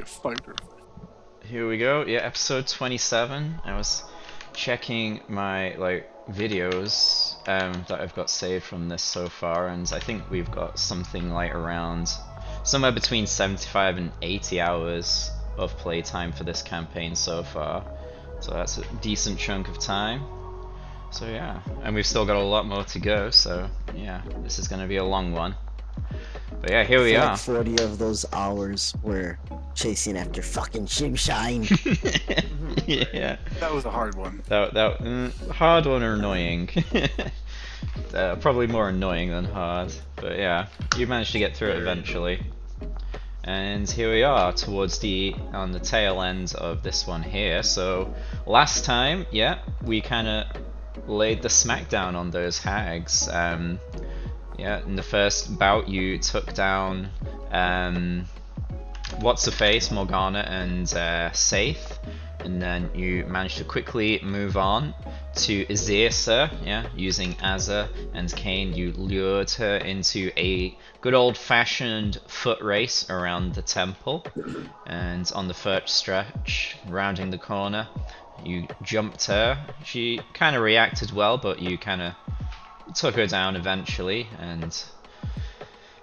a fighter. Here we go. Yeah, episode 27. I was checking my videos that I've got saved from this so far, and I think we've got something like around somewhere between 75 and 80 hours of playtime for this campaign so far. So that's a decent chunk of time. So yeah, and we've still got a lot more to go, so yeah, this is gonna be a long one. But yeah, here we are. Like 40 of those hours were chasing after fucking Shimshine. Yeah. That was a hard one. Hard one or annoying? Probably more annoying than hard. But yeah, you managed to get through it eventually. And here we are towards on the tail end of this one here. So last time, yeah, we kind of laid the smackdown on those hags. Yeah, in the first bout you took down What's-Her-Face, Morgana, and Saith, and then you managed to quickly move on to Azirsa, yeah, using Azza and Kain. You lured her into a good old-fashioned foot race around the temple, and on the first stretch, rounding the corner, you jumped her. She kind of reacted well, but you kind of took her down eventually and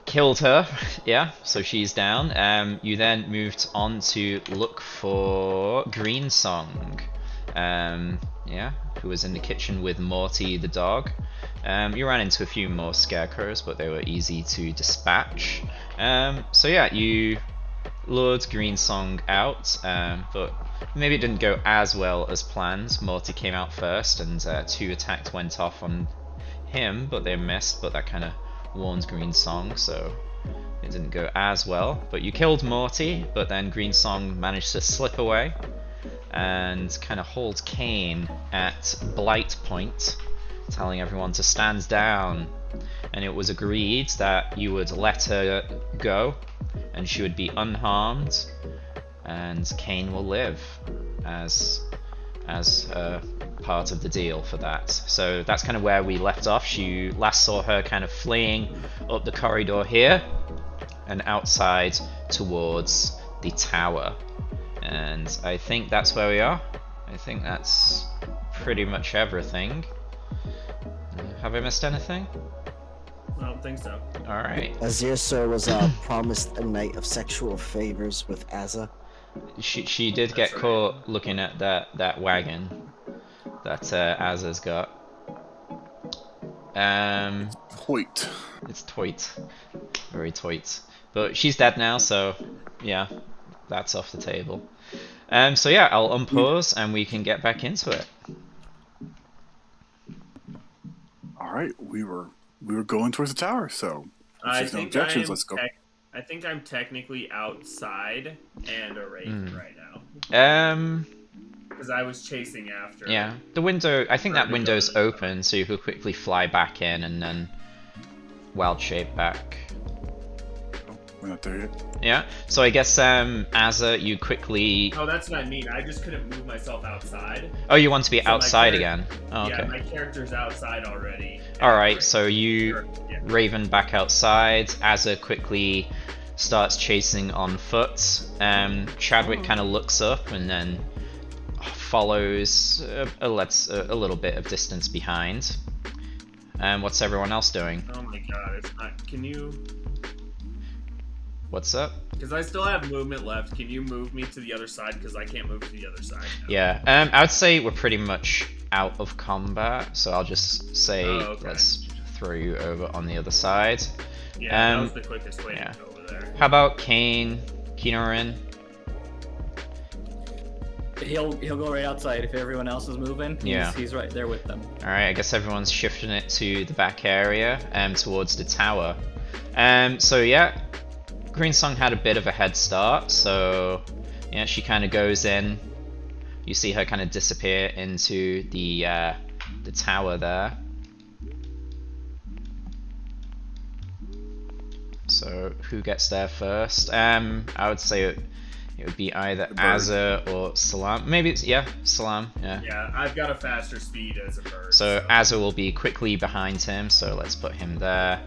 killed her. Yeah, so she's down. You then moved on to look for Greensong, yeah, who was in the kitchen with Morty the dog. You ran into a few more scarecrows, but they were easy to dispatch. So yeah, you lured Greensong out, but maybe it didn't go as well as planned. Morty came out first, and 2 attacks went off on him, but they missed, but that kind of warned Greensong, so it didn't go as well. But you killed Morty, but then Greensong managed to slip away and kind of hold Kain at blight point, telling everyone to stand down. And it was agreed that you would let her go and she would be unharmed, and Kain will live as part of the deal for that. So that's kind of where we left off. You last saw her kind of fleeing up the corridor here and outside towards the tower. And I think that's where we are. I think that's pretty much everything. Have I missed anything? I don't think so. Alright. Azirsa was promised a night of sexual favors with Azza. She did get caught looking at that wagon that Azza's got. Toit. It's toit. Very toit. But she's dead now, so yeah, that's off the table. So yeah, I'll unpause and we can get back into it. All right, we were going towards the tower, so if there's no objections, let's go. I think I'm technically outside and a wraith right now. Because I was chasing after. Yeah, the window. I think that window's open, so you could quickly fly back in and then wild shape back. Oh, we're not there yet. Yeah. So I guess Azza, you quickly. Oh, that's what I mean. I just couldn't move myself outside. Oh, you want to be outside again? Oh, okay. Yeah, my character's outside already. All right. So you Raven back outside. Azza quickly starts chasing on foot. Chadwick kind of looks up and then follows a little bit of distance behind. What's everyone else doing? Oh my god, it's not. Can you? What's up? Because I still have movement left. Can you move me to the other side? Because I can't move to the other side now. Yeah. I would say we're pretty much out of combat, so I'll just say let's throw you over on the other side. Yeah, that was the quickest way to go over there. How about Kain? Kinorin? He'll go right outside if everyone else is moving. He's right there with them. All right, I guess everyone's shifting it to the back area, towards the tower. So yeah, Greensong had a bit of a head start. So yeah, she kind of goes in. You see her kind of disappear into the tower there. So who gets there first? I would say it would be either Azza or Salam. Maybe it's Salam. Yeah. Yeah, I've got a faster speed as a bird. So Azza will be quickly behind him. So let's put him there.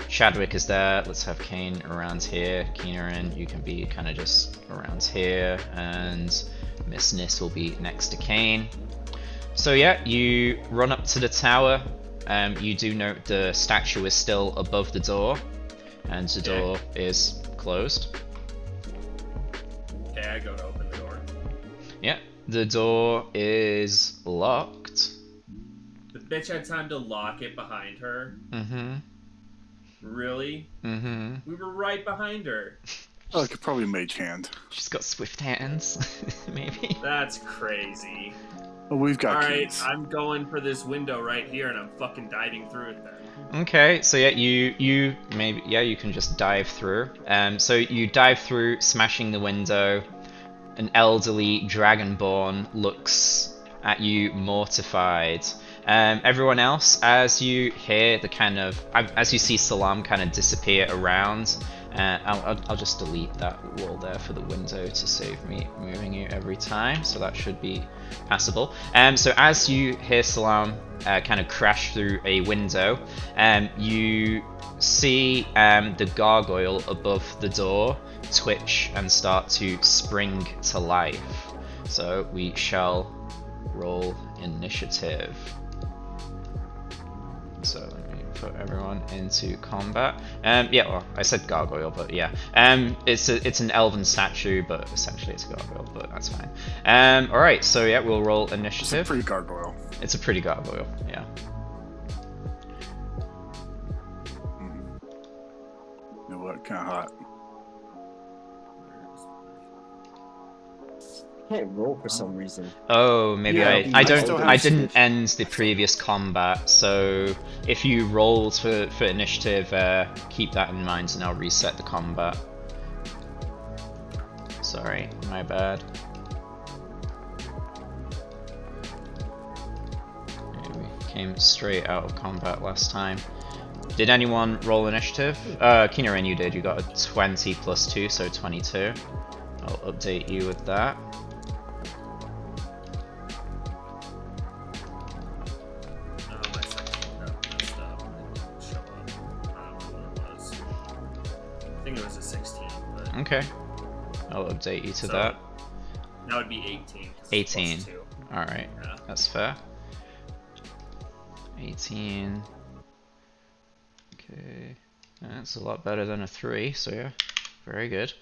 Chadwick is there. Let's have Kane around here. Keenerin, you can be kind of just around here, and Miss Nis will be next to Kane. So yeah, you run up to the tower. You do note the statue is still above the door, and the door is closed. Okay, I go to open the door. Yeah, the door is locked. The bitch had time to lock it behind her. Mm-hmm. Really? Mm-hmm. We were right behind her. Oh, I could probably mage hand. She's got swift hands, maybe. That's crazy. Oh, we've got Alright, keys. I'm going for this window right here and I'm fucking diving through it then. Okay, so yeah, you maybe you can just dive through. So you dive through, smashing the window. An elderly dragonborn looks at you mortified. Everyone else, as you hear the kind of, as you see Salam kind of disappear around, I'll just delete that wall there for the window to save me moving you every time, so that should be passable. So as you hear Salam kind of crash through a window, you see the gargoyle above the door twitch and start to spring to life. So we shall roll initiative. So let me put everyone into combat. Yeah, well, I said gargoyle, but yeah. It's an elven statue, but essentially it's a gargoyle, but that's fine. Alright, so yeah, we'll roll initiative. It's a pretty gargoyle. It's a pretty gargoyle, yeah. You know what? Kind of hot. Can't roll for some reason. Oh, maybe Yeah, I I didn't end the previous combat, so if you roll for initiative, keep that in mind and I'll reset the combat. Sorry, my bad. Yeah, we came straight out of combat last time. Did anyone roll initiative? Keenerin, you did. You got a 20 plus 2, so 22. I'll update you with that. Okay, I'll update you to that. That would be 18. 18. Alright, yeah. That's fair. 18. Okay, that's a lot better than a 3, so yeah, very good.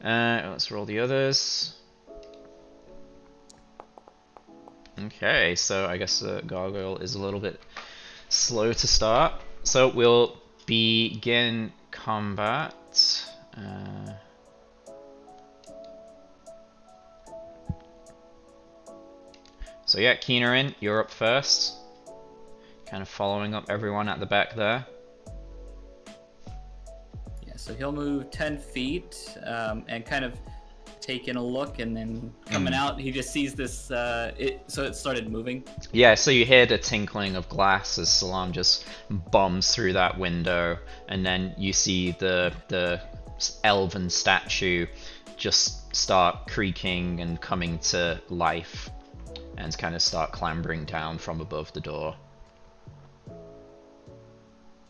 Let's roll the others. Okay, so I guess the gargoyle is a little bit slow to start. So we'll begin combat. So yeah, Keenerin, you're up first. Kind of following up everyone at the back there. Yeah, so he'll move 10 feet and kind of take in a look, and then coming out, he just sees this, so it started moving. Yeah, so you hear the tinkling of glass as Salam just bombs through that window, and then you see the elven statue just start creaking and coming to life and kind of start clambering down from above the door.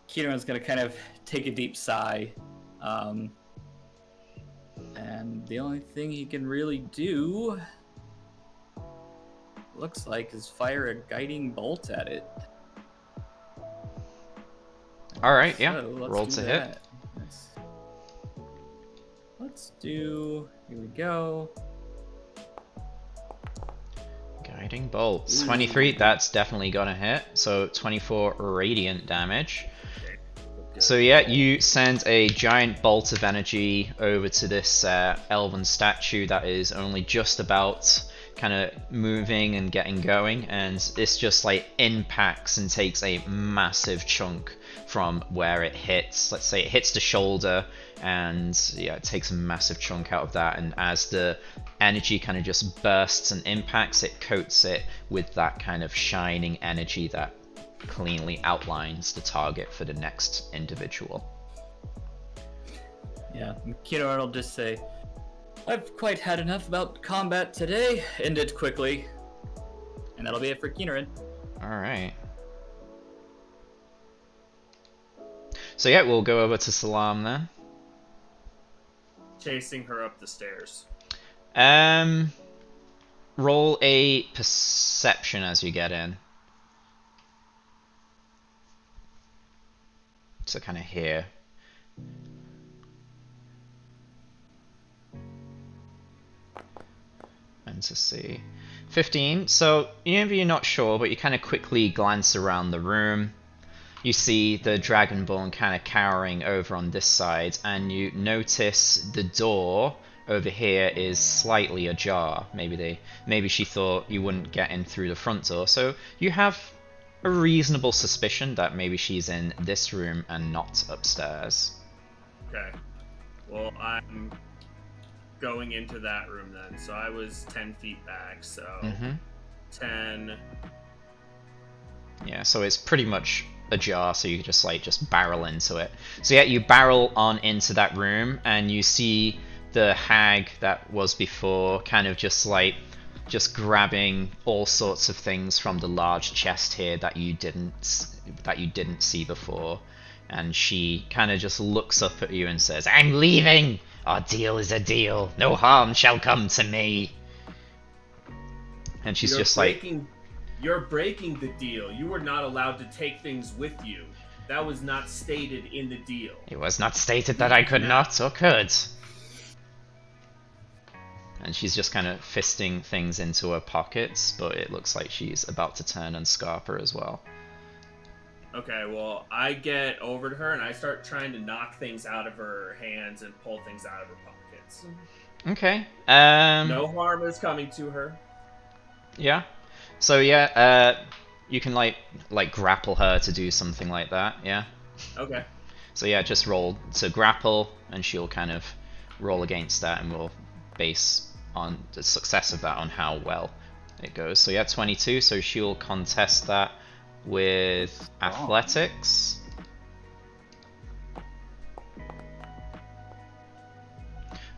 Keenerin's gonna kind of take a deep sigh, and the only thing he can really do, looks like, is fire a guiding bolt at it. Alright, yeah, So, roll to hit. Let's do, here we go. Guiding bolts. 23, that's definitely gonna hit. So 24 radiant damage. So yeah, you send a giant bolt of energy over to this elven statue that is only just about kind of moving and getting going, and this just like impacts and takes a massive chunk from where it hits. Let's say it hits the shoulder, and yeah, it takes a massive chunk out of that, and as the energy kind of just bursts and impacts, it coats it with that kind of shining energy that cleanly outlines the target for the next individual. Yeah, Keenerin will just say, I've quite had enough about combat today. End it quickly. And that'll be it for Keenerin. Alright. So yeah, we'll go over to Salam then. Chasing her up the stairs. Roll a perception as you get in. So kind of here. And to see. 15. So maybe you're not sure, but you kind of quickly glance around the room. You see the Dragonborn kind of cowering over on this side, and you notice the door over here is slightly ajar. Maybe she thought you wouldn't get in through the front door. So you have a reasonable suspicion that maybe she's in this room and not upstairs. Okay. Well, I'm going into that room then. So I was 10 feet back, so 10. Yeah, so it's pretty much ajar, so you just barrel into it. So yeah, you barrel on into that room, and you see the hag that was before kind of just grabbing all sorts of things from the large chest here that you didn't see before. And she kind of just looks up at you and says, "I'm leaving! Our deal is a deal. No harm shall come to me." And she's You're breaking the deal. You were not allowed to take things with you. That was not stated in the deal. It was not stated that I could not or could. And she's just kind of fisting things into her pockets, but it looks like she's about to turn and scarp her as well. Okay, well, I get over to her and I start trying to knock things out of her hands and pull things out of her pockets. Okay. No harm is coming to her. Yeah. So yeah, you can like grapple her to do something like that, yeah? Okay. So yeah, just roll to grapple, and she'll kind of roll against that, and we'll base on the success of that on how well it goes. So yeah, 22, so she'll contest that with athletics.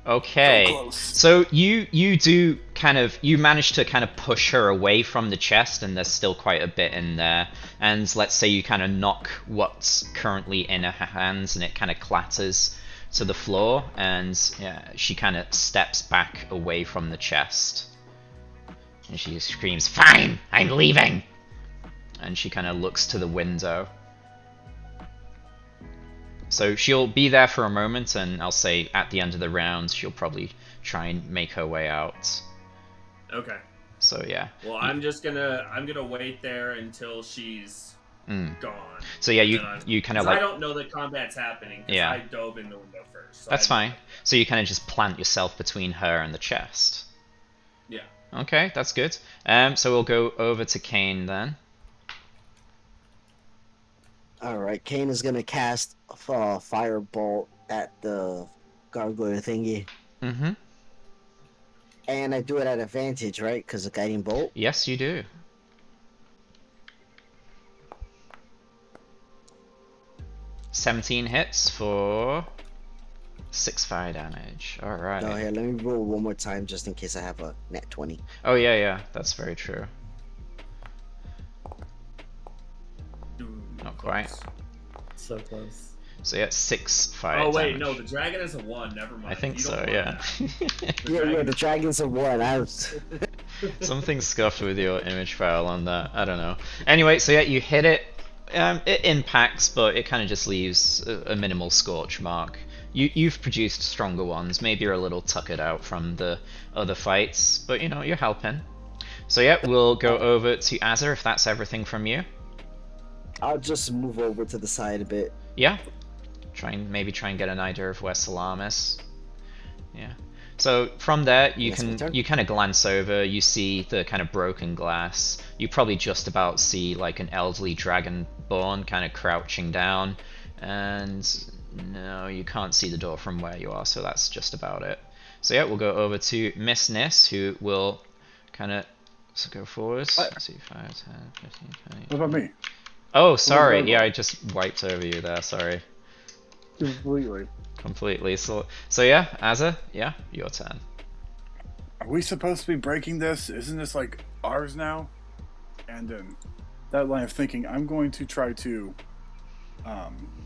Okay, so you do you manage to kind of push her away from the chest, and there's still quite a bit in there. And let's say you kind of knock what's currently in her hands, and it kind of clatters to the floor, and yeah, she kind of steps back away from the chest, and she screams, "Fine, I'm leaving!" And she kind of looks to the window. So she'll be there for a moment, and I'll say at the end of the round, she'll probably try and make her way out. Okay. So yeah. Well, I'm gonna wait there until she's gone. So yeah, you kind of like. I don't know that combat's happening. Yeah. I dove in the window first. So That's fine. So you kind of just plant yourself between her and the chest. Yeah. Okay, that's good. So we'll go over to Kane then. Alright, Kane is gonna cast a firebolt at the gargoyle thingy. Mm-hmm. And I do it at advantage, right? Because of guiding bolt? Yes, you do. $17 hits for 6 fire damage. Alright. No, here, let me roll one more time just in case I have a net 20. Oh, yeah, that's very true. Not quite. So close. So yeah, 6 fire damage. Oh wait, damage. no, the dragon is a 1. Never mind. I think so, yeah. Yeah, the dragon's a 1. I was... Something scuffed with your image file on that. I don't know. Anyway, so yeah, you hit it. It impacts, but it kind of just leaves a minimal scorch mark. You've produced stronger ones. Maybe you're a little tuckered out from the other fights, but you know, you're helping. So yeah, we'll go over to Azza if that's everything from you. I'll just move over to the side a bit. Yeah. Maybe try and get an idea of where Salam is. Yeah. So from there, you kind of glance over. You see the kind of broken glass. You probably just about see like an elderly dragonborn kind of crouching down, and no, you can't see the door from where you are. So that's just about it. So yeah, we'll go over to Miss Nis, who will kind of go forwards. 2, 5, 10, 15, 20. What about me? Oh, sorry. Yeah, I just wiped over you there. Sorry. Completely. So yeah, Azza, yeah, your turn. Are we supposed to be breaking this? Isn't this like ours now? And that line of thinking, I'm going to try to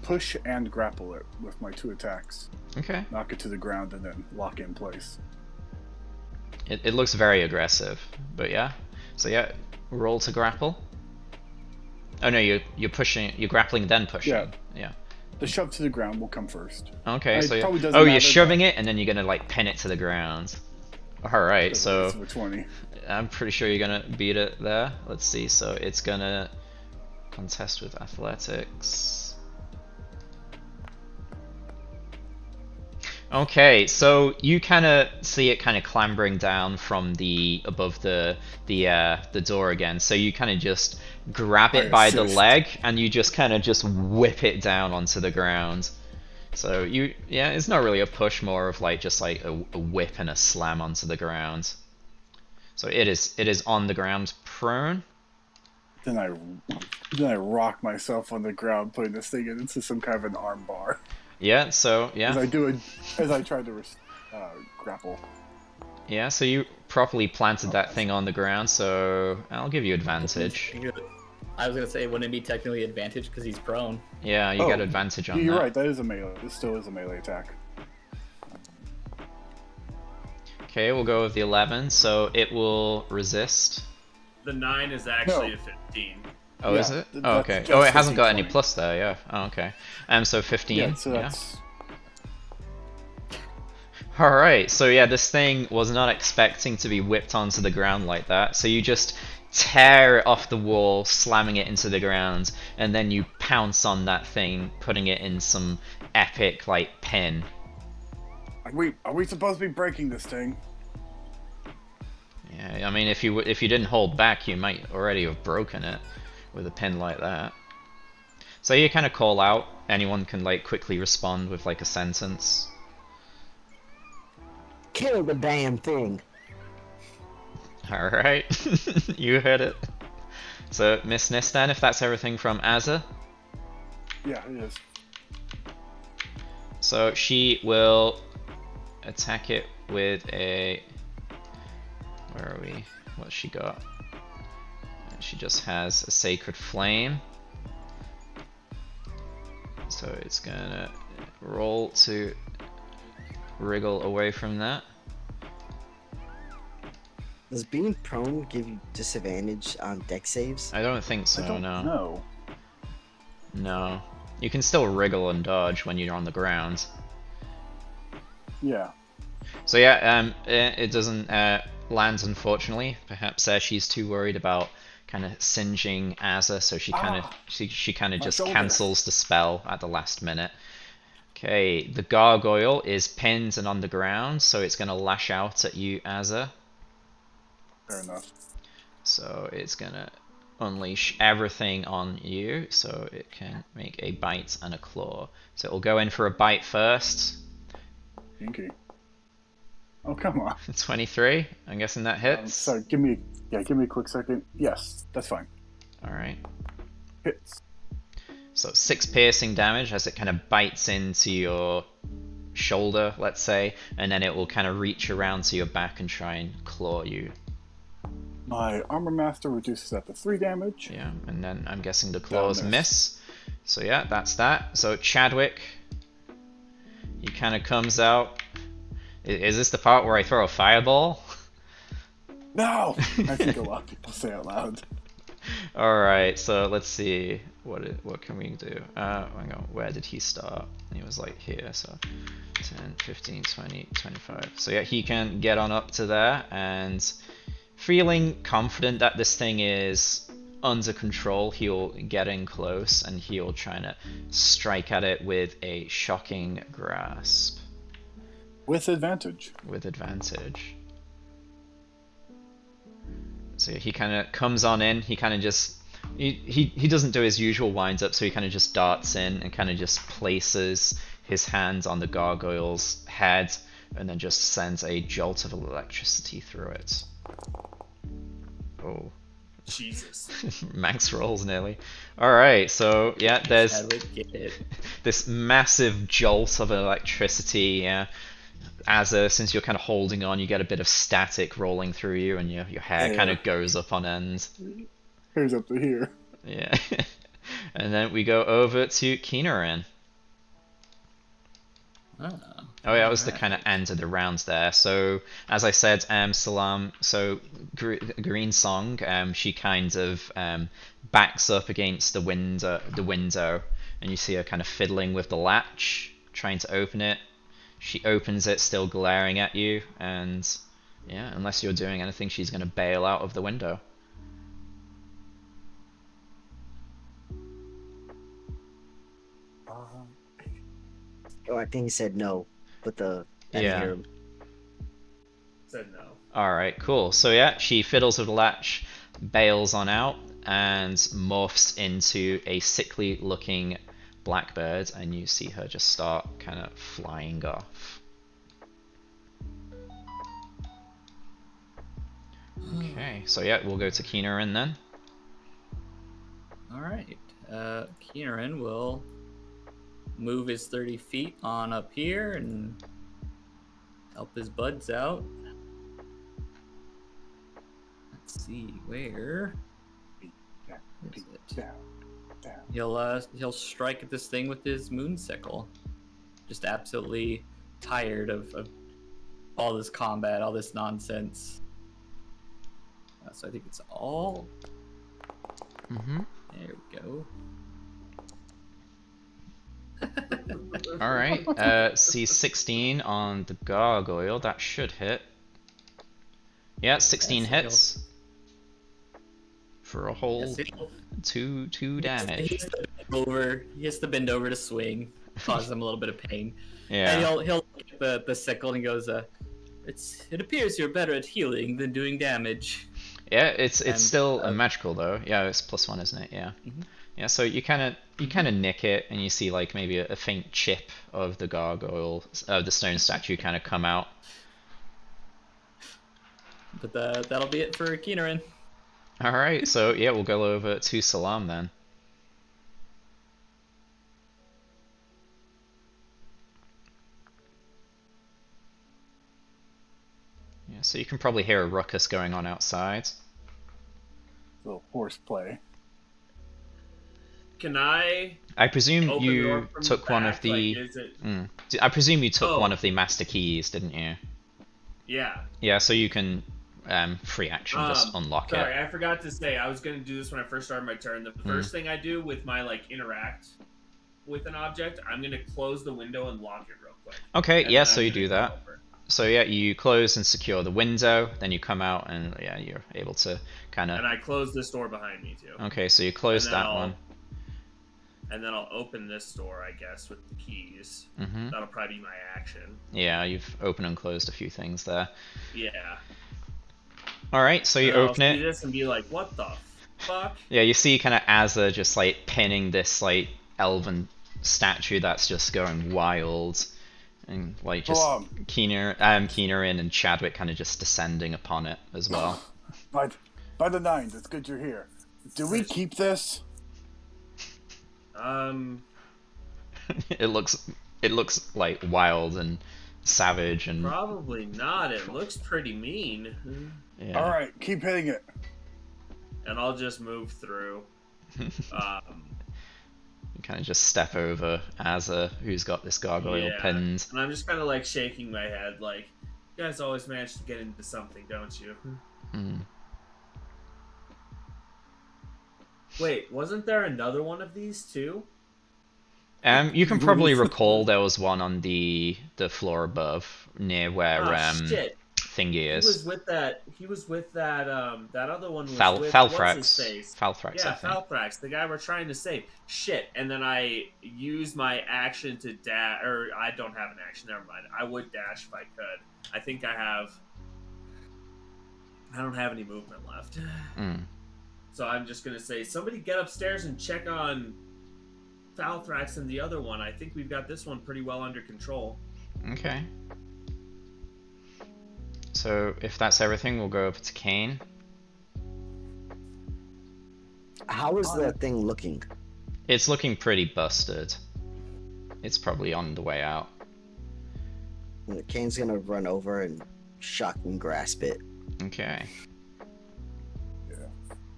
push and grapple it with my 2 attacks. Okay. Knock it to the ground and then lock it in place. It looks very aggressive, but yeah. So yeah, roll to grapple. Oh no, you're pushing, you're grappling then pushing. Yeah. The shove to the ground will come first. Okay, so probably doesn't you're matter, shoving but- it and then you're gonna like pin it to the ground. All right, so It's a 20. I'm pretty sure you're gonna beat it there. Let's see. So it's gonna contest with athletics. Okay, so you kind of see it kind of clambering down from the above the door again. So you kind of just grab it by the leg and you just kind of just whip it down onto the ground. So yeah, it's not really a push, more of like just like a whip and a slam onto the ground. So it is on the ground, prone. Then I rock myself on the ground, putting this thing into some kind of an arm bar. Yeah. So yeah. As I try to grapple. Yeah. So you properly planted that thing on the ground. So I'll give you advantage. I was gonna say, wouldn't it be technically advantage because he's prone? Yeah, you get advantage on that. You're right. That is a melee. This still is a melee attack. Okay, we'll go with the 11. So it will resist. The 9 is actually a 15. Oh, Yeah, is it? that's Oh, okay. just Oh, it hasn't got 15, any plus there, yeah. Oh, okay. So 15. Yeah, so that's... Alright, so yeah, this thing was not expecting to be whipped onto the ground like that. So you just tear it off the wall, slamming it into the ground, and then you pounce on that thing, putting it in some epic, like, pin. Are we supposed to be breaking this thing? Yeah, I mean, if you didn't hold back, you might already have broken it with a pin like that. So you kind of call out. Anyone can like quickly respond with like a sentence. Kill the damn thing. All right, you heard it. So Miss Nistan, if that's everything from Azza. Yeah, it is. So she will attack it with a... Where are we? What's she got? She just has a Sacred Flame. So it's gonna roll to wriggle away from that. Does being prone give you disadvantage on deck saves? I don't think so, I don't no. know. No. You can still wriggle and dodge when you're on the ground. Yeah. So yeah, it doesn't land, unfortunately. Perhaps she's too worried about kind of singeing Azza, so she kind of she kind of just shoulder. cancels the spell at the last minute. Okay, the gargoyle is pinned and on the ground, so it's gonna lash out at you, Azza. Fair enough. So it's gonna unleash everything on you, so it can make a bite and a claw. So it'll go in for a bite first. Kinky. Oh, come on. 23. I'm guessing that hits. Sorry, give me a quick second. Yes, that's fine. All right. Hits. So 6 piercing damage as it kind of bites into your shoulder, let's say, and then it will kind of reach around to your back and try and claw you. My armor master reduces that to 3 damage. Yeah, and then I'm guessing the claws miss. So yeah, that's that. So Chadwick, he kind of comes out. Is this the part where I throw a fireball? No! I think a lot of people say out loud. Alright, so let's see. What can we do? Hang on, where did he start? He was like here, so 10, 15, 20, 25. So yeah, he can get on up to there, and feeling confident that this thing is under control, he'll get in close and he'll try to strike at it with a shocking grasp. With advantage. With advantage. So he kind of comes on in, he kind of just... He doesn't do his usual wind up, so he kind of just darts in and kind of just places his hand on the gargoyle's head and then just sends a jolt of electricity through it. Oh. Jesus. Max rolls nearly. Alright, so yeah, there's this massive jolt of electricity, yeah. Since you're kind of holding on, you get a bit of static rolling through you, and your hair kind of goes up on end. Here's up to here. Yeah. And then we go over to Keenerin. Oh yeah, that was the kind of end of the rounds there. So as I said, Salam. So Green Song, she kind of backs up against the window, and you see her kind of fiddling with the latch, trying to open it. She opens it, still glaring at you, and yeah, unless you're doing anything, she's gonna bail out of the window. Oh, I think he said no, but I didn't hear him. Said no. Alright, cool. So yeah, she fiddles with the latch, bails on out, and morphs into a sickly looking blackbird, and you see her just start kind of flying off. Okay, so yeah, we'll go to Keenerin then. Alright. Keenerin will move his 30 feet on up here and help his buds out. Let's see where is it? He'll strike at this thing with his moon sickle. Just absolutely tired of all this combat, all this nonsense. So I think it's all. There we go. Alright, C16 on the gargoyle, that should hit. Yeah, 16 hits. For a whole two damage. He has to bend over to swing, cause him a little bit of pain. Yeah. And he'll look at the sickle and he goes, it appears you're better at healing than doing damage. Yeah, it's still a magical though. Yeah, it's +1, isn't it? Yeah. Yeah, so you kind of nick it, and you see like maybe a faint chip of the gargoyle, the stone statue, kind of come out. But that'll be it for Keenerin. All right, so yeah, we'll go over to Salam then. Yeah, so you can probably hear a ruckus going on outside. Little horseplay. Can I presume open the you door from took the one back? of the. Like, is it... I presume you took Oh. one of the master keys, didn't you? Yeah. Yeah, so you can free action just unlock Sorry, it. I forgot to say I was gonna do this when I first started my turn. The first thing I do with my interact with an object, I'm gonna close the window and lock it real quick. Okay, And yeah, then so I'm you gonna do come that. over. So yeah, you close and secure the window, then you come out and yeah, you're able to kind And of. I close this door behind me too. Okay, so you close And then that one. And then I'll open this door, I guess, with the keys. Mm-hmm. That'll probably be my action. Yeah, you've opened and closed a few things there. Yeah. All right, so you And I'll open see it. this and be like, what the fuck? Yeah, you see kind of Azza just like pinning this like elven statue that's just going wild, and like just Keenerin and Chadwick kind of just descending upon it as well. By the nines, it's good you're here. Do we keep this? It looks like wild and savage and. Probably not. It looks pretty mean. Yeah. All right, keep hitting it. And I'll just move through. You kind of just step over Azza, who's got this gargoyle pinned. And I'm just kind of shaking my head, you guys always manage to get into something, don't you? Wait, wasn't there another one of these too? You can probably recall there was one on the floor above, near where shit. Thingy is. He was with that that other one was with Falthrax. What's his face? Falthrax, Yeah, I think. Falthrax, the guy we're trying to save. Shit, and then I used my action to dash, or I don't have an action, never mind. I would dash if I could. I think I don't have any movement left. So I'm just gonna say, somebody get upstairs and check on Falthrax and the other one. I think we've got this one pretty well under control. Okay. So if that's everything, we'll go over to Kane. How is that thing looking? It's looking pretty busted. It's probably on the way out. Kane's gonna run over and shock and grasp it. Okay. Yeah.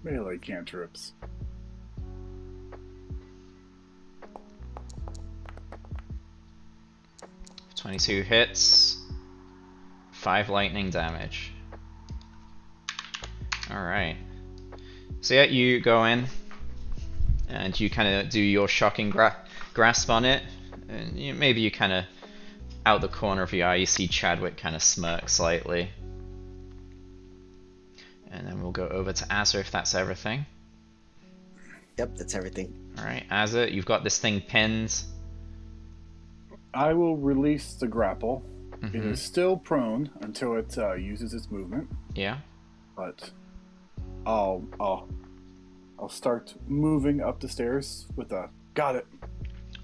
Melee cantrips. 22 hits. 5 lightning damage. Alright. So yeah, you go in and you kind of do your shocking grasp on it. And maybe you kind of, out the corner of your eye, you see Chadwick kind of smirk slightly. And then we'll go over to Azza if that's everything. Yep, that's everything. Alright, Azza, you've got this thing pinned. I will release the grapple. It is still prone until it uses its movement. Yeah. But I'll start moving up the stairs with a got it.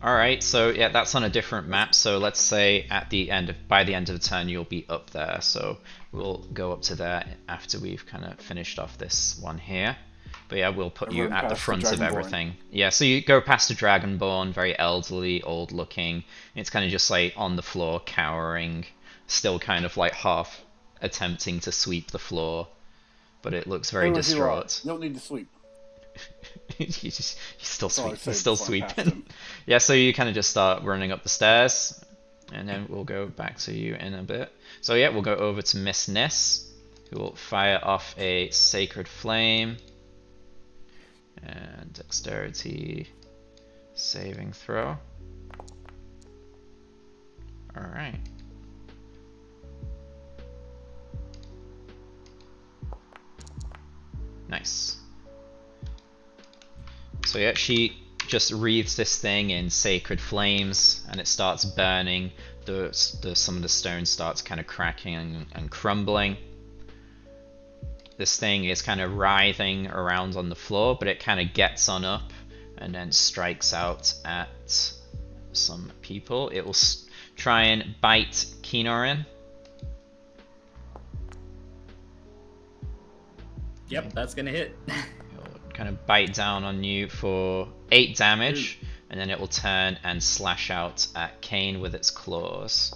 Alright, so yeah, that's on a different map. So let's say by the end of the turn you'll be up there. So we'll go up to there after we've kind of finished off this one here. But yeah, we'll put you at the front of everything. Yeah, so you go past the Dragonborn, very elderly, old looking. It's kind of just like on the floor, cowering, still kind of like half attempting to sweep the floor. But it looks very distraught. You don't need to sweep. He's still sweeping. Yeah, so you kind of just start running up the stairs, and then we'll go back to you in a bit. So yeah, we'll go over to Miss Nis, who will fire off a Sacred Flame. And Dexterity saving throw. Alright. Nice. So yeah, she just wreathes this thing in sacred flames, and it starts burning. Some of the stone starts kind of cracking and crumbling. This thing is kind of writhing around on the floor, but it kind of gets on up and then strikes out at some people. It will try and bite Kinorin. Yep, that's gonna hit. It'll kind of bite down on you for 8 damage, and then it will turn and slash out at Kane with its claws.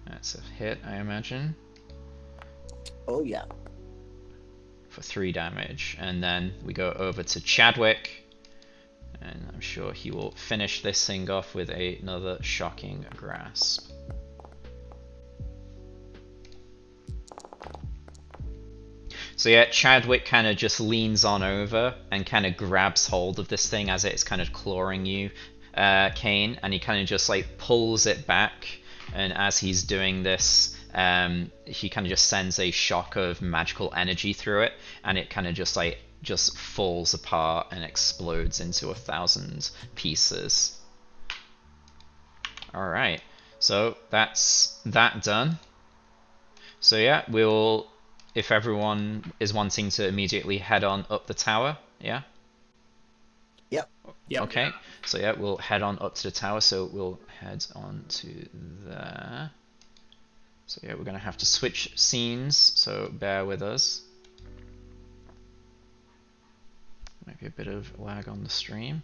That's a hit, I imagine. Oh yeah. For 3 damage, and then we go over to Chadwick, and I'm sure he will finish this thing off with another shocking grasp. So yeah, Chadwick kind of just leans on over and kind of grabs hold of this thing as it's kind of clawing you, Kane, and he kind of just like pulls it back, and as he's doing this, he kind of just sends a shock of magical energy through it, and it kind of just falls apart and explodes into 1,000 pieces. Alright, so that's that done. So yeah, if everyone is wanting to immediately head on up the tower, yeah? Yep. Okay, so yeah, we'll head on up to the tower, so we'll head on to there. So yeah, we're going to have to switch scenes, so bear with us. Might be a bit of lag on the stream.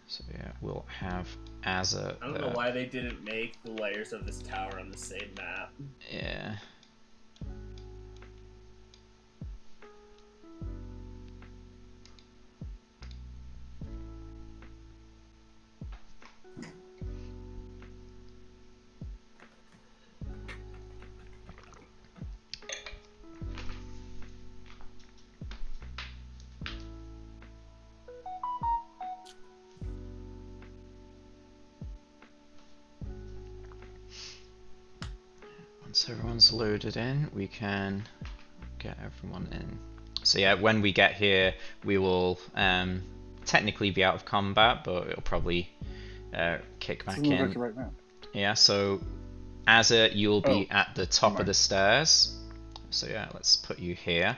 So yeah, we'll have Azza. I don't know why they didn't make the layers of this tower on the same map. Yeah. Once everyone's loaded in, we can get everyone in. So yeah, when we get here, we will technically be out of combat, but it'll probably kick back in. Right now. Yeah, so Azza, you'll be at the top of the stairs. So yeah, let's put you here.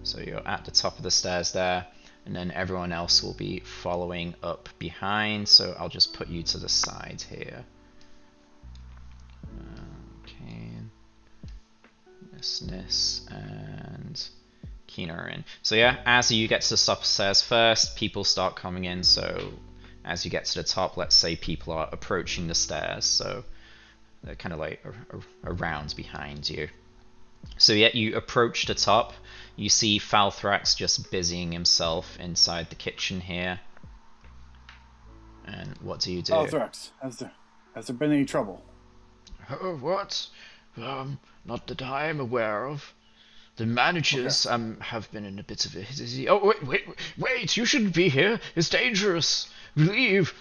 So you're at the top of the stairs there, and then everyone else will be following up behind. So I'll just put you to the side here. Nis and Kina are in. So yeah, as you get to the top stairs first, people start coming in. So as you get to the top, let's say people are approaching the stairs, so they're kind of like around behind you. So yeah, you approach the top. You see Falthrax just busying himself inside the kitchen here. And what do you do? Falthrax, has there been any trouble? Oh, what? Not that I am aware of. The managers have been in a bit of a hizzy. Oh, wait! You shouldn't be here. It's dangerous. Leave.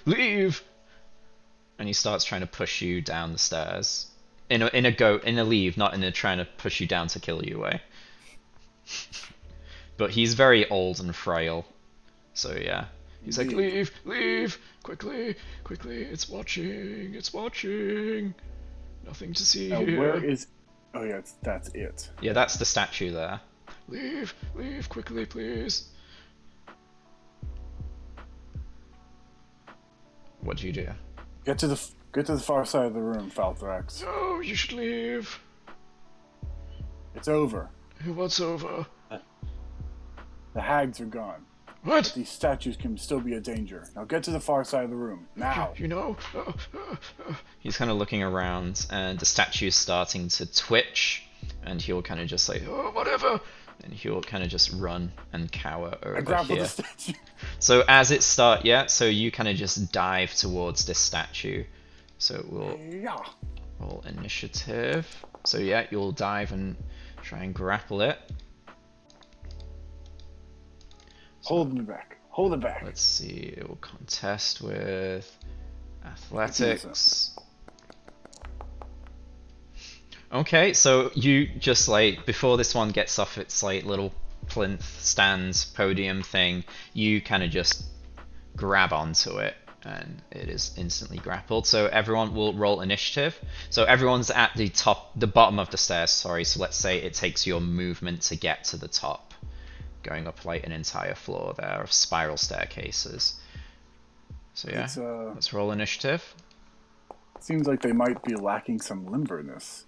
And he starts trying to push you down the stairs. In a leave, not in a trying to push you down to kill you way. But he's very old and frail. So yeah. He's like, leave, quickly, it's watching. Nothing to see here. Where is... Oh yeah, that's it. Yeah, that's the statue there. Leave, quickly, please. What do you do? Get to the far side of the room, Falthrax. No, you should leave. It's over. What's over? The hags are gone. What? But these statues can still be a danger. Now get to the far side of the room. Now! You know? He's kind of looking around, and the statue's starting to twitch, and he'll kind of just say, Oh, whatever. and he'll kind of just run and cower over I grapple here. the statue. So as it so you kind of just dive towards this statue. So we'll Yeah. roll initiative. So yeah, you'll dive and try and grapple it. Hold me back. Hold it back. Let's see, it will contest with athletics. Okay, so you just like, before this one gets off its like little plinth stands podium thing, you kind of just grab onto it and it is instantly grappled. So everyone will roll initiative. So everyone's at the bottom of the stairs, sorry. So let's say it takes your movement to get to the top, going up like an entire floor there of spiral staircases. So yeah, let's roll initiative. Seems like they might be lacking some limberness.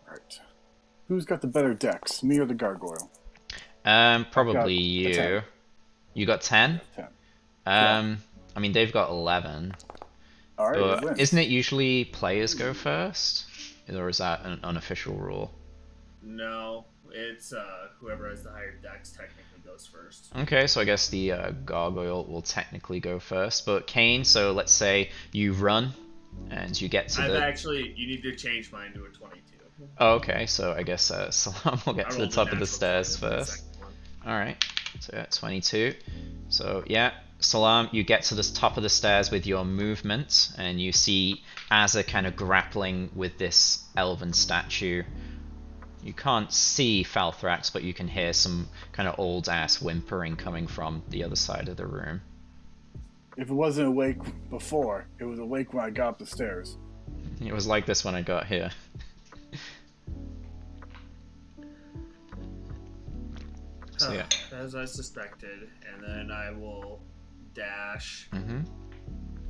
Right. Who's got the better dex, me or the gargoyle? Probably a you. 10. You got 10? 10. I mean they've got 11. Alright, But isn't it usually players go first? Or is that an unofficial rule? No, it's whoever has the higher dex technically goes first. Okay, so I guess the gargoyle will technically go first. But Kane, so let's say you run and you get to You need to change mine to a 22. Oh, okay, so I guess Salam will get to the top of the stairs first. Alright, so yeah, 22. So yeah, Salam, you get to the top of the stairs with your movement, and you see Azza kind of grappling with this elven statue. You can't see Falthrax, but you can hear some kind of old-ass whimpering coming from the other side of the room. If it wasn't awake before, it was awake when I got up the stairs. It was like this when I got here. So yeah. As I suspected, and then I will dash.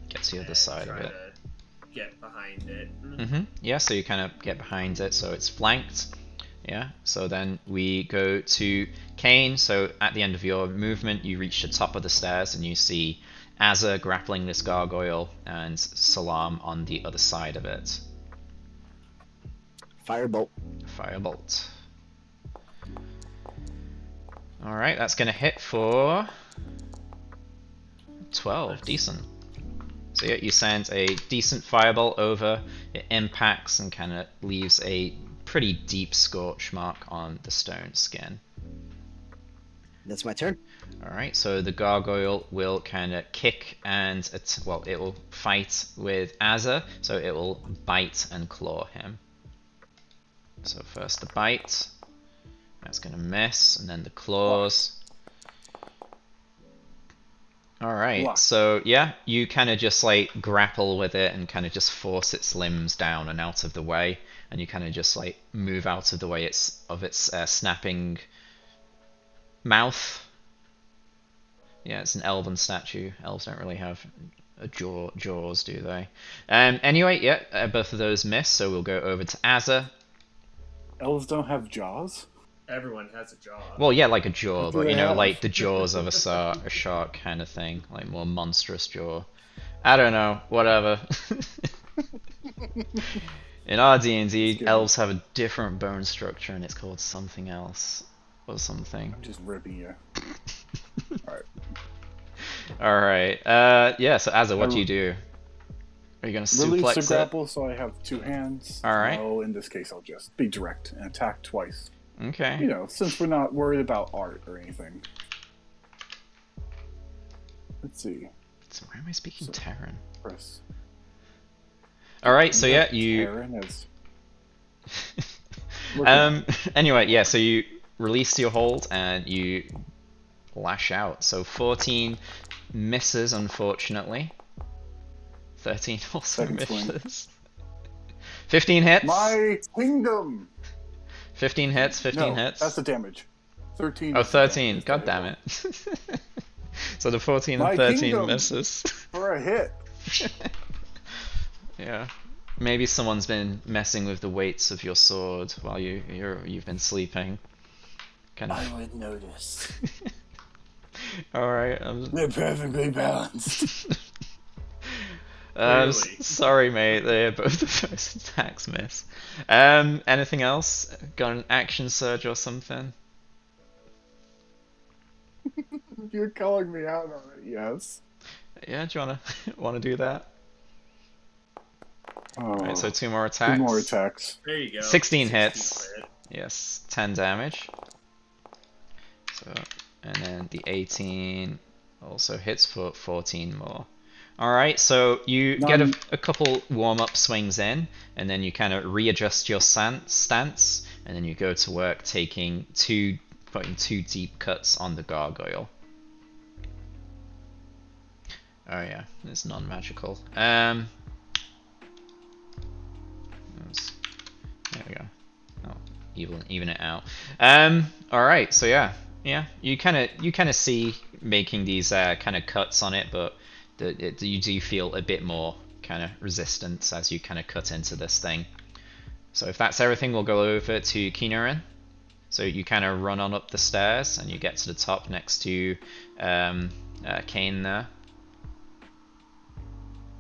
Get to the other side of it. To get behind it. Yeah, so you kind of get behind it, so it's flanked. Yeah, so then we go to Kane. So at the end of your movement, you reach the top of the stairs and you see Azza grappling this gargoyle and Salam on the other side of it. Firebolt. Firebolt. Alright, that's going to hit for 12. Decent. So yeah, you send a decent firebolt over, it impacts and kind of leaves a pretty deep scorch mark on the stone skin. That's my turn. Alright, so the gargoyle will kind of kick and, it will fight with Azza, so it will bite and claw him. So first the bite, that's going to miss, and then the claws. Alright, so yeah, you kind of just like grapple with it and kind of just force its limbs down and out of the way, and you kind of just like move out of the way of its snapping mouth. Yeah, it's an elven statue. Elves don't really have jaws, do they? Anyway, yeah, both of those miss, so we'll go over to Azza. Elves don't have jaws? Everyone has a jaw. Well, yeah, like a jaw, but you know, like the jaws of a shark kind of thing, like more monstrous jaw. I don't know, whatever. In our D&D, elves have a different bone structure, and it's called something else or something. I'm just ripping you. Alright. Alright. Yeah, so Azza, what do you do? Are you going to Release the suplex it? grapple, so I have 2 hands. Alright. No, in this case, I'll just be direct and attack twice. Okay. You know, since we're not worried about art or anything. Let's see. So why am I speaking Terran? Press. Alright, so yeah, you... Terran is... Anyway, yeah, so you release your hold and you lash out. So 14 misses, unfortunately. 13 also Second swing. misses. 15 hits. My kingdom! 15 hits, 15 no, hits. That's the damage. 13. Oh, 13. God damn it. So the 14 and My 13 kingdom misses. For a hit. Yeah. Maybe someone's been messing with the weights of your sword while you've been sleeping. Kind of. I would notice. Alright. They're perfectly balanced. Really? Sorry, mate. Both of those attacks miss. Anything else? Got an action surge or something? You're calling me out on it, yes. Yeah, do you wanna do that? Oh, Alright, so 2 more attacks. 2 more attacks. There you go. 16 hits. hit. Yes, 10 damage. So, and then the 18 also hits for 14 more. Alright, so you get a couple warm-up swings in, and then you kind of readjust your stance, and then you go to work putting 2 deep cuts on the gargoyle. Oh yeah, it's non-magical. There we go. Oh, even it out. Alright, so yeah, you kind of see making these kind of cuts on it, but you do feel a bit more kind of resistance as you kind of cut into this thing. So if that's everything, we'll go over to Kinorin. So you kind of run on up the stairs and you get to the top next to Kane there.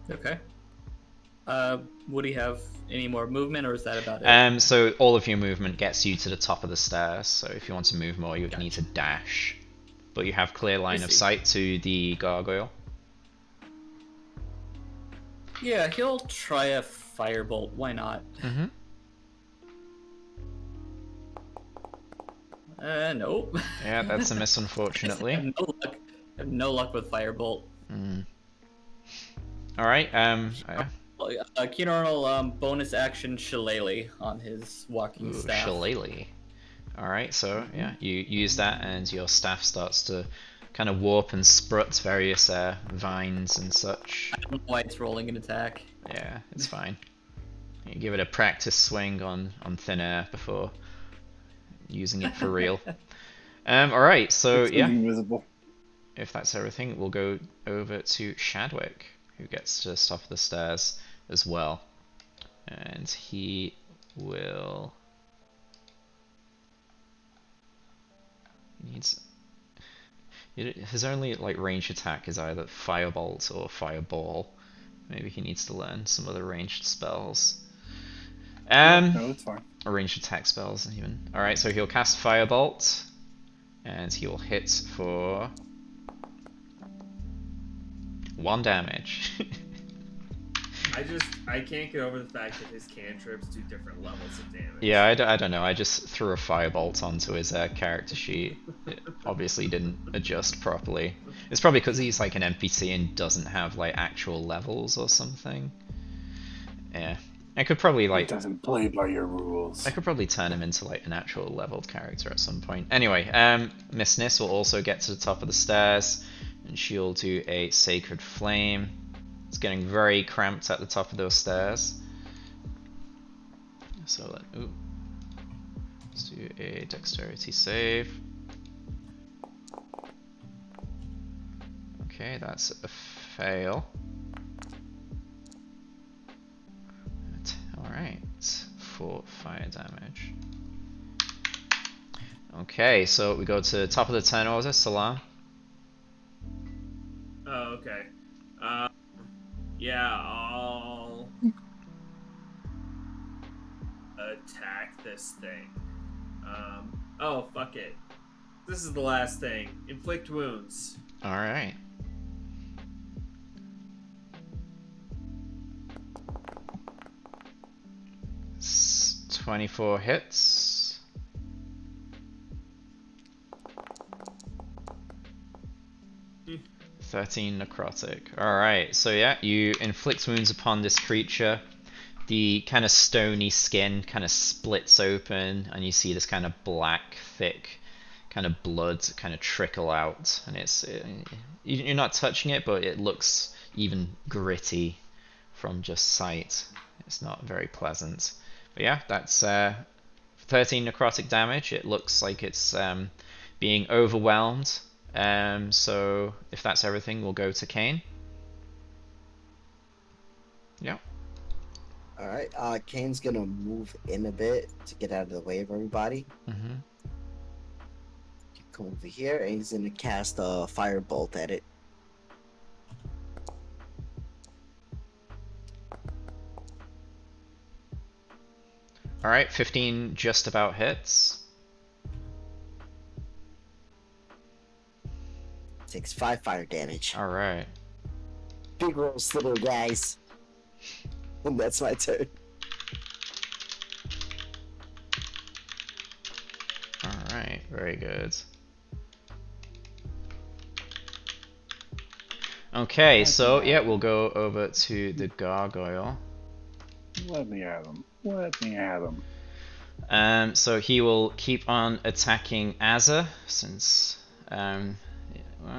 Okay. Would he have any more movement, or is that about it? So all of your movement gets you to the top of the stairs. So if you want to move more, you would need to dash. But you have clear line of sight to the gargoyle. Yeah, he'll try a firebolt. Why not? Mm-hmm. Nope. Yeah, that's a miss, unfortunately. I have no luck with firebolt. Alright, Keenan will bonus action Shillelagh on his walking staff. Shillelagh. Alright, so yeah, you use that and your staff starts to kind of warp and sprut various vines and such. I don't know why it's rolling an attack. Yeah, it's fine. You give it a practice swing on thin air before using it for real. Alright, so it's yeah. invisible. If that's everything, we'll go over to Shadwick, who gets to the top of the stairs as well. And he will... His only like ranged attack is either Firebolt or Fireball. Maybe he needs to learn some other ranged spells. No, it's fine. Or ranged attack spells even. Alright, so he'll cast Firebolt. And he will hit for 1 damage. I can't get over the fact that his cantrips do different levels of damage. Yeah, I don't know. I just threw a Firebolt onto his character sheet. It obviously didn't adjust properly. It's probably because he's like an NPC and doesn't have like actual levels or something. Yeah. I could probably like... He doesn't play by your rules. I could probably turn him into like an actual leveled character at some point. Anyway, Miss Nis will also get to the top of the stairs and she'll do a Sacred Flame. It's getting very cramped at the top of those stairs. So let's do a Dexterity save. Okay, that's a fail. Alright, 4 fire damage. Okay, so we go to the top of the turn order, Salam. Oh, okay. Yeah, attack this thing. Oh, fuck it. This is the last thing. Inflict wounds. Alright. 24 hits. Hmm. 13 necrotic. Alright, so yeah, you inflict wounds upon this creature. The kind of stony skin kind of splits open, and you see this kind of black, thick kind of blood kind of trickle out. And you're not touching it, but it looks even gritty from just sight. It's not very pleasant. But yeah, that's 13 necrotic damage. It looks like it's being overwhelmed. So if that's everything, we'll go to Kane. Yeah. Alright, Kane's gonna move in a bit to get out of the way of everybody. Mm-hmm. Come over here, and he's gonna cast a firebolt at it. Alright, 15 just about hits. Takes 5 fire damage. Alright. Big rolls, little guys. And that's my turn. Alright, very good. Okay, so yeah, we'll go over to the gargoyle. Let me at him. Let me at him. So he will keep on attacking Azza, since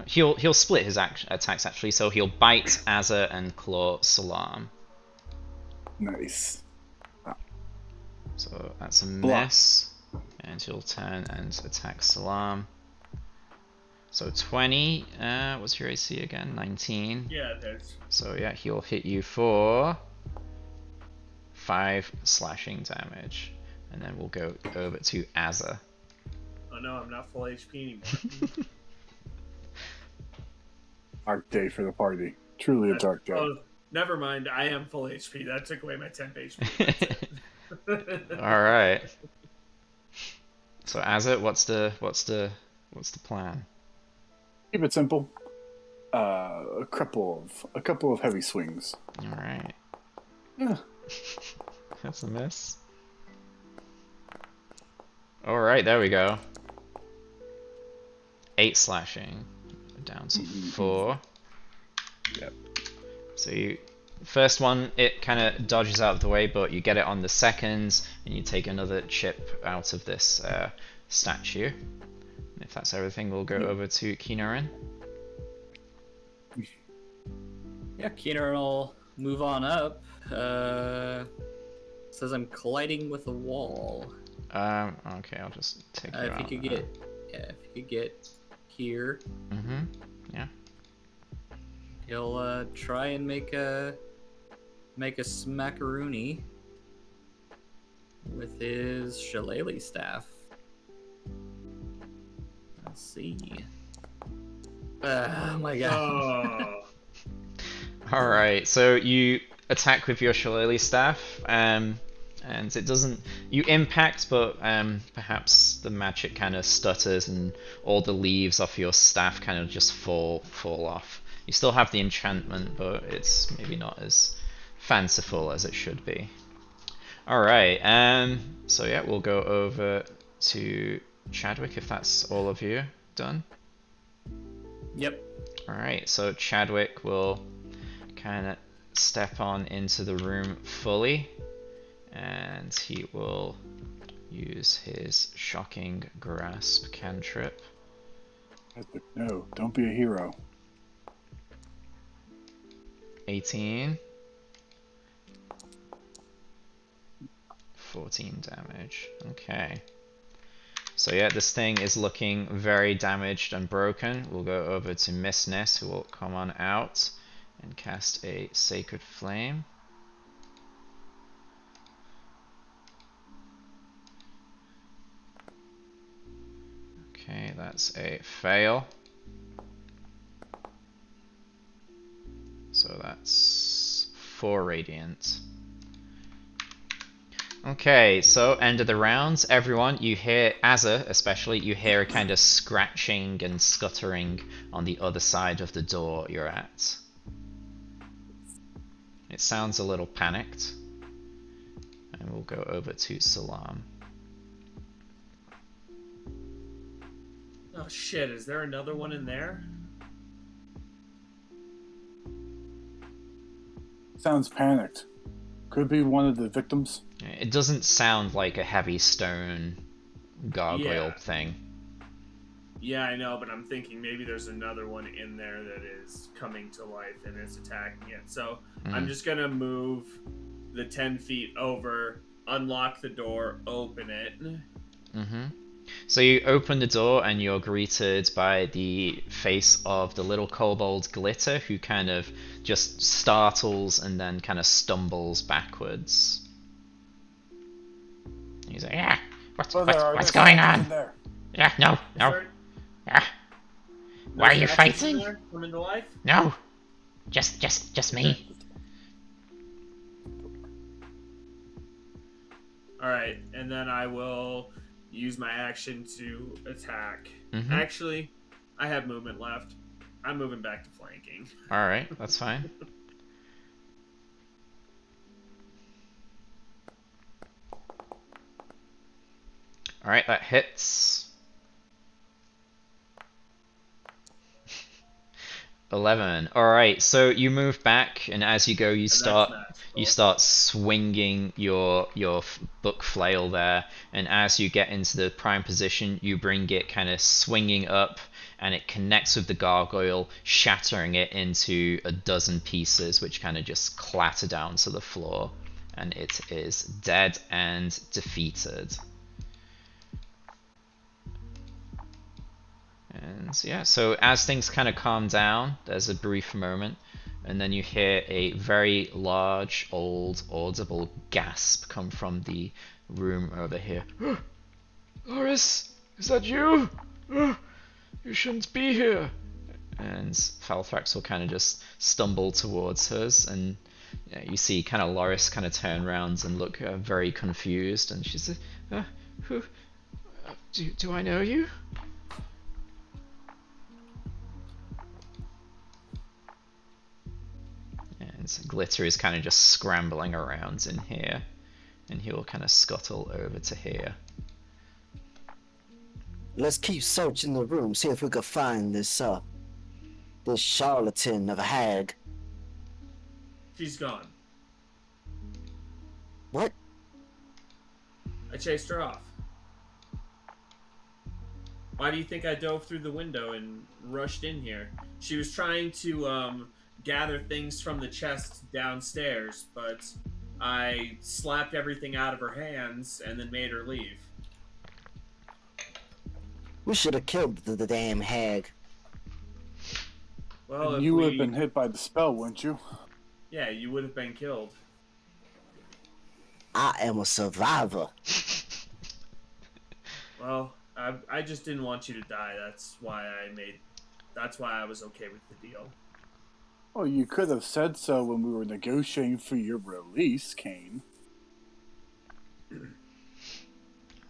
he'll split his attacks actually. So he'll bite Azza and claw Salam. Nice. So that's a miss, and he'll turn and attack Salam. So 20. What's your AC again? 19. Yeah, there's. So yeah, he'll hit you for 5 slashing damage. And then we'll go over to Azza. Oh no, I'm not full HP anymore. Dark day for the party. Truly a dark day. Oh, never mind. I am full HP. That took away my 10 HP. Alright. So Azza, what's the plan? Keep it simple. A couple of heavy swings. Alright. Yeah. That's a miss. Alright, there we go. 8 slashing. Down to 4. Yep. So you first one, it kind of dodges out of the way, but you get it on the second, and you take another chip out of this statue. And if that's everything, we'll go over to Kinoran. Yeah, Keener will move on up. Says I'm colliding with a wall. Okay, I'll just take you If out. you could get, if you could get here, Yeah. he'll try and make a smackaroonie with his shillelagh staff. Let's see. Oh my god. Oh. Alright, so you attack with your shillelagh staff, and it doesn't... You impact, but perhaps the magic kind of stutters and all the leaves off your staff kind of just fall off. You still have the enchantment, but it's maybe not as fanciful as it should be. Alright, so yeah, we'll go over to Chadwick if that's all of you done. Yep. Alright, so Chadwick will kind of step on into the room fully, and he will use his Shocking Grasp cantrip. No, don't be a hero. 18. 14 damage. Okay. So yeah, this thing is looking very damaged and broken. We'll go over to Miss Ness, who will come on out and cast a Sacred Flame. Okay, that's a fail. So that's 4 radiant. Okay, so end of the rounds. Everyone, you hear, Azza especially, you hear a kind of scratching and scuttering on the other side of the door you're at. It sounds a little panicked. And we'll go over to Salam. Oh shit, is there another one in there? Sounds panicked. Could be one of the victims. It doesn't sound like a heavy stone gargoyle thing. Yeah, I know, but I'm thinking maybe there's another one in there that is coming to life and is attacking it. So I'm just gonna move the 10 feet over, unlock the door, open it. So you open the door and you're greeted by the face of the little kobold Glitter, who kind of just startles and then kind of stumbles backwards. He's like, yeah, what's going on? Yeah, no. Yeah. Why are you fighting? Coming to life? No, just me. Alright, and then I will use my action to attack. Mm-hmm. Actually, I have movement left. I'm moving back to flanking. Alright, that's fine. Alright, that hits. 11. Alright, so you move back, and as you go, you start swinging your book flail there, and as you get into the prime position, you bring it kind of swinging up, and it connects with the gargoyle, shattering it into a dozen pieces, which kind of just clatter down to the floor, and it is dead and defeated. And yeah, so as things kind of calm down, there's a brief moment, and then you hear a very large, old, audible gasp come from the room over here. Loris, is that you? You shouldn't be here. And Falthrax will kind of just stumble towards hers, and you see kind of Loris kind of turn around and look very confused, and she says, who? Do I know you? And Glitter is kind of just scrambling around in here, and he will kind of scuttle over to here. Let's keep searching the room, see if we can find this charlatan of a hag. She's gone. What? I chased her off. Why do you think I dove through the window and rushed in here? She was trying to gather things from the chest downstairs, but I slapped everything out of her hands and then made her leave. We should have killed the damn hag. Well, you would have been hit by the spell, wouldn't you? Yeah, you would have been killed. I am a survivor. Well, I just didn't want you to die. That's why I was okay with the deal. Well, you could have said so when we were negotiating for your release, Kane.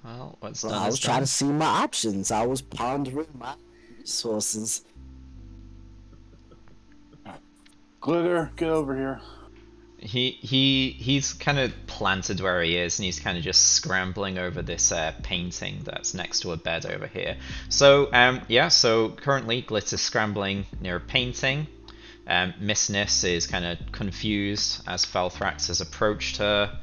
Well, what's Well, done I was is trying done. to see my options. I was pondering my resources. Glitter, get over here. He's kind of planted where he is, and he's kind of just scrambling over this painting that's next to a bed over here. So yeah, so currently Glitter's scrambling near a painting. Miss Nis is kind of confused as Falthrax has approached her,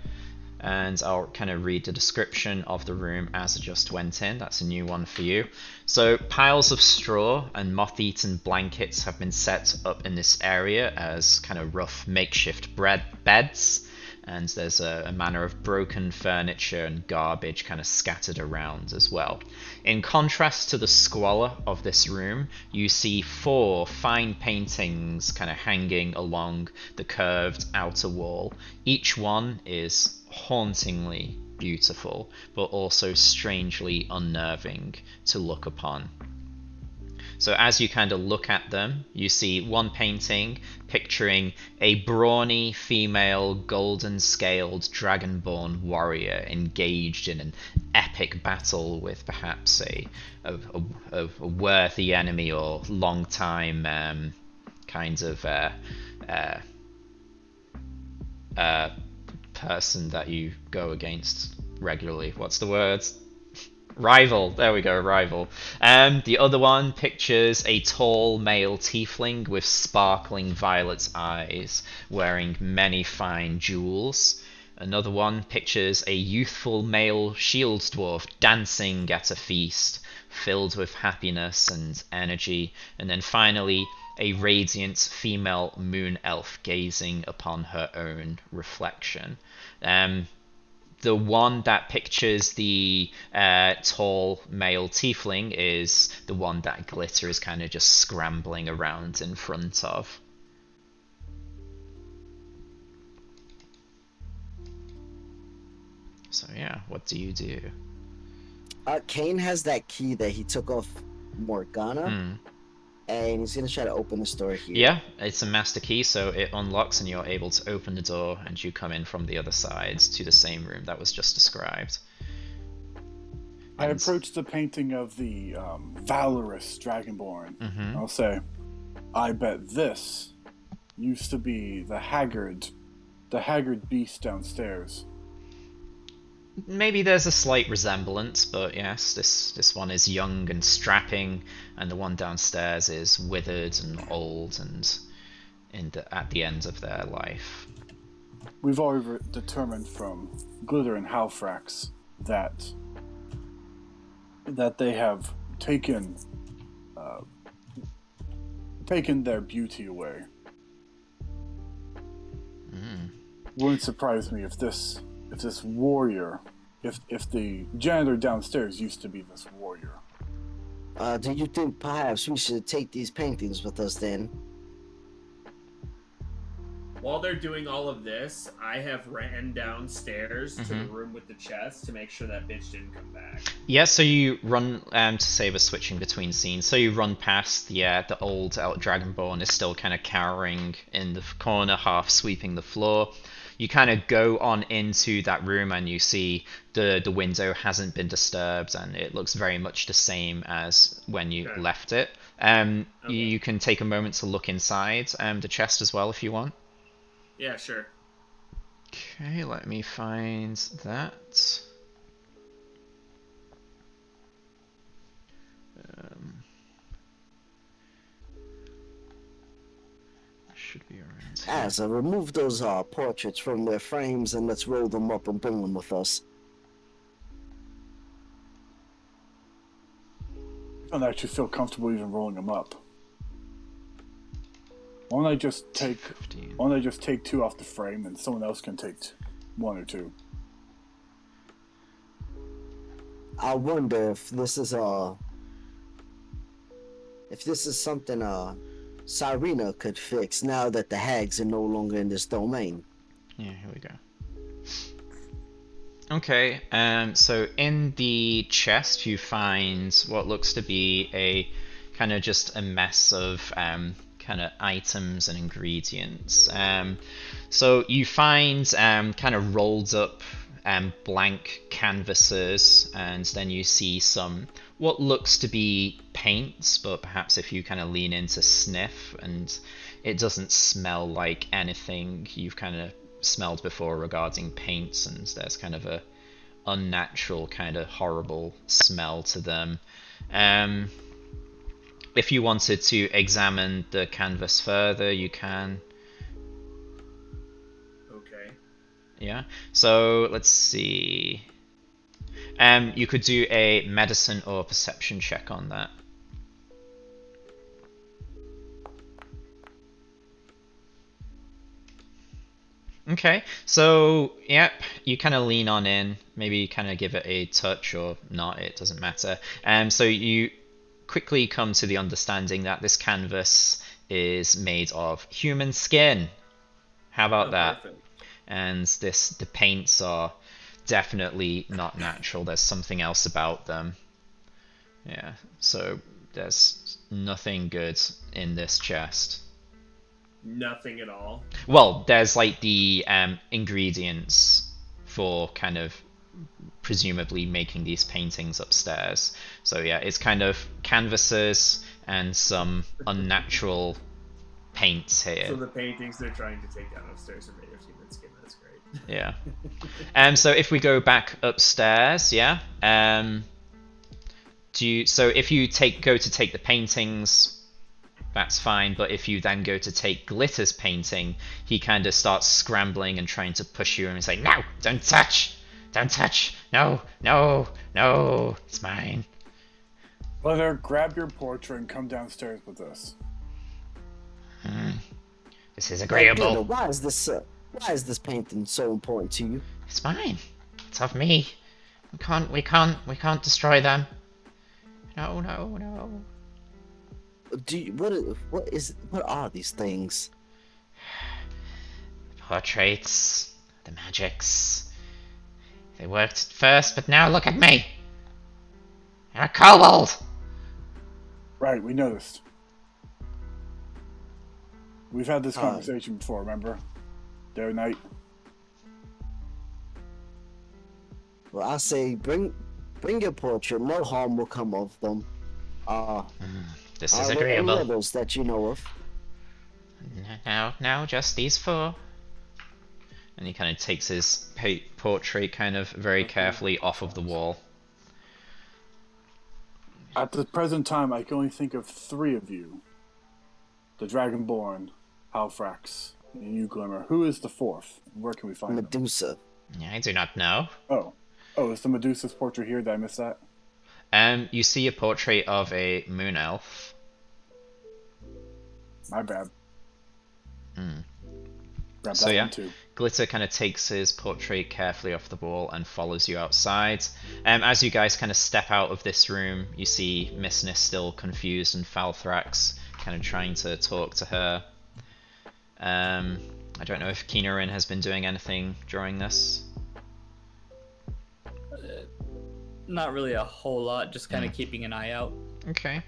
and I'll kind of read the description of the room as I just went in. That's a new one for you. So piles of straw and moth-eaten blankets have been set up in this area as kind of rough makeshift beds, and there's a manner of broken furniture and garbage kind of scattered around as well. In contrast to the squalor of this room, you see 4 fine paintings kind of hanging along the curved outer wall. Each one is hauntingly beautiful, but also strangely unnerving to look upon. So as you kind of look at them, you see one painting picturing a brawny female golden-scaled dragonborn warrior engaged in an epic battle with perhaps a worthy enemy or long-time kind of person that you go against regularly. What's the word? Rival. There we go, rival. The other one pictures a tall male tiefling with sparkling violet eyes, wearing many fine jewels. Another one pictures a youthful male shield dwarf dancing at a feast, filled with happiness and energy. And then finally, a radiant female moon elf gazing upon her own reflection. The one that pictures the tall male tiefling is the one that Glitter is kind of just scrambling around in front of. So yeah, what do you do? Kane has that key that he took off Morgana, and he's gonna try to open the store here. Yeah, it's a master key, so it unlocks and you're able to open the door and you come in from the other side to the same room that was just described. I approach the painting of the valorous dragonborn. I'll say, I bet this used to be the haggard beast downstairs. Maybe there's a slight resemblance, but yes, this one is young and strapping, and the one downstairs is withered and old and at the end of their life. We've already determined from Glitter and Halfrax that they have taken their beauty away. Wouldn't surprise me if this warrior, if the janitor downstairs used to be this warrior. Do you think perhaps we should take these paintings with us then? While they're doing all of this, I have ran downstairs to the room with the chest to make sure that bitch didn't come back. Yeah, so you run to save us switching between scenes. So you run past the old dragonborn is still kind of cowering in the corner, half sweeping the floor. You kind of go on into that room and you see the window hasn't been disturbed and it looks very much the same as when you left it. You can take a moment to look inside the chest as well if you want. Yeah, sure. Okay, let me find that. Should be around here. Asa, remove those portraits from their frames and let's roll them up and bring them with us. I don't actually feel comfortable even rolling them up. Why don't I just take two off the frame and someone else can take one or two? I wonder if this is something Cyrena could fix now that the hags are no longer in this domain. Yeah, here we go. Okay, so in the chest you find what looks to be a kind of just a mess of kind of items and ingredients. So you find kind of rolled up blank canvases, and then you see some what looks to be paints, but perhaps if you kind of lean into sniff, and it doesn't smell like anything you've kind of smelled before regarding paints, and there's kind of a unnatural kind of horrible smell to them. If you wanted to examine the canvas further, you can. Okay. Yeah, so let's see. You could do a medicine or perception check on that. Okay, so yep, you kind of lean on in, maybe kind of give it a touch or not, it doesn't matter. So you quickly come to the understanding that this canvas is made of human skin. How about that? Perfect. And the paints are definitely not natural. There's something else about them. Yeah, so there's nothing good in this chest. Nothing at all. Well, there's like the ingredients for kind of presumably making these paintings upstairs. So yeah, it's kind of canvases and some unnatural paints here. So the paintings they're trying to take down upstairs are made of human skin. That's great. Yeah. So if we go back upstairs, yeah. So if you go to take the paintings, that's fine, but if you then go to take Glitter's painting, he kind of starts scrambling and trying to push you and say, "No, don't touch! Don't touch! No, no, no, it's mine." Glitter, grab your portrait and come downstairs with us. This is agreeable. Why is this painting so important to you? It's mine. It's of me. We can't destroy them. No, no, no. What are these things? Portraits, the magics. They worked at first, but now look at me. You're a kobold. Right, we noticed. We've had this conversation before, remember? The other night. Well, I say bring your portrait. No harm will come of them. This is Are there agreeable. any others that you know of? No, just these four. And he kind of takes his portrait kind of very carefully off of the wall. At the present time, I can only think of 3 of you. The Dragonborn, Halfrax, and you, Glimmer. Who is the 4th? Where can we find them? Medusa. I do not know. Oh, is the Medusa's portrait here? Did I miss that? You see a portrait of a moon elf. My bad. Grab So that yeah, one too. Glitter kind of takes his portrait carefully off the wall and follows you outside. As you guys kind of step out of this room, you see Mistness still confused and Falthrax kind of trying to talk to her. I don't know if Keenerin has been doing anything during this. Not really a whole lot, just kind of keeping an eye out. Okay.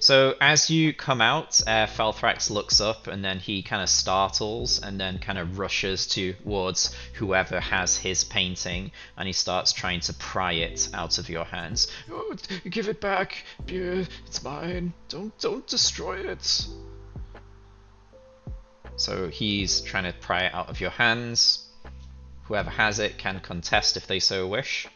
So as you come out, Falthrax looks up and then he kind of startles and then kind of rushes towards whoever has his painting and he starts trying to pry it out of your hands. Oh, give it back. It's mine. Don't destroy it. So he's trying to pry it out of your hands. Whoever has it can contest if they so wish.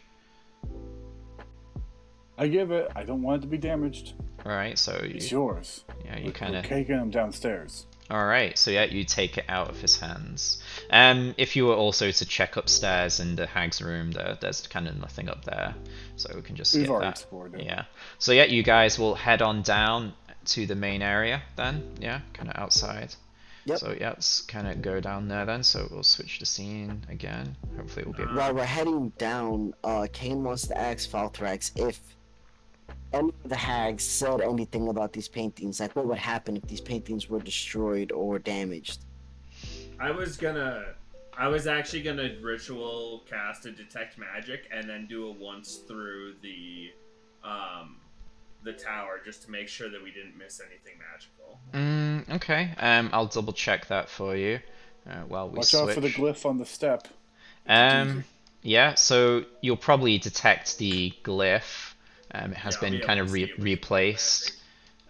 I give it. I don't want it to be damaged. Alright, so it's yours. Yeah, you kind of... We're taking him downstairs. Alright, so yeah, you take it out of his hands. If you were also to check upstairs in the hag's room, there's kind of nothing up there. So we can just skip that. Explored it. Yeah. So yeah, you guys will head on down to the main area then. Yeah, kind of outside. Yep. So yeah, let's kind of go down there then. So we'll switch the scene again. Hopefully it will be... While we're heading down, Kane wants to ask Falthrax if any of the hags said anything about these paintings. Like, what would happen if these paintings were destroyed or damaged? I was actually gonna ritual cast a detect magic and then do a once through the tower just to make sure that we didn't miss anything magical. Okay. I'll double check that for you while we Watch switch. out for the glyph on the step. Yeah, so you'll probably detect the glyph. It has been kind of replaced.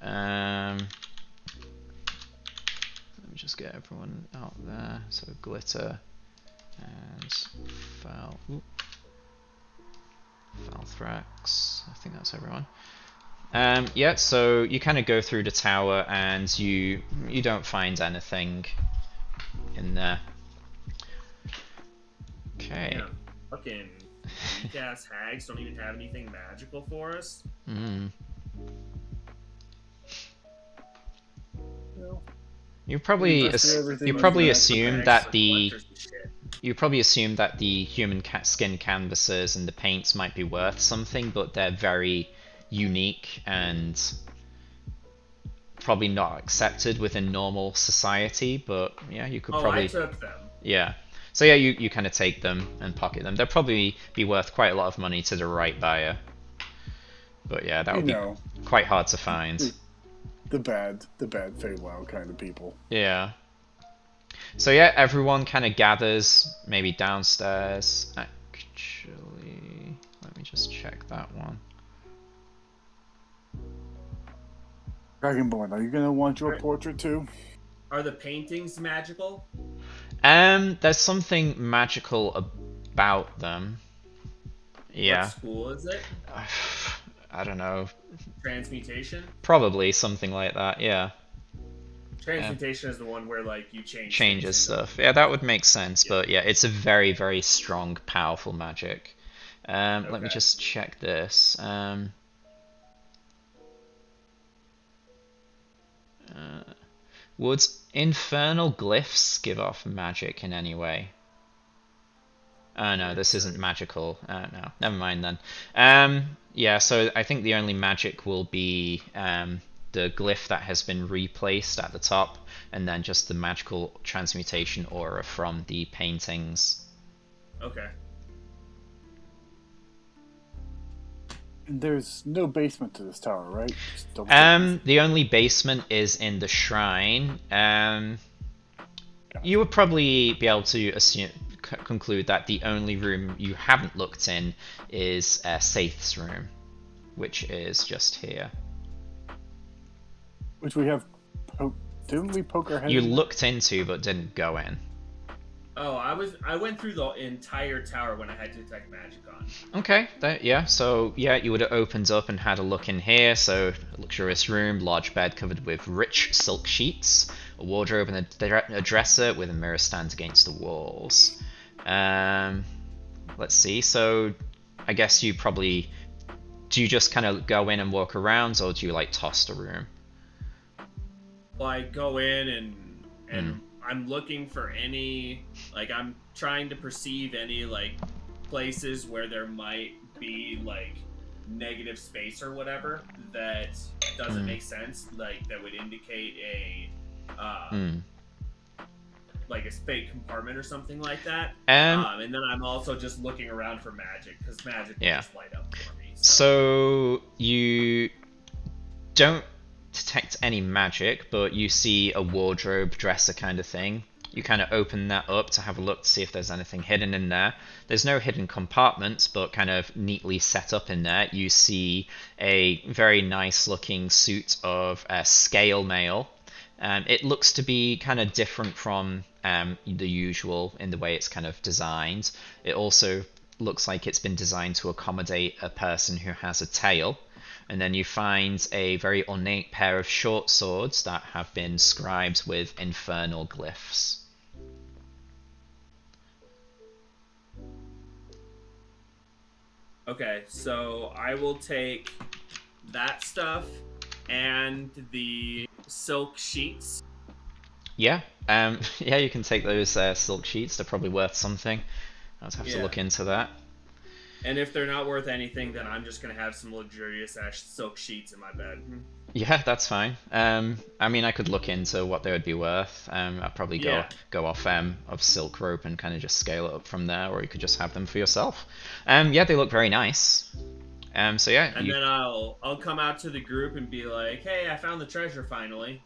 Let me just get everyone out there. So Glitter and Falthrax. I think that's everyone. Yeah, so you kind of go through the tower and you don't find anything in there. Okay. Yeah, fucking weak-ass hags don't even have anything magical for us. You probably assume that the human skin canvases and the paints might be worth something, but they're very unique and probably not accepted within normal society. But yeah, you could probably... I took them. Yeah. So yeah, you kind of take them and pocket them. They'll probably be worth quite a lot of money to the right buyer. But yeah, that would be quite hard to find. the bad Feywild kind of people. Yeah. So yeah, everyone kind of gathers maybe downstairs. Actually, let me just check that one. Dragonborn, are you gonna want your portrait too? Are the paintings magical? There's something magical about them. Yeah. What school is it? I don't know. Transmutation? Probably something like that, yeah. Transmutation is the one where like you changes stuff. Yeah, that would make sense, but yeah, it's a very, very strong, powerful magic. Let me just check this. Would infernal glyphs give off magic in any way? Oh no, this isn't magical. No, never mind then. Yeah, so I think the only magic will be the glyph that has been replaced at the top, and then just the magical transmutation aura from the paintings. Okay. And there's no basement to this tower, right? The only basement is in the shrine. You would probably be able to conclude that the only room you haven't looked in is Saith's room, which is just here. Which we have. Didn't we poke our head? You looked into, but didn't go in. Oh, I went through the entire tower when I had detect magic on. Okay, yeah. So yeah, you would have opened up and had a look in here. So luxurious room, large bed covered with rich silk sheets, a wardrobe and a dresser with a mirror stand against the walls. Let's see. So I guess you probably do you just kind of go in and walk around, or do you like toss the room? Well, I go in and I'm looking for any, like, I'm trying to perceive any, like, places where there might be, like, negative space or whatever that doesn't make sense, like, that would indicate a, like, a fake compartment or something like that. And then I'm also just looking around for magic, because magic will just light up for me. So you don't detect any magic, but you see a wardrobe, dresser kind of thing. You kind of open that up to have a look to see if there's anything hidden in there. There's no hidden compartments, but kind of neatly set up in there. You see a very nice looking suit of scale mail. It looks to be kind of different from the usual in the way it's kind of designed. It also looks like it's been designed to accommodate a person who has a tail. And then you find a very ornate pair of short swords that have been scribed with infernal glyphs. Okay, so I will take that stuff and the silk sheets. Yeah, yeah, you can take those silk sheets. They're probably worth something. I'll have to look into that. And if they're not worth anything, then I'm just gonna have some luxurious silk sheets in my bed. Yeah, that's fine. I mean, I could look into what they would be worth. I'd probably go off of silk rope and kind of just scale it up from there, or you could just have them for yourself. Yeah, they look very nice. So yeah. And then I'll come out to the group and be like, "Hey, I found the treasure finally."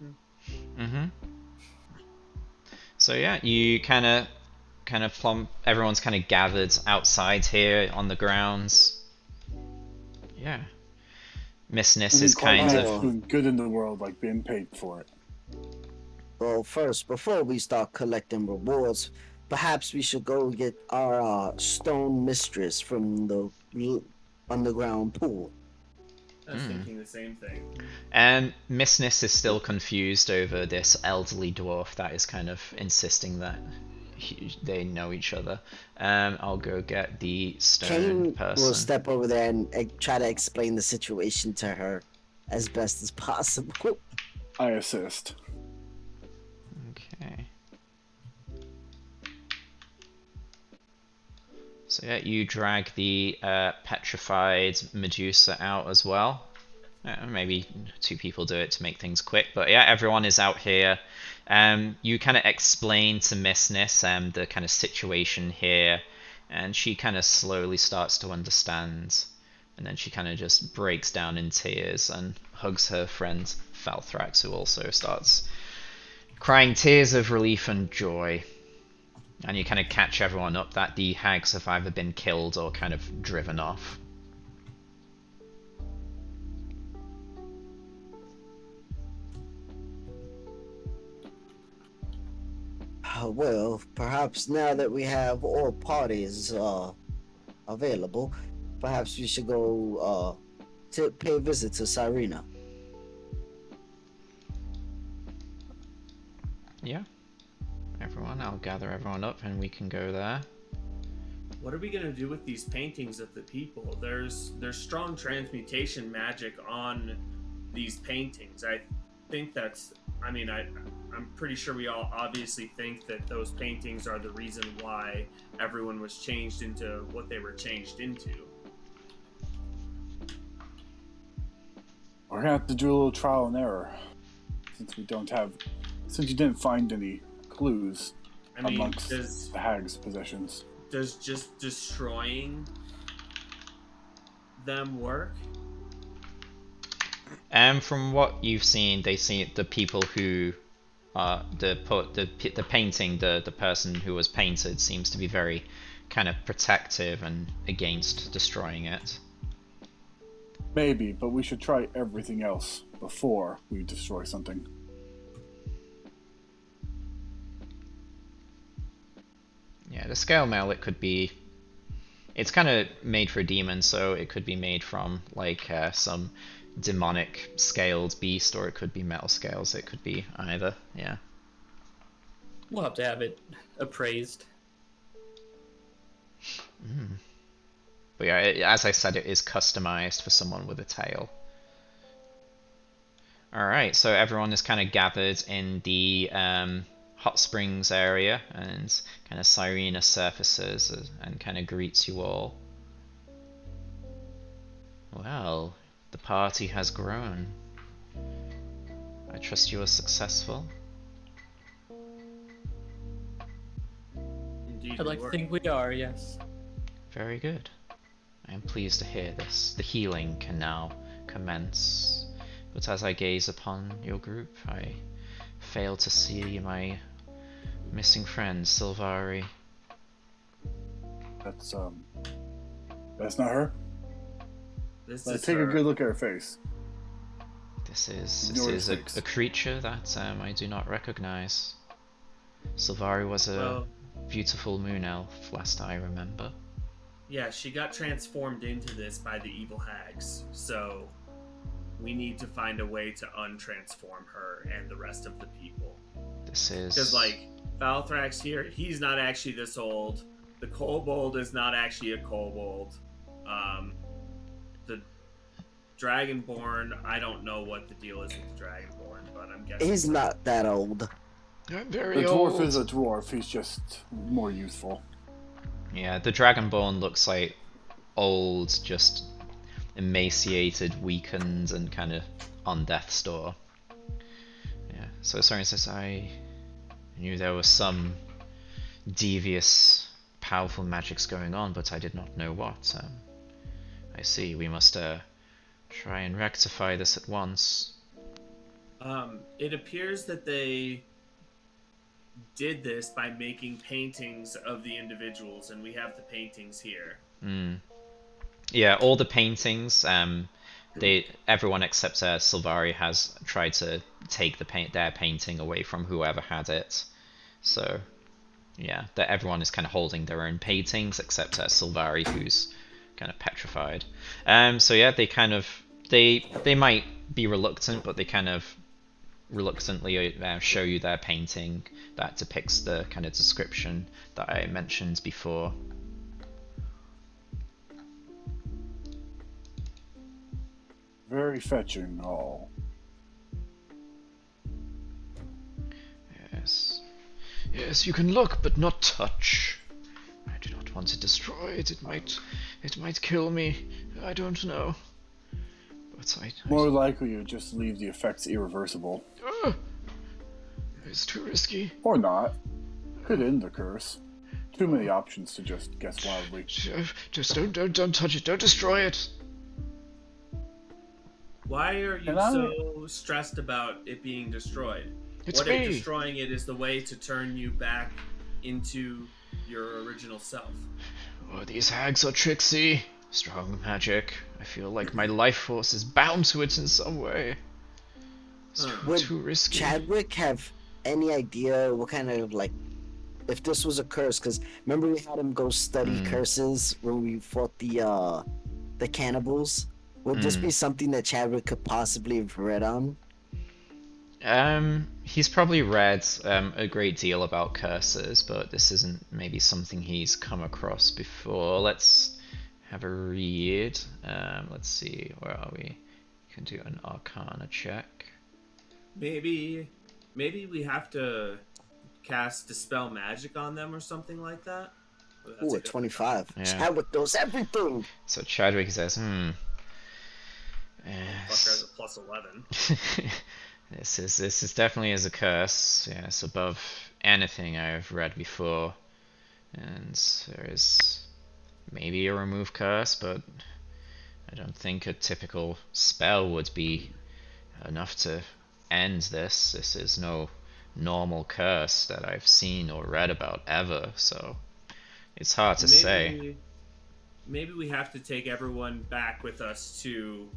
So yeah, you kind of plump. Everyone's kind of gathered outside here on the grounds. Yeah. Miss Nis is kind of doing good in the world, like being paid for it. Well, first, before we start collecting rewards, perhaps we should go get our stone mistress from the underground pool. I was thinking the same thing. And Miss Nis is still confused over this elderly dwarf that is kind of insisting that they know each other. I'll go get the stone person. We'll step over there and try to explain the situation to her as best as possible. I assist. Okay. So yeah, you drag the petrified Medusa out as well. Maybe 2 people do it to make things quick, but yeah, everyone is out here. You kind of explain to Miss Nis the kind of situation here, and she kind of slowly starts to understand. And then she kind of just breaks down in tears and hugs her friend Falthrax, who also starts crying tears of relief and joy. And you kind of catch everyone up that the hags have either been killed or kind of driven off. Well, perhaps now that we have all parties available, perhaps we should go to pay a visit to Cyrena. Yeah. I'll gather everyone up and we can go there. What are we gonna do with these paintings of the people? There's strong transmutation magic on these paintings. I think that's. I mean, I'm pretty sure we all obviously think that those paintings are the reason why everyone was changed into what they were changed into. We're gonna have to do a little trial and error, since you didn't find any clues amongst the hag's possessions. Does just destroying them work? From what you've seen, they see the people who the painting, the person who was painted seems to be very kind of protective and against destroying it. Maybe, but we should try everything else before we destroy something. Yeah, the scale mail, it could be... It's kind of made for a demon, so it could be made from, like, some demonic scaled beast, or it could be metal scales. It could be either, yeah. We'll have to have it appraised. But yeah, as I said, it is customized for someone with a tail. Alright, so everyone is kind of gathered in the hot springs area, and kind of Cyrena surfaces and kind of greets you all. Well, the party has grown. I trust you are successful. Indeed, I'd like to think we are, yes. Very good. I am pleased to hear this. The healing can now commence. But as I gaze upon your group, I fail to see my missing friend, Sylvari. That's not her? Take a good look at her face. This is a creature that I do not recognize. Sylvari was a beautiful moon elf, last I remember. Yeah, she got transformed into this by the evil hags, so we need to find a way to untransform her and the rest of the people. This is... Because, like, Falthrax here, he's not actually this old. The kobold is not actually a kobold. The Dragonborn, I don't know what the deal is with the Dragonborn, but I'm guessing... He's not that old. I'm very The old. dwarf is a dwarf, he's just more youthful. Yeah, the Dragonborn looks like old, just emaciated, weakened, and kind of on death's door. Yeah, so Soren says, I knew there was some devious, powerful magics going on, but I did not know what. I see, we must try and rectify this at once. It appears that they did this by making paintings of the individuals, and we have the paintings here. Yeah, all the paintings, everyone except Sylvari has tried to take their painting away from whoever had it. So, yeah, everyone is kind of holding their own paintings except Sylvari, who's kind of petrified. So yeah, they might be reluctant, but they kind of reluctantly show you their painting that depicts the kind of description that I mentioned before. Very fetching, all. Yes, you can look, but not touch. I do not want to destroy it. It might kill me. I don't know. But More likely you just leave the effects irreversible. It's too risky. Or not. Could end the curse. Too many options to just guess wildly. Just don't touch it. Don't destroy it. Why are you And I, so stressed about it being destroyed? It's What if me. destroying it is the way to turn you back into your original self? Oh, these hags are tricksy. Strong magic. I feel like my life force is bound to it in some way. It's Huh. Would too risky. Chadwick have any idea what kind of like if this was a curse? Because remember we had him go study curses when we fought the cannibals. Would this be something that Chadwick could possibly have read on? He's probably read a great deal about curses, but this isn't maybe something he's come across before. Let's have a read. Let's see, where are we? You can do an Arcana check. Maybe we have to cast Dispel Magic on them or something like that. Ooh, at 25. Yeah. Chadwick knows everything. So Chadwick says, Fucker has a plus 11. This is definitely is a curse. Yes, above anything I've read before. And there is maybe a remove curse, but I don't think a typical spell would be enough to end this. This is no normal curse that I've seen or read about ever, so it's hard to say. Maybe we have to take everyone back with us to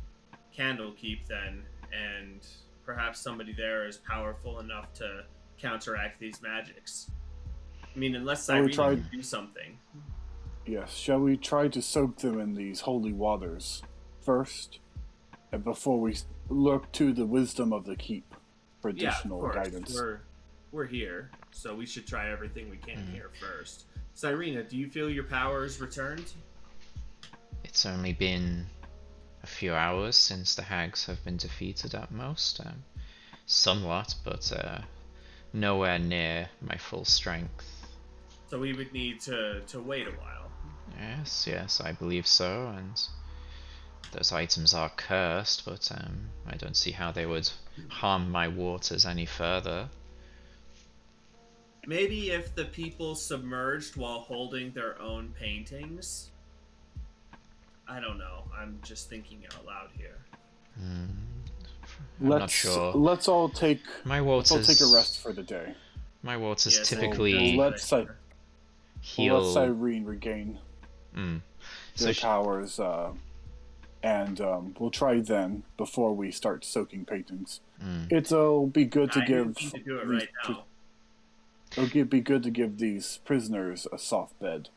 Candlekeep then, and perhaps somebody there is powerful enough to counteract these magics. I mean, unless Cyrene can do something. Yes, shall we try to soak them in these holy waters first, and before we look to the wisdom of the keep for additional guidance? We're here, so we should try everything we can here first. Cyrena, do you feel your powers returned? It's only been a few hours since the hags have been defeated at most. Somewhat, but nowhere near my full strength. So we would need to wait a while. Yes, I believe so, and those items are cursed, but I don't see how they would harm my waters any further. Maybe if the people submerged while holding their own paintings. I don't know. I'm just thinking out loud here. I'm not sure. Let's all take my waters. Let's all take a rest for the day. My waters typically let's heal. Let Cyrene regain their powers, and we'll try then before we start soaking paintings. It'll be good to give. To do it right now. It'll be good to give these prisoners a soft bed.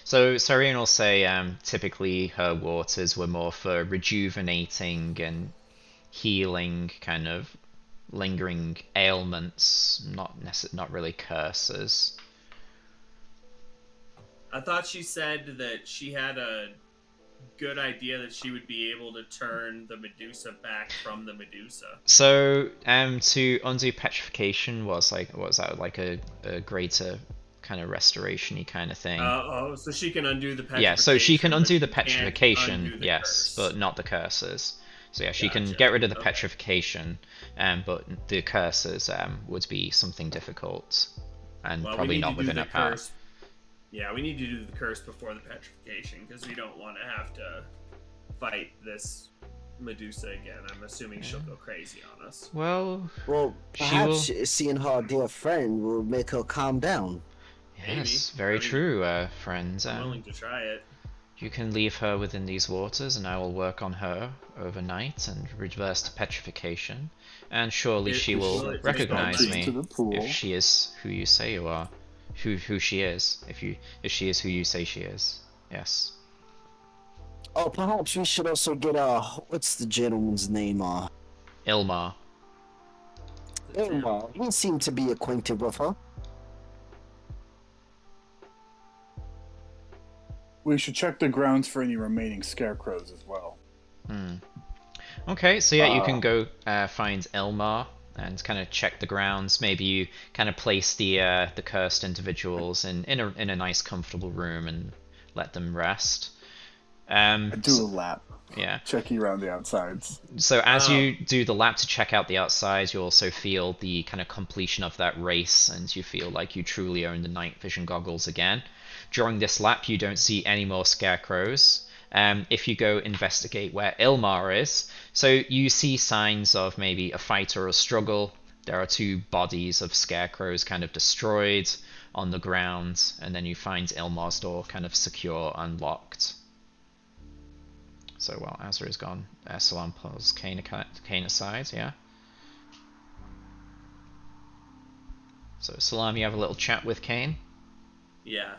So Cyrene will say typically her waters were more for rejuvenating and healing kind of lingering ailments, not really curses. I thought she said that she had a good idea that she would be able to turn the Medusa back from the Medusa. So to undo petrification was that like a greater kind of restoration-y kind of thing. So she can undo the petrification. Yeah, so she can undo the petrification, undo the yes, curse. But not the curses. So yeah, she can get rid of the petrification, but the curses would be something difficult, and probably not within her power. Yeah, we need to do the curse before the petrification, because we don't want to have to fight this Medusa again. I'm assuming she'll go crazy on us. Well, perhaps seeing her dear friend will make her calm down. Yes, very true, friends. I'm willing to try it. You can leave her within these waters, and I will work on her overnight and reverse the petrification. And surely she will recognize me if she is who you say you are, who she is. If she is who you say she is, yes. Oh, perhaps we should also get what's the gentleman's name? Ilmar. Ilmar. We seem to be acquainted with her. We should check the grounds for any remaining scarecrows as well. Okay, so yeah, you can go find Ilmar and kind of check the grounds. Maybe you kind of place the cursed individuals in a nice, comfortable room and let them rest. Do a lap. Yeah. Checking around the outsides. So as you do the lap to check out the outside, you also feel the kind of completion of that race, and you feel like you truly own the night vision goggles again. During this lap, you don't see any more scarecrows, if you go investigate where Ilmar is. So you see signs of maybe a fight or a struggle. There are 2 bodies of scarecrows kind of destroyed on the ground, and then you find Ilmar's door kind of secure and locked. So while Azra is gone, Salam pulls Kane aside, yeah? So Salam, you have a little chat with Kane? Yeah.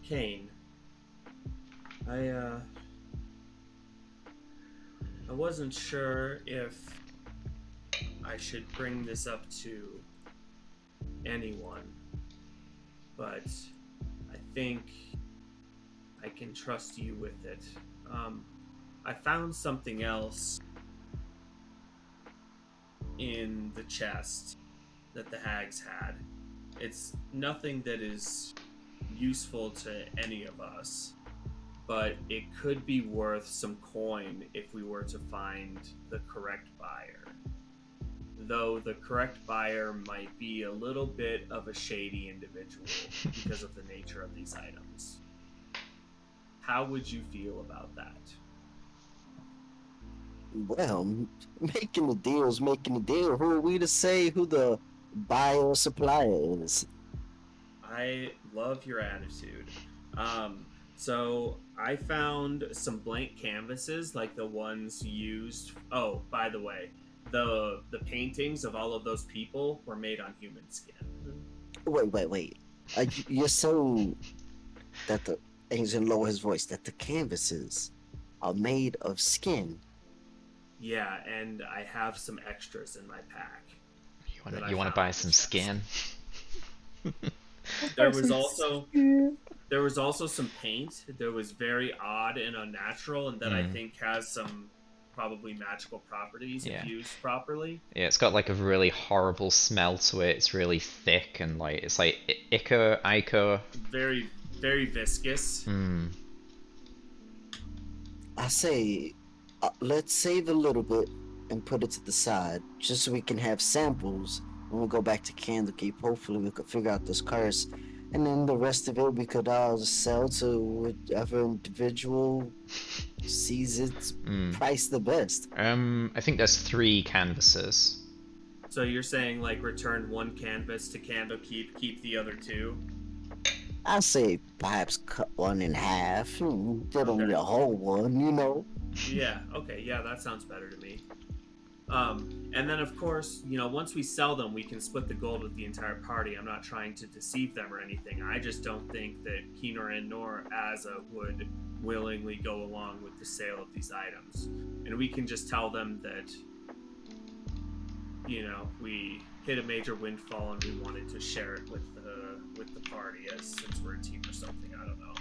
Kane. I wasn't sure if I should bring this up to anyone, but I think I can trust you with it. I found something else in the chest that the hags had. It's nothing that is useful to any of us, but it could be worth some coin if we were to find the correct buyer. Though the correct buyer might be a little bit of a shady individual because of the nature of these items. How would you feel about that? Well, making the deal is making the deal. Who are we to say who the buyer or supplier is? I love your attitude. So I found some blank canvases like the ones used. Oh, by the way, the paintings of all of those people were made on human skin. Wait. You're saying that the Angel lower his voice that the canvases are made of skin. Yeah, and I have some extras in my pack. You want to buy some skin? There was also some paint that was very odd and unnatural, and that I think has some probably magical properties if used properly. Yeah, it's got like a really horrible smell to it. It's really thick and like it's like ichor. Very, very viscous. I say, let's save a little bit and put it to the side, just so we can have samples when we go back to Candlekeep. Hopefully, we could figure out this curse, and then the rest of it we could sell to whichever individual sees its price the best. I think there's 3 canvases. So you're saying like return 1 canvas to Candlekeep, keep the other 2? I say perhaps cut one in half. Get only a whole one, you know. Yeah. Okay. Yeah, that sounds better to me. And then of course, once we sell them, we can split the gold with the entire party. I'm not trying to deceive them or anything. I just don't think that Kinorin nor Azza would willingly go along with the sale of these items. And we can just tell them that, we hit a major windfall and we wanted to share it with the party, since we're a team or something. I don't know.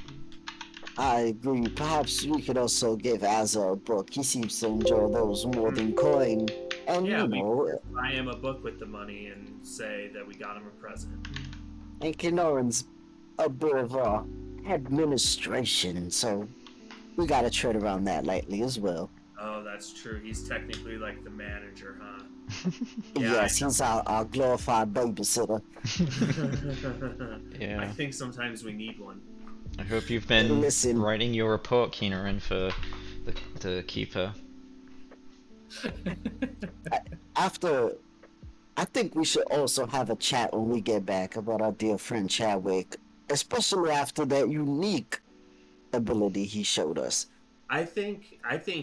I agree. Perhaps we could also give Azza a book. He seems to enjoy those more than coin. And yeah, we could buy him a book with the money and say that we got him a present. And Kinoran's a bit of administration, so we gotta tread around that lightly as well. Oh, that's true. He's technically like the manager, huh? Yes, he's our glorified babysitter. Yeah. I think sometimes we need one. I hope you've been writing your report, Kinoran, for the keeper. I think we should also have a chat when we get back about our dear friend Chadwick, especially after that unique ability he showed us. I think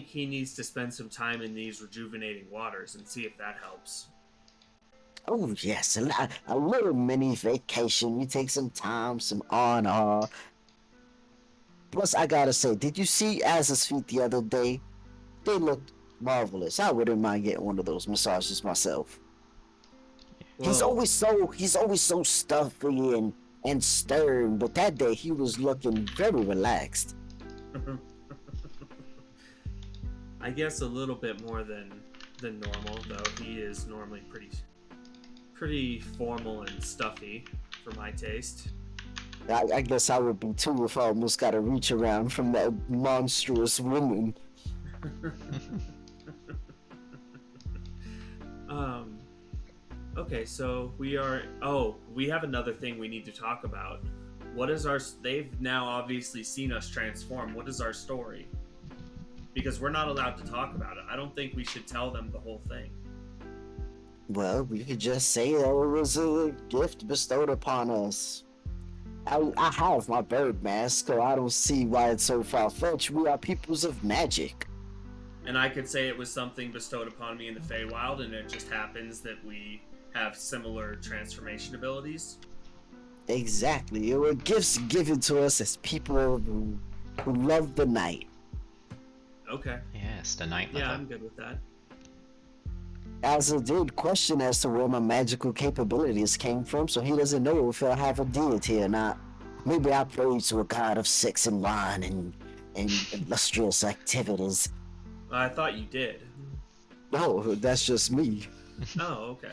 he needs to spend some time in these rejuvenating waters and see if that helps. Oh yes, a little mini vacation. We take some time, some R&R. Plus, I gotta say, did you see Az's feet the other day? They looked marvelous. I wouldn't mind getting one of those massages myself. Whoa. He's always so stuffy and stern, but that day he was looking very relaxed. I guess a little bit more than normal, though. He is normally pretty formal and stuffy for my taste. I guess I would be too if I almost got to reach around from that monstrous woman. Okay, so we have another thing we need to talk about. what is our? They've now obviously seen us transform. What is our story? Because we're not allowed to talk about it. I don't think we should tell them the whole thing. Well, we could just say that it was a gift bestowed upon us. I have my bird mask, so I don't see why it's so far-fetched. We are peoples of magic. And I could say it was something bestowed upon me in the Feywild, and it just happens that we have similar transformation abilities. Exactly. It were gifts given to us as people who love the night. Okay. Yes, the night lover. Yeah, I'm good with that. As a did question as to where my magical capabilities came from, so he doesn't know if I have a deity or not. Maybe I pray to a god of sex and wine and illustrious activities. I thought you did. No, that's just me. Oh, okay.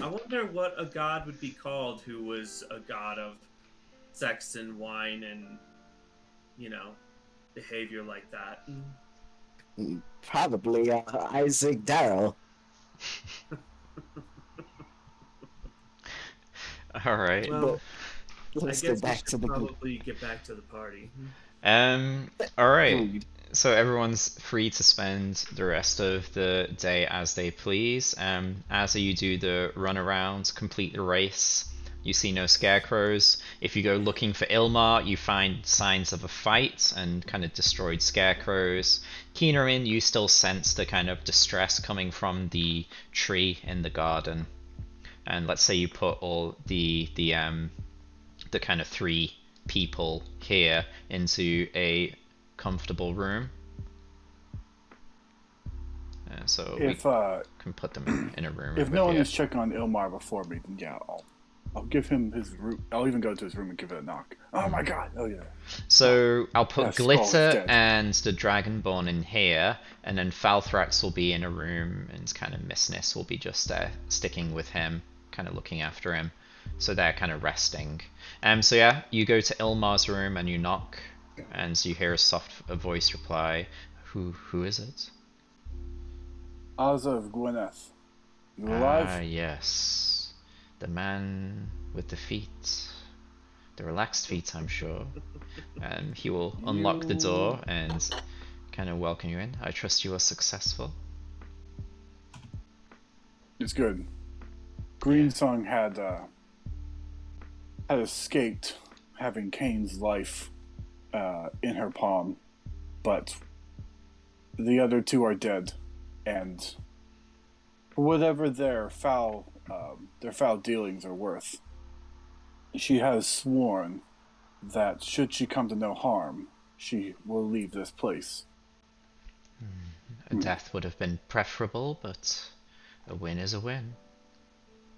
I wonder what a god would be called who was a god of sex and wine and, behavior like that. Probably Isaac Darrow. All right. Well, Let's I guess get back to the probably get back to the party. All right. So everyone's free to spend the rest of the day as they please. As you do the run around, complete the race. You see no scarecrows. If you go looking for Ilmar, you find signs of a fight and kind of destroyed scarecrows. Keenerin, you still sense the kind of distress coming from the tree in the garden. And let's say you put all the kind of 3 people here into a comfortable room. So if we can put them in a room. If no one here. is checking on Ilmar before me, then yeah, I'll give him his room. I'll even go to his room and give it a knock. Oh my god! Oh yeah. So I'll put Yeah, Glitter and the Dragonborn in here, and then Falthrax will be in a room, and kind of Missness will be just sticking with him, kind of looking after him. So they're kind of resting. So yeah, you go to Ilmar's room and you knock, and you hear a voice reply. Who is it? Ozza of Gwyneth. You alive? Ah, yes. The man with the feet. The relaxed feet, I'm sure. He will unlock the door and kind of welcome you in. I trust you are successful. It's good. Greensong had escaped having Kane's life in her palm, but the other 2 are dead, and for whatever their foul dealings are worth, she has sworn that should she come to no harm, she will leave this place. A death would have been preferable, but a win is a win.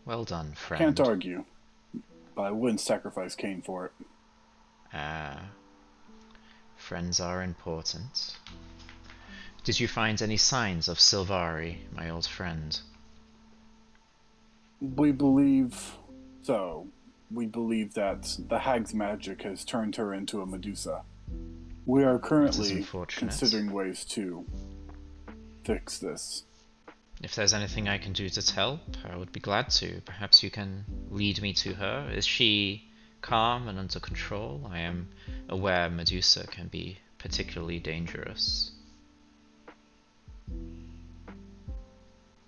Well done, friend. Can't argue, but I wouldn't sacrifice Kane for it. Friends are important. Did you find any signs of Sylvari, my old friend? We believe so. We believe that the hag's magic has turned her into a Medusa. We are currently considering ways to fix this. If there's anything I can do to help, I would be glad to. Perhaps you can lead me to her. Is she calm and under control? I am aware Medusa can be particularly dangerous.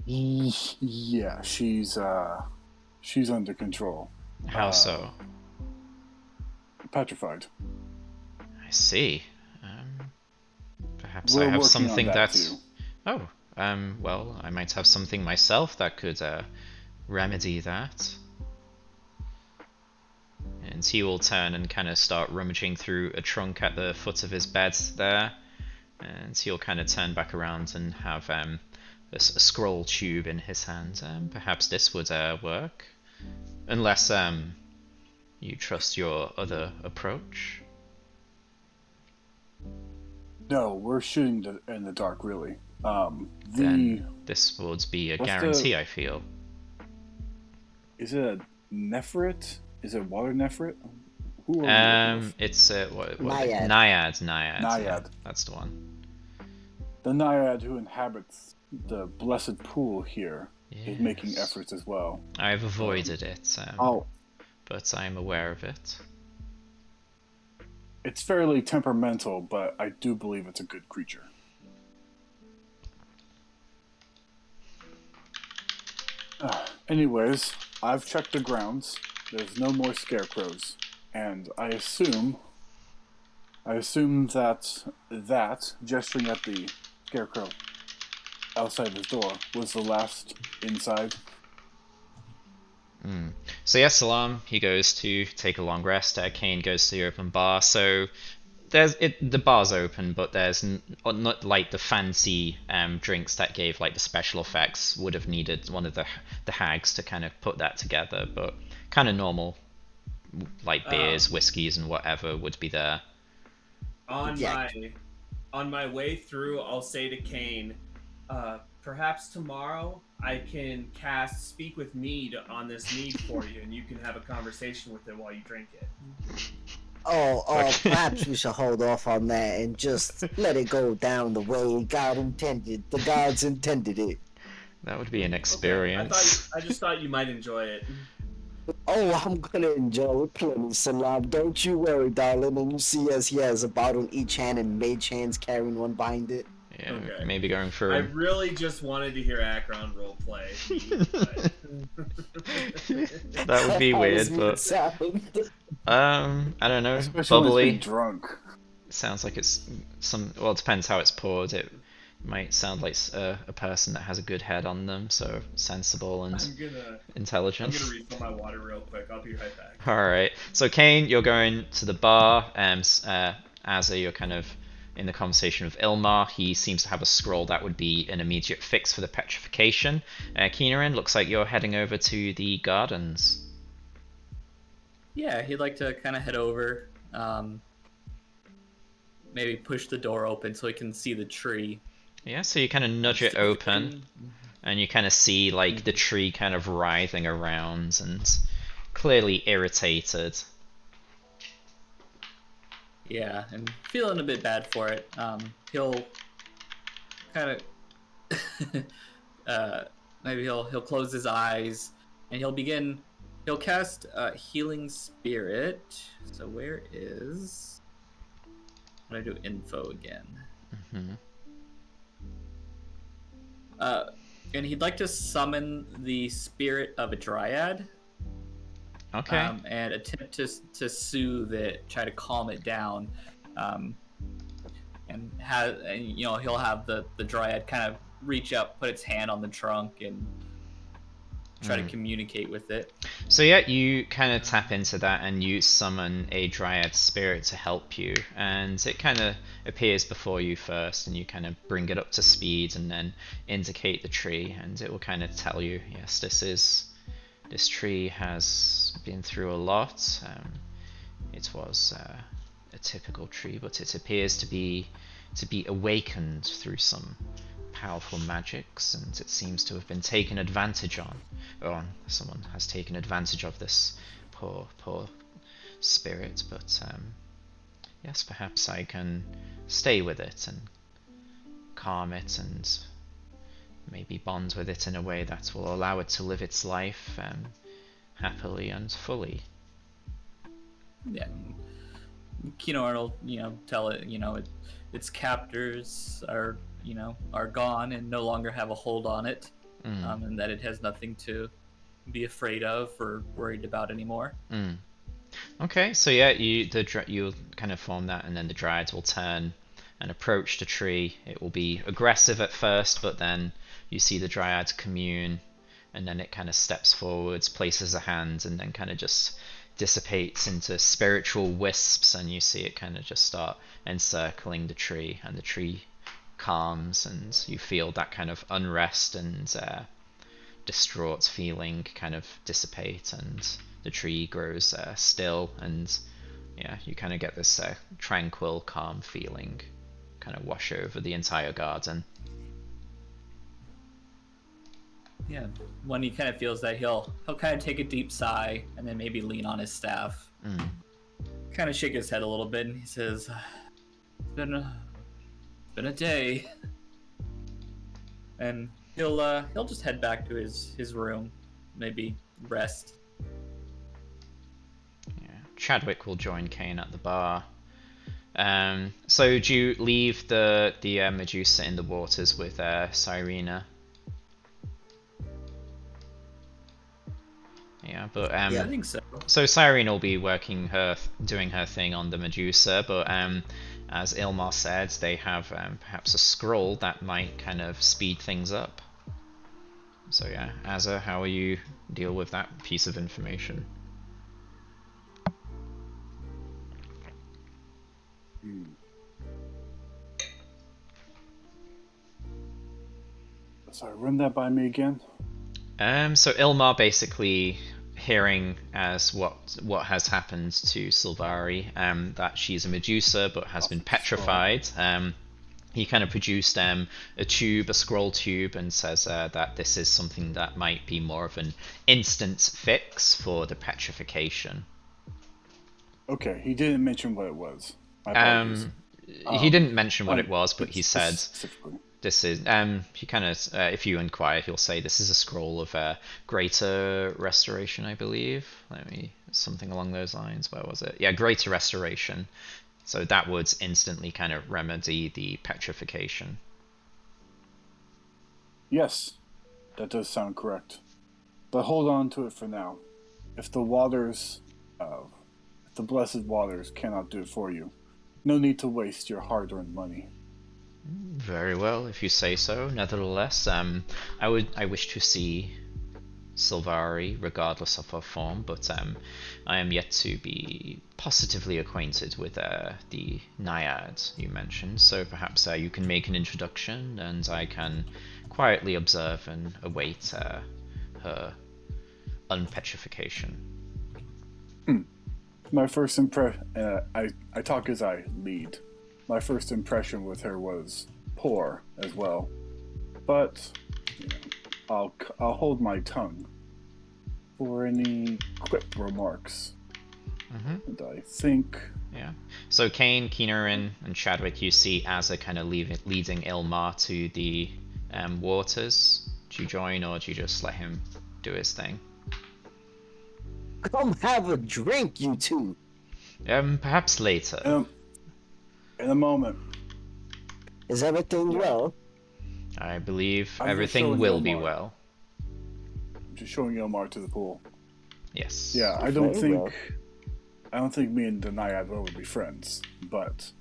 Yeah, she's under control. How so? Petrified. I see. Perhaps We're I have working something on that that's... too. Oh, well, I might have something myself that could remedy that. And he will turn and kind of start rummaging through a trunk at the foot of his bed there. And he'll kind of turn back around and have a scroll tube in his hand. Perhaps this would work. Unless you trust your other approach. No, we're shooting in the dark, really. Then this would be a guarantee, I feel. Is it a Nephrit? Is it water Nephrit? Who are we It's what Naiad. Naiad. Naiad. Yeah, that's the one. The Naiad who inhabits the blessed pool here is making Yes. efforts as well. I've avoided it. but I'm aware of it. It's fairly temperamental, but I do believe it's a good creature. Anyways, I've checked the grounds. There's no more scarecrows, and I assume that gesturing at the scarecrow outside his door was the last inside. So yeah, Salam, he goes to take a long rest. Kane goes to the open bar. So the bar's open, but there's not like the fancy drinks that gave like the special effects. Would have needed one of the hags to kind of put that together, but kind of normal like beers, whiskeys, and whatever would be there. On my way through, I'll say to Kane, perhaps tomorrow I can cast Speak with Mead on this mead for you, and you can have a conversation with it while you drink it. Perhaps we should hold off on that and just let it go down the way God intended. The gods intended it. That would be an experience. Okay. I just thought you might enjoy it. Oh, I'm gonna enjoy it plenty, Salam. Don't you worry, darling. And you see as he has a bottle in each hand and mage hands carrying one behind it. Yeah, okay. Maybe going for. I really just wanted to hear Akron roleplay. That would be weird, but I don't know. Especially bubbly. when it's been drunk. Sounds like it's some. Well, it depends how it's poured. It might sound like a person that has a good head on them, so sensible and intelligent. I'm gonna refill my water real quick. I'll be right back. All right. So Kane, you're going to the bar. Azza, you're kind of in the conversation with Ilmar. He seems to have a scroll that would be an immediate fix for the petrification. Keenerin, looks like you're heading over to the gardens. Yeah, he'd like to kind of head over. Maybe push the door open so he can see the tree. Yeah, so you kind of nudge it open, and you kind of see like the tree kind of writhing around and clearly irritated. Yeah, and feeling a bit bad for it. He'll kind of maybe he'll close his eyes and he'll cast Healing Spirit. So where is? How do I do info again? Mm-hmm. And he'd like to summon the spirit of a dryad. Okay. And attempt to soothe it, try to calm it down, and he'll have the dryad kind of reach up, put its hand on the trunk, and try to communicate with it. So yeah, you kind of tap into that and you summon a dryad spirit to help you, and it kind of appears before you first, and you kind of bring it up to speed and then indicate the tree, and it will kind of tell you, yes, this tree has been through a lot. It was a typical tree, but it appears to be awakened through some powerful magics, and it seems to have been taken advantage on. Someone has taken advantage of this poor spirit, but yes, perhaps I can stay with it and calm it and maybe bond with it in a way that will allow it to live its life happily and fully. Yeah, Keenor will, tell it, its captors are gone and no longer have a hold on it, and that it has nothing to be afraid of or worried about anymore. Okay, so yeah, you'll kind of form that, and then the dryads will turn and approach the tree. It will be aggressive at first, but then you see the dryad commune, and then it kind of steps forwards, places a hand, and then kind of just dissipates into spiritual wisps, and you see it kind of just start encircling the tree, and the tree calms, and you feel that kind of unrest and distraught feeling kind of dissipate, and the tree grows still, and yeah, you kind of get this tranquil, calm feeling kind of wash over the entire garden. Yeah, when he kind of feels that, he'll kind of take a deep sigh and then maybe lean on his staff, kind of shake his head a little bit, and he says, "It's been a day," and he'll just head back to his room, maybe rest. Chadwick will join Kane at the bar. So do you leave the Medusa in the waters with Cyrena? Yeah, but yeah, I think so. So Cyrene will be doing her thing on the Medusa, but as Ilmar said, they have perhaps a scroll that might kind of speed things up. So yeah, Azza, how will you deal with that piece of information? Sorry, run that by me again. So Ilmar basically hearing as what has happened to Sylvari, that she's a Medusa but has been petrified. He kind of produced a scroll tube, and says that this is something that might be more of an instant fix for the petrification. Okay, he didn't mention what it was. My apologies. He didn't mention what it was, but he said specifically. this is he kind of if you inquire, he'll say this is a scroll of greater restoration, I believe. Something along those lines. Where was it? Yeah, greater restoration. So that would instantly kind of remedy the petrification. Yes, that does sound correct. But hold on to it for now. If the waters, if the blessed waters cannot do it for you, no need to waste your hard-earned money. Very well, if you say so. Nevertheless, I wish to see Sylvari, regardless of her form, but I am yet to be positively acquainted with the Naiad you mentioned, so perhaps you can make an introduction, and I can quietly observe and await her unpetrification. My first impression, I talk as I lead. My first impression with her was poor as well, but I'll hold my tongue for any quip remarks. And I think... Yeah. So Kane, Keenerin, and Chadwick, you see Azza kind of leading Ilmar to the waters. Do you join, or do you just let him do his thing? Come have a drink, you two. Perhaps later. In a moment. Is everything well? I believe I'm everything will be well. I'm just showing Ilmar to the pool. Yes. Yeah, I don't think me and the Naiad will be friends, but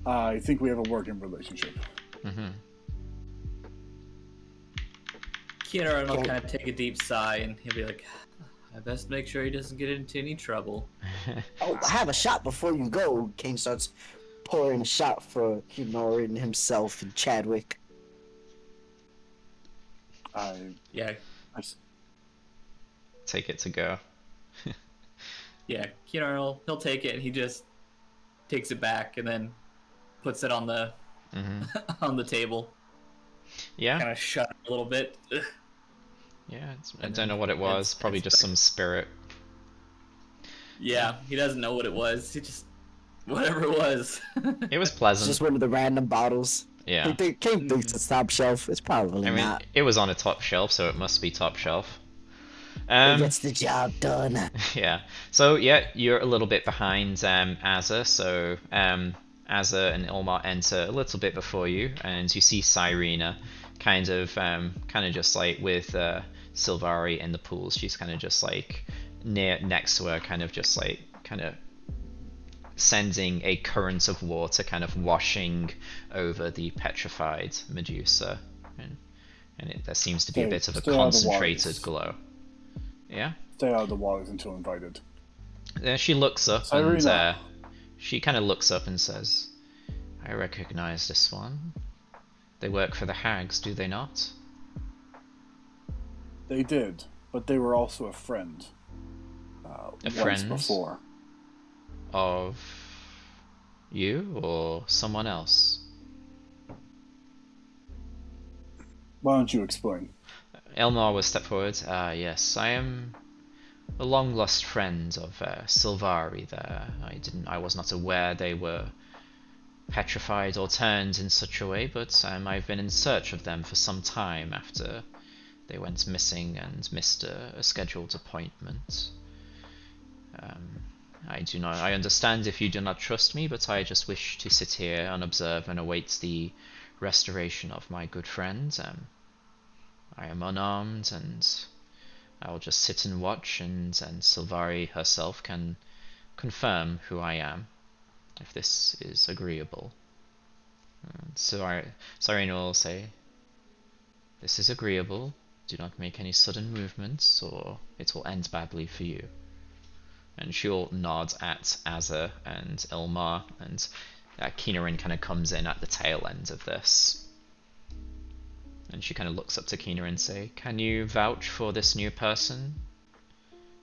I think we have a working relationship. Kieran will kind of take a deep sigh, and he'll be like, I best make sure he doesn't get into any trouble. Oh, have a shot before you go. Kane starts pouring a shot for Kinorin himself and Chadwick. Take it to go. Yeah, Kieran he'll take it, and he just takes it back and then puts it on the on the table. Yeah. Kind of shut a little bit. Yeah, I don't know what it was. Probably just some spirit. Yeah, he doesn't know what it was. He just whatever it was. It was pleasant. It's just one of the random bottles. Yeah. Kane thinks it's top shelf. It's probably not. It was on a top shelf, so it must be top shelf. It gets the job done. Yeah. So yeah, you're a little bit behind Azza. So Azza and Ilmar enter a little bit before you, and you see Cyrena kind of just like with Sylvari in the pools. She's kind of just like next to her, kind of sending a current of water kind of washing over the petrified Medusa, and there seems to be a bit of a concentrated glow. Yeah? Stay out of the waters until invited. She looks up Cyrena. and she kind of looks up and says, I recognize this one. They work for the hags, do they not? They did, but they were also a friend. Once before. Of you or someone else? Why don't you explain? Elmar will step forward. Yes, I am a long lost friend of Sylvari there. I was not aware they were petrified or turned in such a way, but I've been in search of them for some time after they went missing and missed a scheduled appointment. I understand if you do not trust me, but I just wish to sit here and observe and await the restoration of my good friend. I am unarmed, and I'll just sit and watch, and Sylvari herself can confirm who I am, if this is agreeable. Sarina will say, "This is agreeable. Do not make any sudden movements, or it will end badly for you." And she'll nod at Azza and Ilmar, and Kinarin kind of comes in at the tail end of this. And she kind of looks up to Kinarin and say, "Can you vouch for this new person?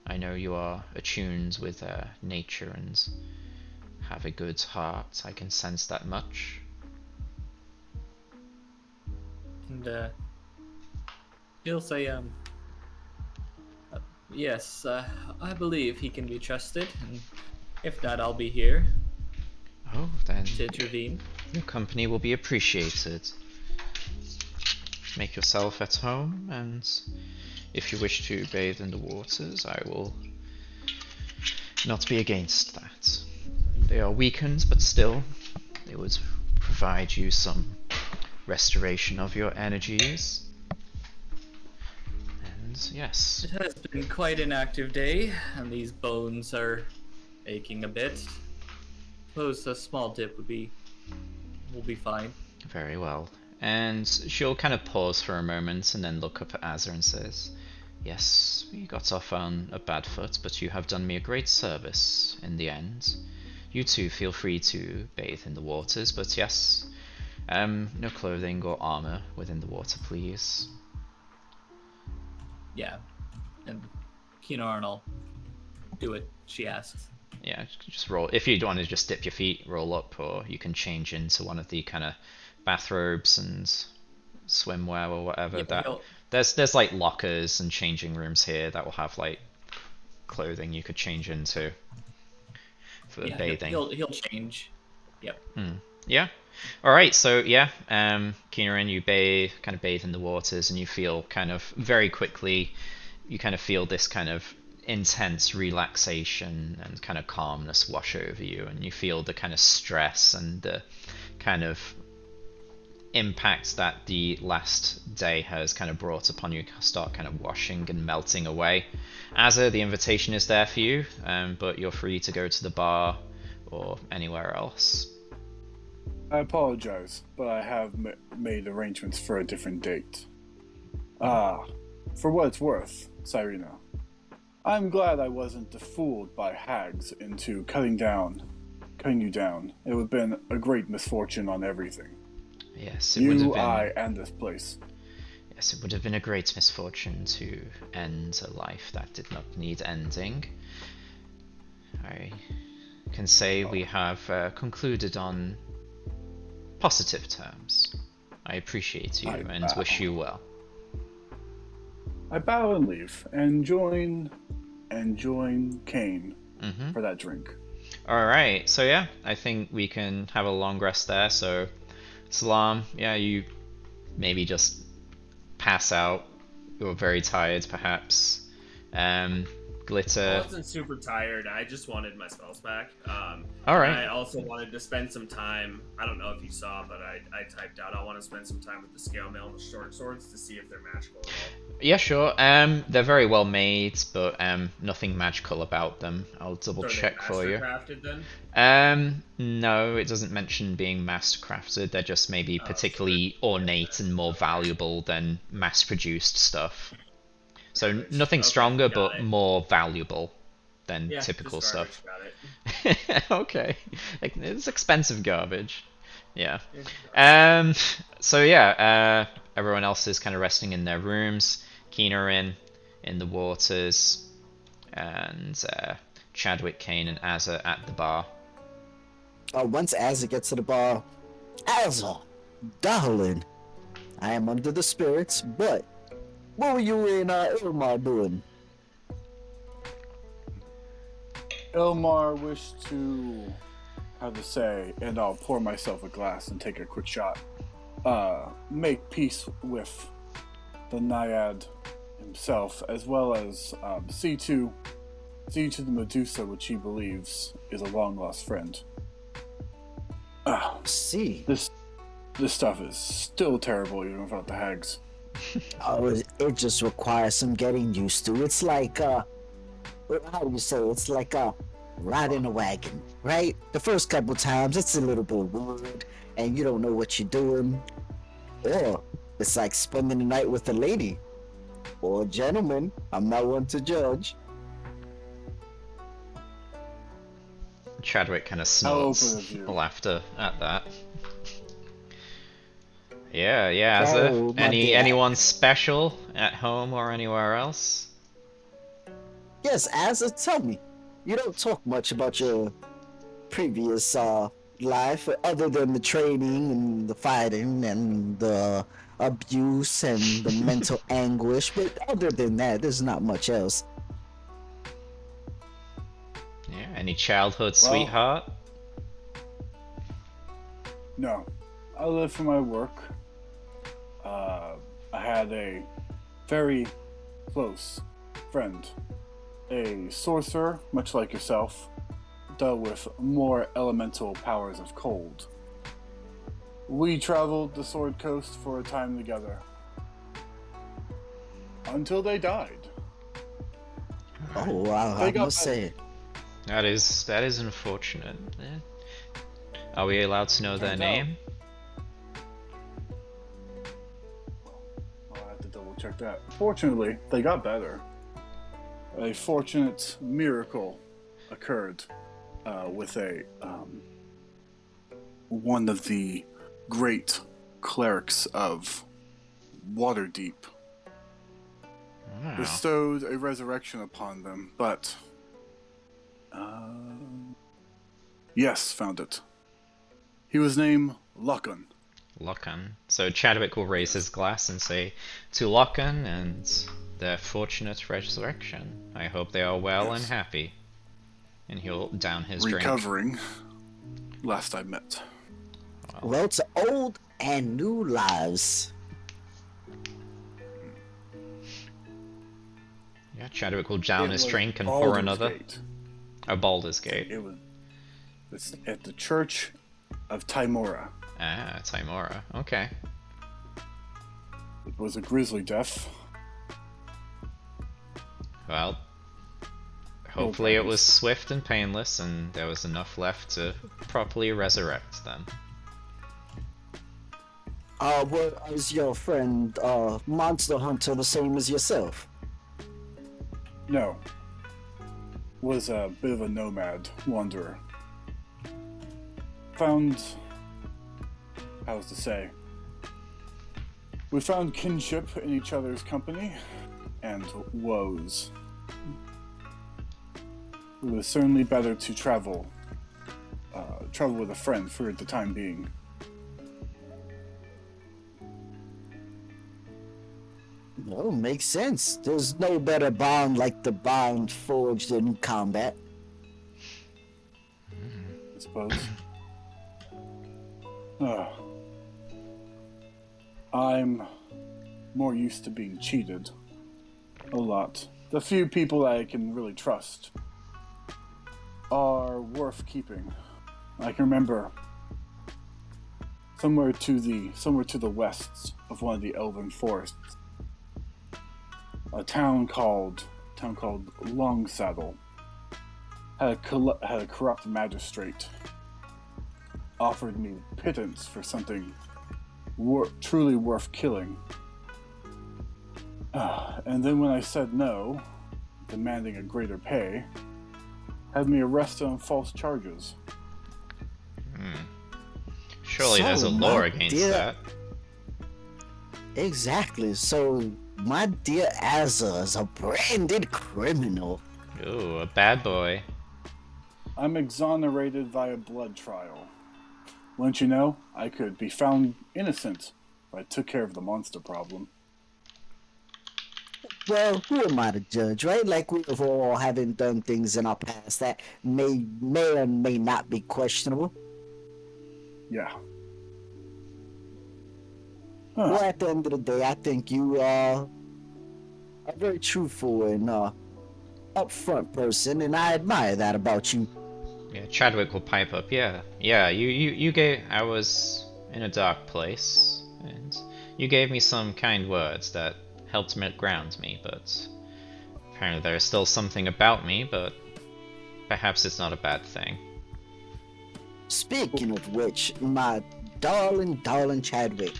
I know you are attuned with nature and have a good heart. I can sense that much." And he'll say, yes, I believe he can be trusted, and if not, I'll be here Oh, then to intervene. your company will be appreciated. Make yourself at home, and if you wish to bathe in the waters, I will not be against that. They are weakened, but still, they would provide you some restoration of your energies. And yes. It has been quite an active day, and these bones are aching a bit. Suppose a small dip will be fine. Very well. And she'll kind of pause for a moment and then look up at Azza and says, "Yes, we got off on a bad foot, but you have done me a great service in the end. You too feel free to bathe in the waters, but yes, no clothing or armor within the water, please." Yeah, and Kinarin will do what she asks. Yeah, just roll. If you don't want to just dip your feet, roll up, or you can change into one of the kind of bathrobes and swimwear or whatever. Yeah, there's like lockers and changing rooms here that will have like clothing you could change into for bathing. He'll change. Yep. Yeah. All right. So yeah, Kinarin, you kind of bathe in the waters, and you feel kind of very quickly, you kind of feel this kind of intense relaxation and kind of calmness wash over you, and you feel the kind of stress and the kind of impact that the last day has kind of brought upon you start kind of washing and melting away. Azza, the invitation is there for you, but you're free to go to the bar or anywhere else. I apologize, but I have made arrangements for a different date. For what it's worth, Cyrena, I'm glad I wasn't fooled by hags into cutting you down. It would have been a great misfortune on everything. Yes, it would have been. I, and this place. Yes, it would have been a great misfortune to end a life that did not need ending. I can say we have concluded on positive terms. I appreciate you and wish you well. I bow and leave, and join Kane for that drink. Alright, so yeah, I think we can have a long rest there. So, Salam, yeah, you maybe just pass out. You're very tired, perhaps. Glitter. I wasn't super tired. I just wanted my spells back. Alright. I also wanted to spend some time. I don't know if you saw, but I typed out I want to spend some time with the scale mail and the short swords to see if they're magical at all. Yeah, sure. They're very well made, but nothing magical about them. I'll double check for you. Crafted then? No, it doesn't mention being master-crafted. They're just maybe particularly ornate and more valuable than mass-produced stuff. So nothing stronger, but more valuable than typical stuff. Okay, like it's expensive garbage. Yeah. So yeah, everyone else is kind of resting in their rooms. Kinarin in the waters, and Chadwick, Kane, and Azza at the bar. Once Azza gets to the bar, Azza, darling, I am under the spirits, but what were you and Ilmar doing? Ilmar wished to, and I'll pour myself a glass and take a quick shot, make peace with the Naiad himself, as well as see to See to the Medusa, which he believes is a long-lost friend. See. This stuff is still terrible even without the hags. Oh, it just requires some getting used to. It's like, how do you say? It's like riding a wagon, right? The first couple times, it's a little bit weird, and you don't know what you're doing. Or it's like spending the night with a lady or a gentleman. I'm not one to judge. Chadwick kind of snorts laughter at that. Yeah, Azza. Oh, my dear. Anyone special at home or anywhere else? Yes, Azza, tell me. You don't talk much about your previous life other than the training and the fighting and the abuse and the mental anguish, but other than that, there's not much else. Yeah, any childhood sweetheart? No. I live for my work. I had a very close friend, a sorcerer, much like yourself, dealt with more elemental powers of cold. We traveled the Sword Coast for a time together. Until they died. Oh, wow, I must say. That is unfortunate. Are we allowed to know their name? I'll have to double check that. Fortunately, they got better. A fortunate miracle occurred with one of the great clerics of Waterdeep. Wow. Bestowed a resurrection upon them, but yes, found it. He was named Lockan. Lockan. So Chadwick will raise his glass and say, "To Lockan and their fortunate resurrection. I hope they are well and happy." And he'll down his Recovering. Last I met. Well, to old and new lives. Yeah, Chadwick will down his drink and pour another. Oh, Baldur's Gate. It's at the Church of Tymora. Ah, Tymora. Okay. It was a grisly death. Well, hopefully it was swift and painless, and there was enough left to properly resurrect them. Was your friend Monster Hunter the same as yourself? No. Was a bit of a nomad wanderer. Found, how was to say, we found kinship in each other's company and woes. It was certainly better to travel with a friend for the time being. No, makes sense. There's no better bond like the bond forged in combat. I suppose. I'm more used to being cheated. A lot. The few people I can really trust are worth keeping. I can remember somewhere to the west of one of the elven forests, a town called Longsaddle had a corrupt magistrate offered me pittance for something truly worth killing. And then when I said no, demanding a greater pay, had me arrested on false charges. Surely there's a law against that. Exactly. So my dear Azza is a branded criminal. Ooh, a bad boy. I'm exonerated via blood trial. Wouldn't you know, I could be found innocent if I took care of the monster problem. Well, who am I to judge, right? Like, we've all having done things in our past that may or may not be questionable. Yeah. Well, at the end of the day, I think you are very truthful and upfront person, and I admire that about you. Yeah, Chadwick will pipe up. Yeah, yeah. You gave. I was in a dark place, and you gave me some kind words that helped me ground me. But apparently, there is still something about me. But perhaps it's not a bad thing. Speaking of which, my darling Chadwick,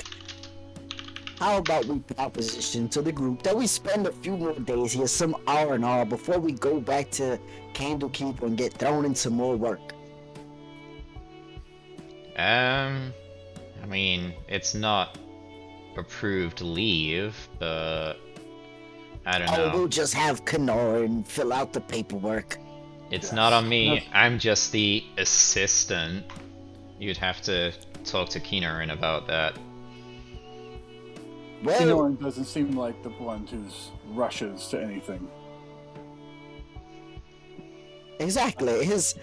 how about we proposition to the group that we spend a few more days here, some R&R, before we go back to Candlekeep and get thrown into more work? I mean, it's not approved leave, but I don't know. Oh, we'll just have Kenorin fill out the paperwork. It's not on me. I'm just the assistant. You'd have to talk to Kenorin about that. Well, Kenorin doesn't seem like the one who rushes to anything. Exactly. His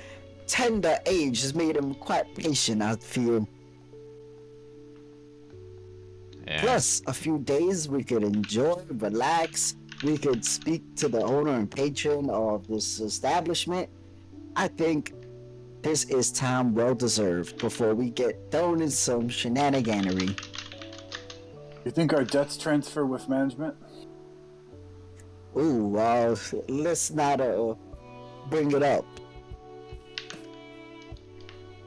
tender age has made him quite patient, I feel. Yeah. Plus, a few days we could enjoy, relax. We could speak to the owner and patron of this establishment. I think this is time well deserved before we get thrown in some shenaniganery. You think our debts transfer with management? Ooh, let's not bring it up.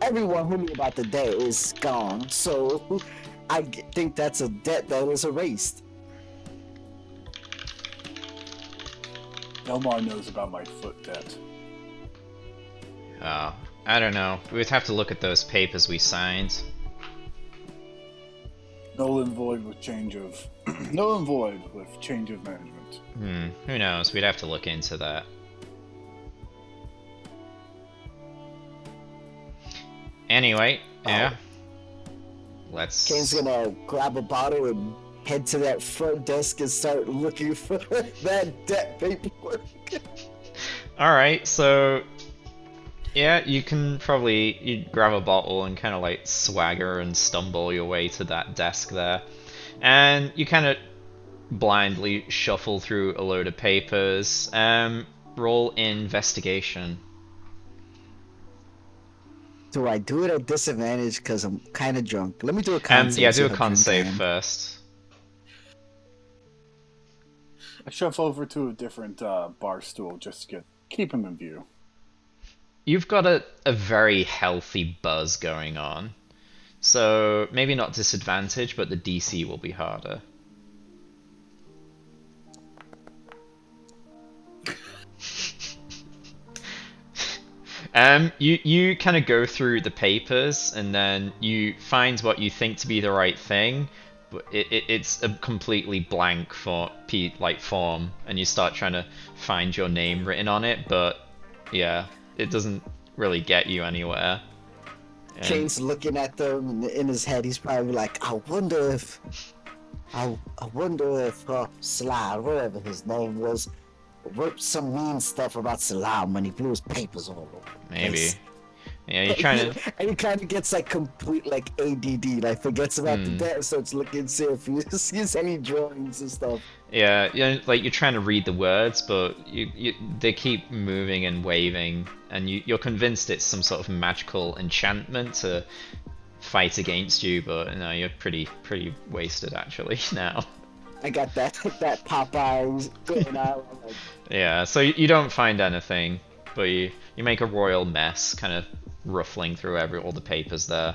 Everyone who knew about the debt is gone, so I think that's a debt that is erased. Elmar knows about my foot debt. I don't know. We'd have to look at those papers we signed. Null and void with change of null and void with change of management. Who knows? We'd have to look into that. Anyway, yeah. Let's. Kane's gonna grab a bottle and head to that front desk and start looking for that debt paperwork. Alright, so yeah, you can probably grab a bottle and kind of like swagger and stumble your way to that desk there. And you kind of blindly shuffle through a load of papers. Roll investigation. Do I do it at disadvantage because I'm kind of drunk? Let me do a con save. Yeah, do a con save first. I shuffle over to a different bar stool just to keep him in view. You've got a very healthy buzz going on. So maybe not disadvantage, but the DC will be harder. You kind of go through the papers and then you find what you think to be the right thing, but it's a completely blank form, and you start trying to find your name written on it, but yeah, it doesn't really get you anywhere. Kane's looking at them in his head. He's probably like, I wonder if Sly, whatever his name was, wrote some mean stuff about Salam when he blew his papers all over. Maybe. Yeah, you're trying to. And he kind of gets like complete like ADD, like forgets about the debt, and starts looking see if he sees any drawings and stuff. Yeah, like you're trying to read the words, but they keep moving and waving, and you're convinced it's some sort of magical enchantment to fight against you, but no, you're pretty wasted actually now. I got that Popeyes going on. Yeah, so you don't find anything, but you make a royal mess, kind of ruffling through all the papers there.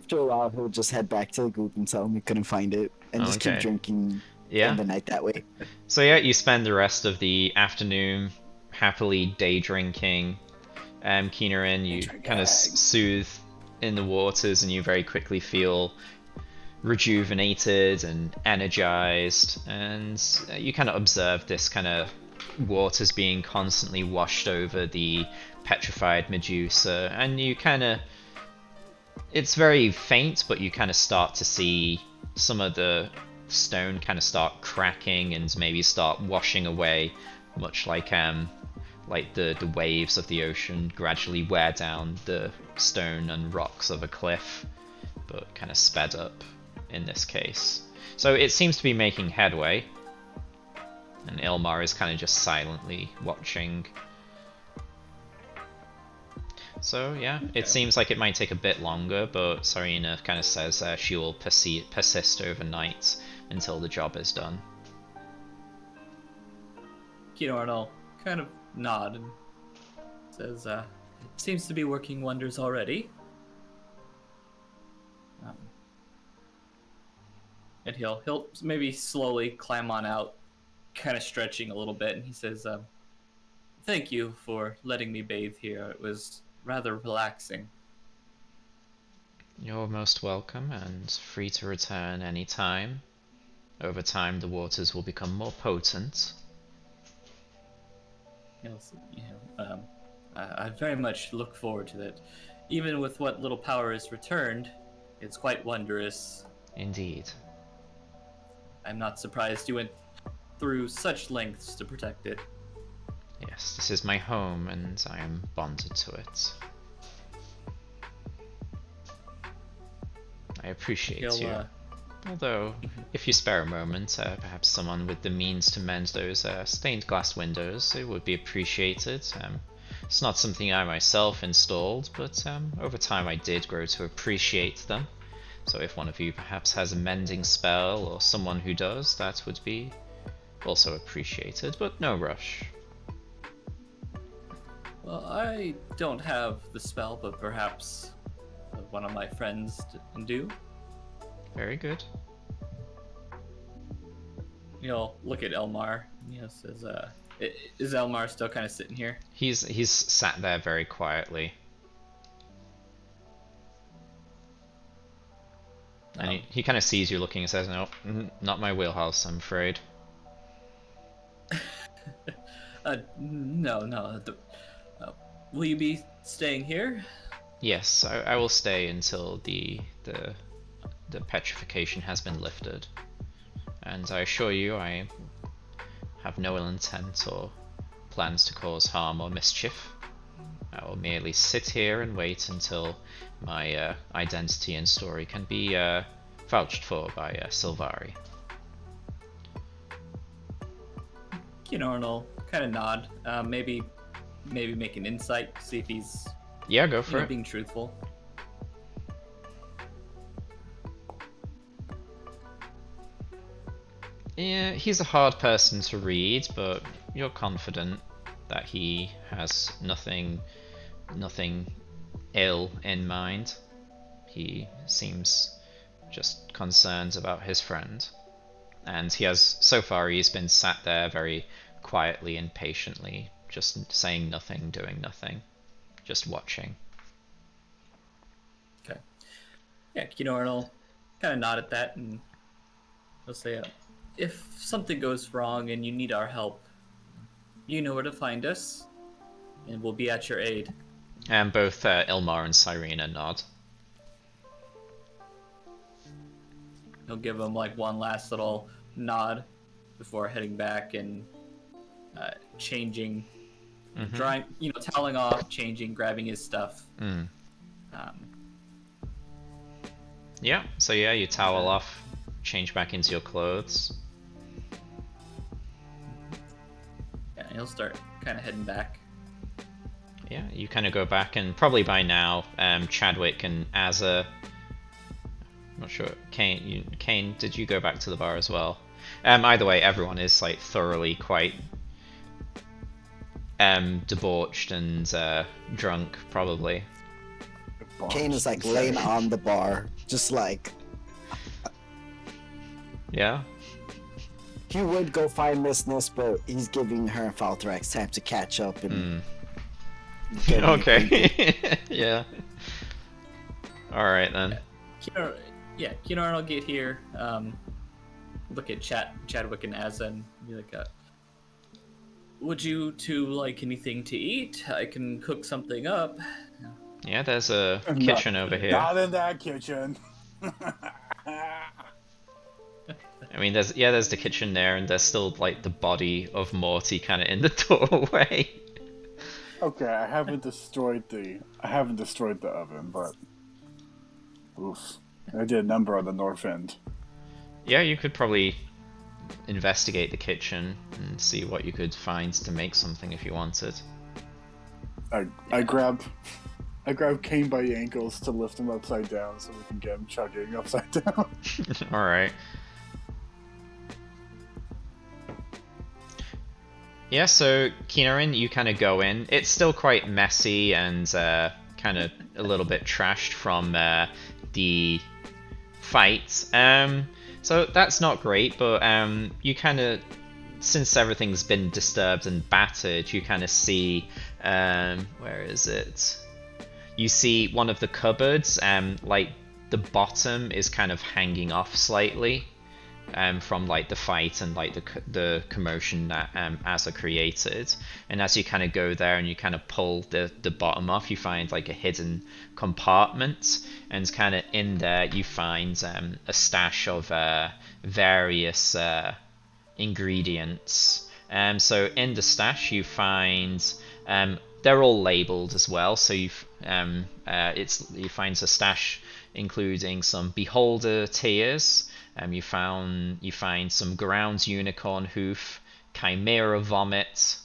After a while, he'll just head back to the group and tell them he couldn't find it, and just keep drinking the night that way. So yeah, you spend the rest of the afternoon happily day drinking. Keenerin, you kind of soothe in the waters, and you very quickly feel rejuvenated and energized, and you kind of observe this kind of waters being constantly washed over the petrified Medusa, and you kind of, it's very faint, but you kind of start to see some of the stone kind of start cracking and maybe start washing away, much like the waves of the ocean gradually wear down the stone and rocks of a cliff, but kind of sped up in this case. So it seems to be making headway. And Ilmar is kind of just silently watching. So yeah, it seems like it might take a bit longer, but Serena kind of says she will persist overnight until the job is done. Kinornal kind of nod and says, seems to be working wonders already. And he'll maybe slowly climb on out, kind of stretching a little bit, and he says, thank you for letting me bathe here. It was rather relaxing. You're most welcome and free to return any time. Over time, the waters will become more potent. Yes, I very much look forward to that. Even with what little power is returned, it's quite wondrous. Indeed. I'm not surprised you went through such lengths to protect it. Yes, this is my home and I am bonded to it. I appreciate you. Although, if you spare a moment, perhaps someone with the means to mend those stained glass windows, it would be appreciated. It's not something I myself installed, but over time I did grow to appreciate them. So if one of you perhaps has a mending spell, or someone who does, that would be also appreciated, but no rush. Well, I don't have the spell, but perhaps one of my friends do. Very good. Look at Elmar. Says, is Elmar still kind of sitting here? He's sat there very quietly. And he kind of sees you looking and says, no, not my wheelhouse, I'm afraid. No. Will you be staying here? Yes, I will stay until the petrification has been lifted. And I assure you, I have no ill intent or plans to cause harm or mischief. I will merely sit here and wait until my identity and story can be vouched for by Sylvari. Kinornal kind of nod. Maybe make an insight, see if he's go for it. Being truthful. Yeah, he's a hard person to read, but you're confident that he has nothing ill in mind. He seems just concerned about his friend. And so far he's been sat there very quietly and patiently, just saying nothing, doing nothing, just watching. Okay. Yeah, Kinornal kind of nod at that, and he'll say, if something goes wrong and you need our help, you know where to find us, and we'll be at your aid. And both Ilmar and Cyrena nod. He'll give him one last little nod before heading back and changing, drying, toweling off, changing, grabbing his stuff. Yeah, so you towel off, change back into your clothes. Yeah, he'll start kind of heading back. Yeah, you kind of go back, and probably by now, Chadwick and Azza. I'm not sure. Kane, did you go back to the bar as well? Either way, everyone is thoroughly quite debauched and drunk, probably. Kane is laying on the bar, just Yeah. He would go find Miss Nis, but he's giving her and Falthrax time to catch up and. Okay. Yeah. All right then. Kinorn will get here. Look at Chadwick and Azza and be like, would you two like anything to eat? I can cook something up. Yeah, there's a kitchen over here. Not in that kitchen. I mean, there's the kitchen there, and there's still the body of Morty kind of in the doorway. Okay, I haven't destroyed the oven, but oof, I did a number on the north end. Yeah, you could probably investigate the kitchen and see what you could find to make something if you wanted. I grab Kane by the ankles to lift him upside down so we can get him chugging upside down. Alright. Yeah, so Kinarin, you kind of go in. It's still quite messy and kind of a little bit trashed from the fight. So that's not great, but you kind of, since everything's been disturbed and battered, you kind of see, where is it? You see one of the cupboards, like the bottom is kind of hanging off slightly. From like the fight and like the commotion that Asa created, and as you kind of go there and you kind of pull the bottom off, you find like a hidden compartment, and kind of in there you find a stash of various ingredients. So in the stash you find they're all labeled as well. So you find a stash including some beholder tears. You find some ground unicorn hoof, chimera vomit,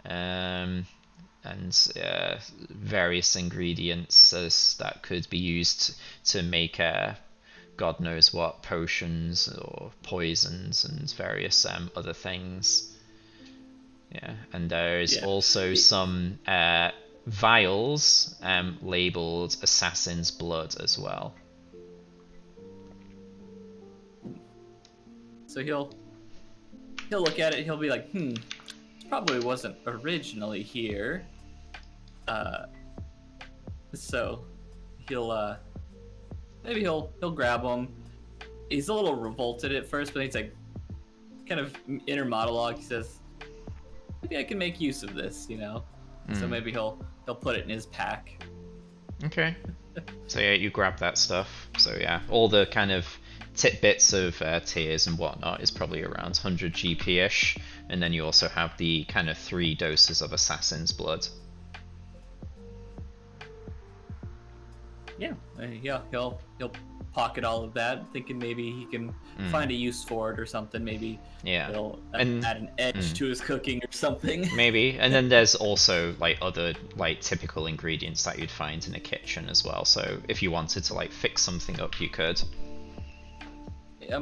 and various ingredients that could be used to make God knows what potions or poisons and various other things. Yeah, and there's also some vials labeled assassin's blood as well. So he'll look at it. He'll be like, probably wasn't originally here. So he'll maybe he'll grab him. He's a little revolted at first, but he's like, kind of inner monologue. He says, maybe I can make use of this, you know. So maybe he'll put it in his pack. Okay. So yeah, you grab that stuff. So yeah, all the kind of tidbits of tears and whatnot is probably around 100 GP-ish, and then you also have the kind of 3 doses of assassin's blood. Yeah, he'll pocket all of that, thinking maybe he can find a use for it or something. Maybe he'll add an edge to his cooking or something. Maybe, and then there's also like other like typical ingredients that you'd find in a kitchen as well. So if you wanted to like fix something up, you could.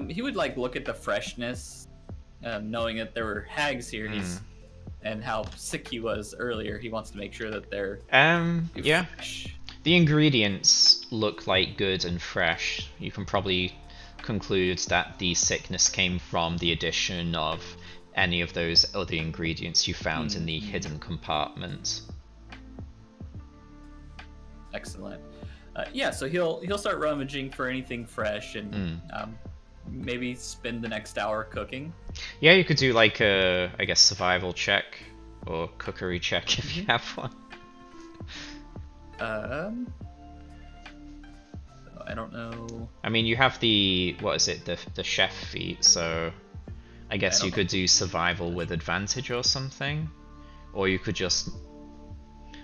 He would like look at the freshness, knowing that there were hags here. And how sick he was earlier. He wants to make sure that they're fresh. The ingredients look like good and fresh. You can probably conclude that the sickness came from the addition of any of those other ingredients you found in the hidden compartment. Excellent. So he'll start rummaging for anything fresh and maybe spend the next hour cooking. Yeah, you could do like a, I guess, survival check or cookery check if you have one. I don't know. I mean, you have the, what is it, the chef feat, so I guess you could do survival with advantage or something. Or you could just,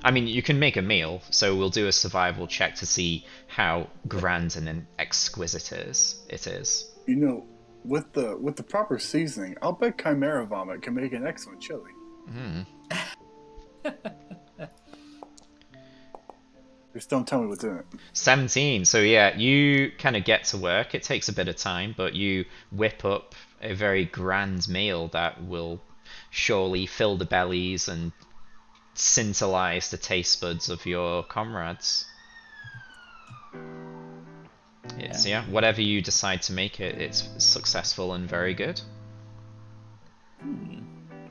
I mean, you can make a meal, so we'll do a survival check to see how grand and exquisite it is. You know, with the proper seasoning, I'll bet chimera vomit can make an excellent chili. Just don't tell me what's in it. 17. So yeah, you kind of get to work. It takes a bit of time, but you whip up a very grand meal that will surely fill the bellies and scintillize the taste buds of your comrades. It's whatever you decide to make it, it's successful and very good.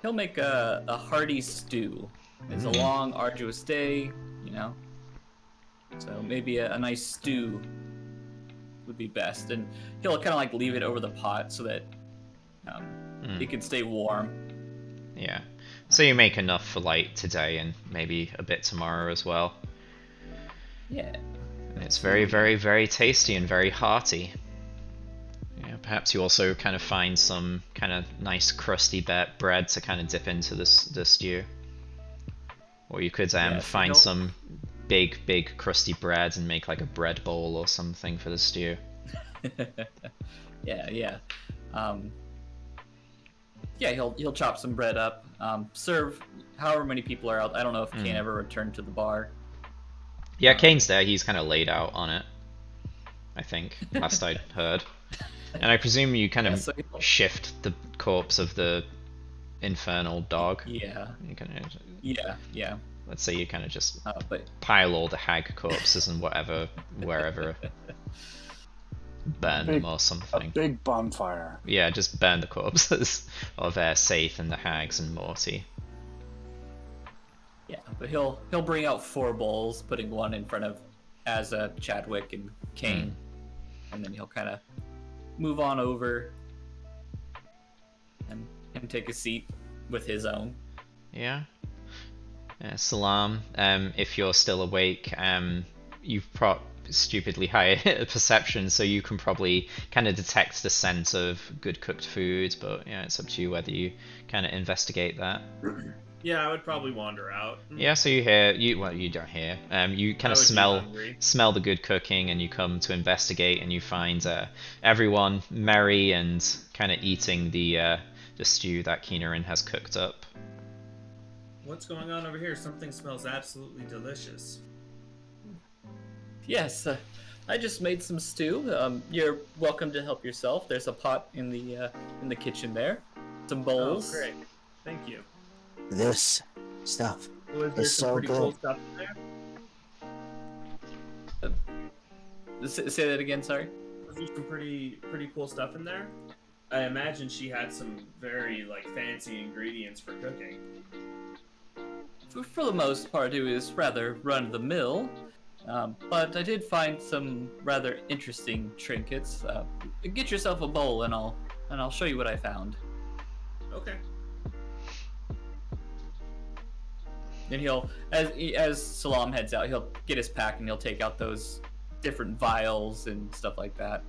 He'll make a hearty stew. It's a long, arduous day, you know. So maybe a nice stew would be best, and he'll kind of like leave it over the pot so that it can stay warm. Yeah. So you make enough for like today and maybe a bit tomorrow as well. Yeah. And it's very, very, very tasty and very hearty. Yeah. Perhaps you also kind of find some kind of nice crusty bread to kind of dip into the stew, or you could find some big crusty bread and make like a bread bowl or something for the stew. Yeah. Yeah, he'll chop some bread up. Serve however many people are out. I don't know if Kane ever returned to the bar. Yeah, Kane's there. He's kind of laid out on it, I think, last I'd heard. And I presume you kind of shift the corpse of the infernal dog. Yeah. You kind of, yeah. Let's say you kind of just but pile all the hag corpses and whatever, wherever, burn them or something. A big bonfire. Yeah, just burn the corpses of Saith and the hags and Morty. Yeah, but he'll bring out 4 bowls, putting one in front of Azza, Chadwick, and Kane, and then he'll kind of move on over and take a seat with his own. Yeah. Salam, if you're still awake, you've stupidly high perception, so you can probably kind of detect the scent of good cooked food, but yeah, it's up to you whether you kind of investigate that. Yeah, I would probably wander out. Yeah, so you hear, you don't hear, you kind of smell the good cooking, and you come to investigate, and you find everyone merry and kind of eating the stew that Keenerin has cooked up. What's going on over here? Something smells absolutely delicious. Yes, I just made some stew. You're welcome to help yourself. There's a pot in the kitchen there. Some bowls. Oh, great. Thank you. This stuff is some pretty good. Cool stuff in there? Say that again, sorry? Was there some pretty cool stuff in there? I imagine she had some very fancy ingredients for cooking. For the most part, it was rather run-of-the-mill, but I did find some rather interesting trinkets. Get yourself a bowl, and I'll show you what I found. Okay. And he'll, as Salam heads out, he'll get his pack and he'll take out those different vials and stuff like that,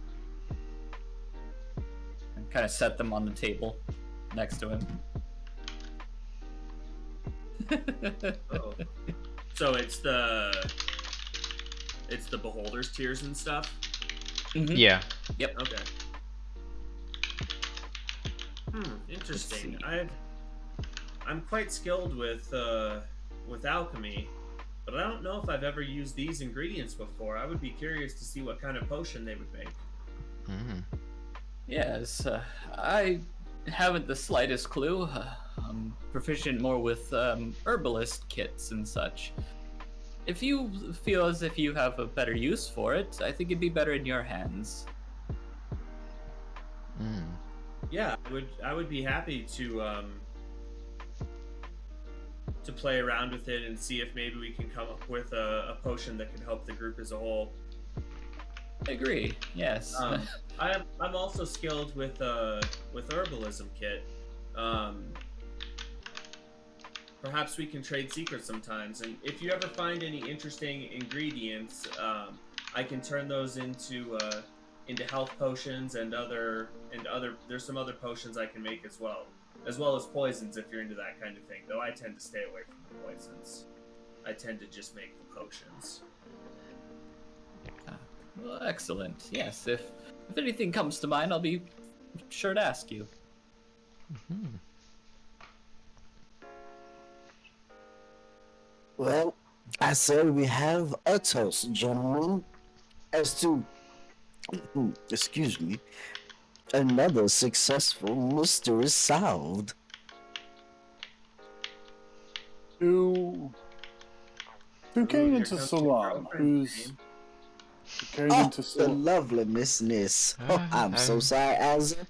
and kind of set them on the table next to him. Oh. So it's the beholder's tears and stuff? Mm-hmm. Yeah. Yep. Okay. Interesting. I'm quite skilled with alchemy, but I don't know if I've ever used these ingredients before. I would be curious to see what kind of potion they would make. Yes, I haven't the slightest clue. I'm proficient more with herbalist kits and such. If you feel as if you have a better use for it, I think it'd be better in your hands. Yeah, I would be happy to play around with it and see if maybe we can come up with a potion that can help the group as a whole. I agree. Yes. I'm also skilled with herbalism kit. Perhaps we can trade secrets sometimes, and if you ever find any interesting ingredients, I can turn those into health potions and other. There's some other potions I can make as well as poisons if you're into that kind of thing. Though I tend to stay away from the poisons. I tend to just make the potions. Well, excellent. Yes, if anything comes to mind, I'll be sure to ask you. Well, I say we have a toast, gentlemen, as to, excuse me, another successful mystery solved. To Kane into Salam, who's Kane into The Salam. lovely Miss Nis. Oh, I'm so sorry, Azza.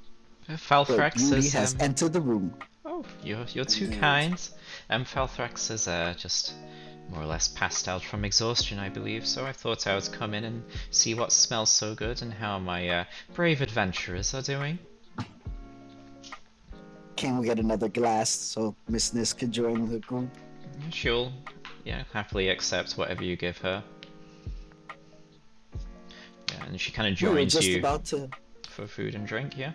Falthrax Beauty is has entered the room. Oh, you're too kind. Falthrax is just more or less passed out from exhaustion, I believe, so I thought I would come in and see what smells so good and how my brave adventurers are doing. Can we get another glass so Miss Nis could join the group? She'll, happily accept whatever you give her. Yeah, and she kind of joins you for food and drink, yeah?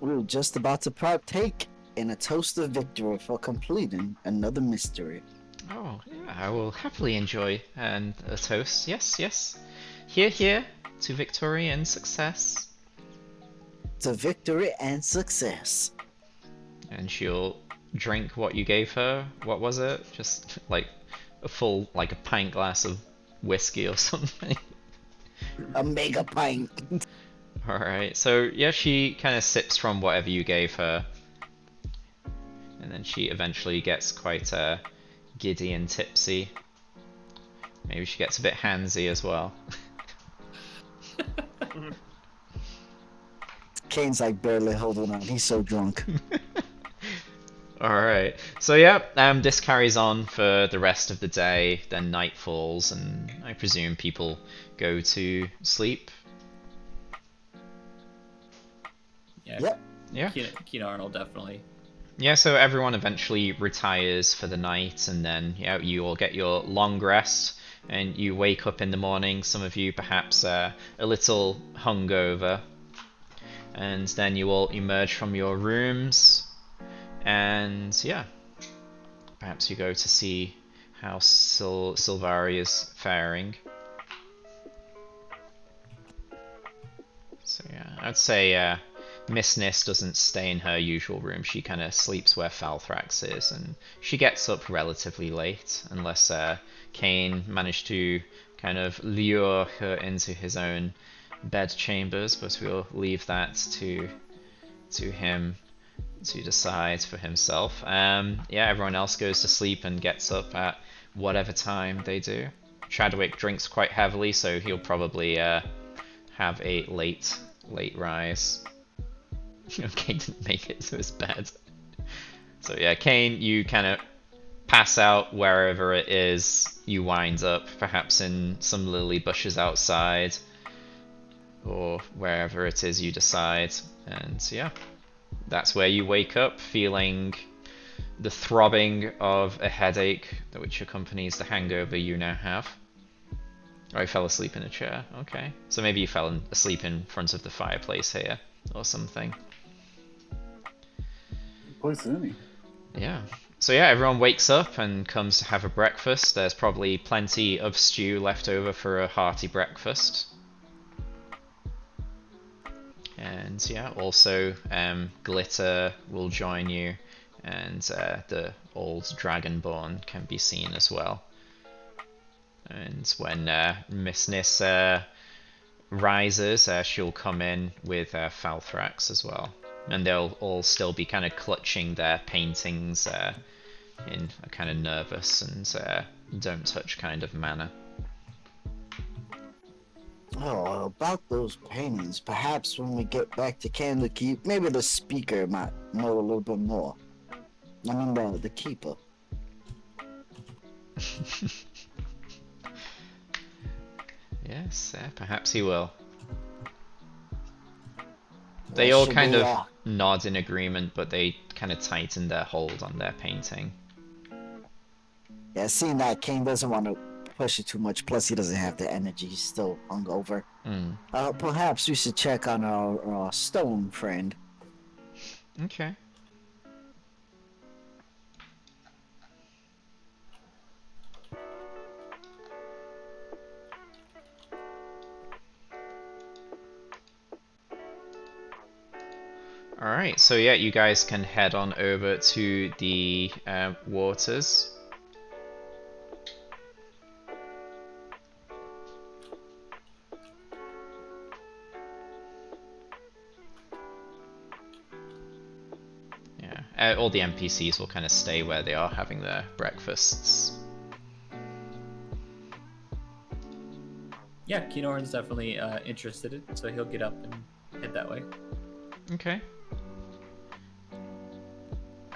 We were just about to partake in a toast of victory for completing another mystery. Oh, yeah, I will happily enjoy a toast. Yes. Here, to victory and success. To victory and success. and she'll drink what you gave her. What was it? Just like a full, like a pint glass of whiskey or something. A mega pint. Alright, so yeah, she kind of sips from whatever you gave her. And then she eventually gets quite giddy and tipsy. Maybe she gets a bit handsy as well. Kane's like barely holding on. He's so drunk. Alright, so yeah, this carries on for the rest of the day, then night falls, and I presume people go to sleep. Yeah. Yep. Yeah. Keenan Arnold definitely. Yeah, so everyone eventually retires for the night, and then yeah, you all get your long rest, and you wake up in the morning, some of you perhaps a little hungover, and then you all emerge from your rooms, and yeah, perhaps you go to see how Sylvari is faring. So yeah, I'd say Miss Nis doesn't stay in her usual room. She kind of sleeps where Falthrax is, and she gets up relatively late, unless Kane managed to kind of lure her into his own bed chambers. But we'll leave that to him to decide for himself. Yeah, everyone else goes to sleep and gets up at whatever time they do. Chadwick drinks quite heavily, so he'll probably have a late rise. Kane didn't make it to his bed. So yeah, Kane, you kind of pass out wherever it is you wind up, perhaps in some lily bushes outside, or wherever it is you decide. And yeah, that's where you wake up, feeling the throbbing of a headache, which accompanies the hangover you now have. Oh, I fell asleep in a chair. Okay. So maybe you fell asleep in front of the fireplace here, or something. Poison. Yeah. So yeah, everyone wakes up and comes to have a breakfast. There's probably plenty of stew left over for a hearty breakfast. And yeah, also Glitter will join you, and the old Dragonborn can be seen as well. And when Miss Nis rises, she'll come in with Falthrax as well. And they'll all still be kind of clutching their paintings in a kind of nervous and don't touch kind of manner. Oh, about those paintings, perhaps when we get back to Candlekeep, maybe the speaker might know a little bit more. I mean, the keeper. Yes, perhaps he will. They all kind of nod in agreement, but they kind of tighten their hold on their painting. Yeah, seeing that Kane doesn't want to push it too much, plus he doesn't have the energy, he's still hungover. Perhaps we should check on our stone friend. Okay. Alright, so yeah, you guys can head on over to the waters. Yeah, all the NPCs will kind of stay where they are having their breakfasts. Yeah, Keenorn's definitely interested in it, so he'll get up and head that way. Okay.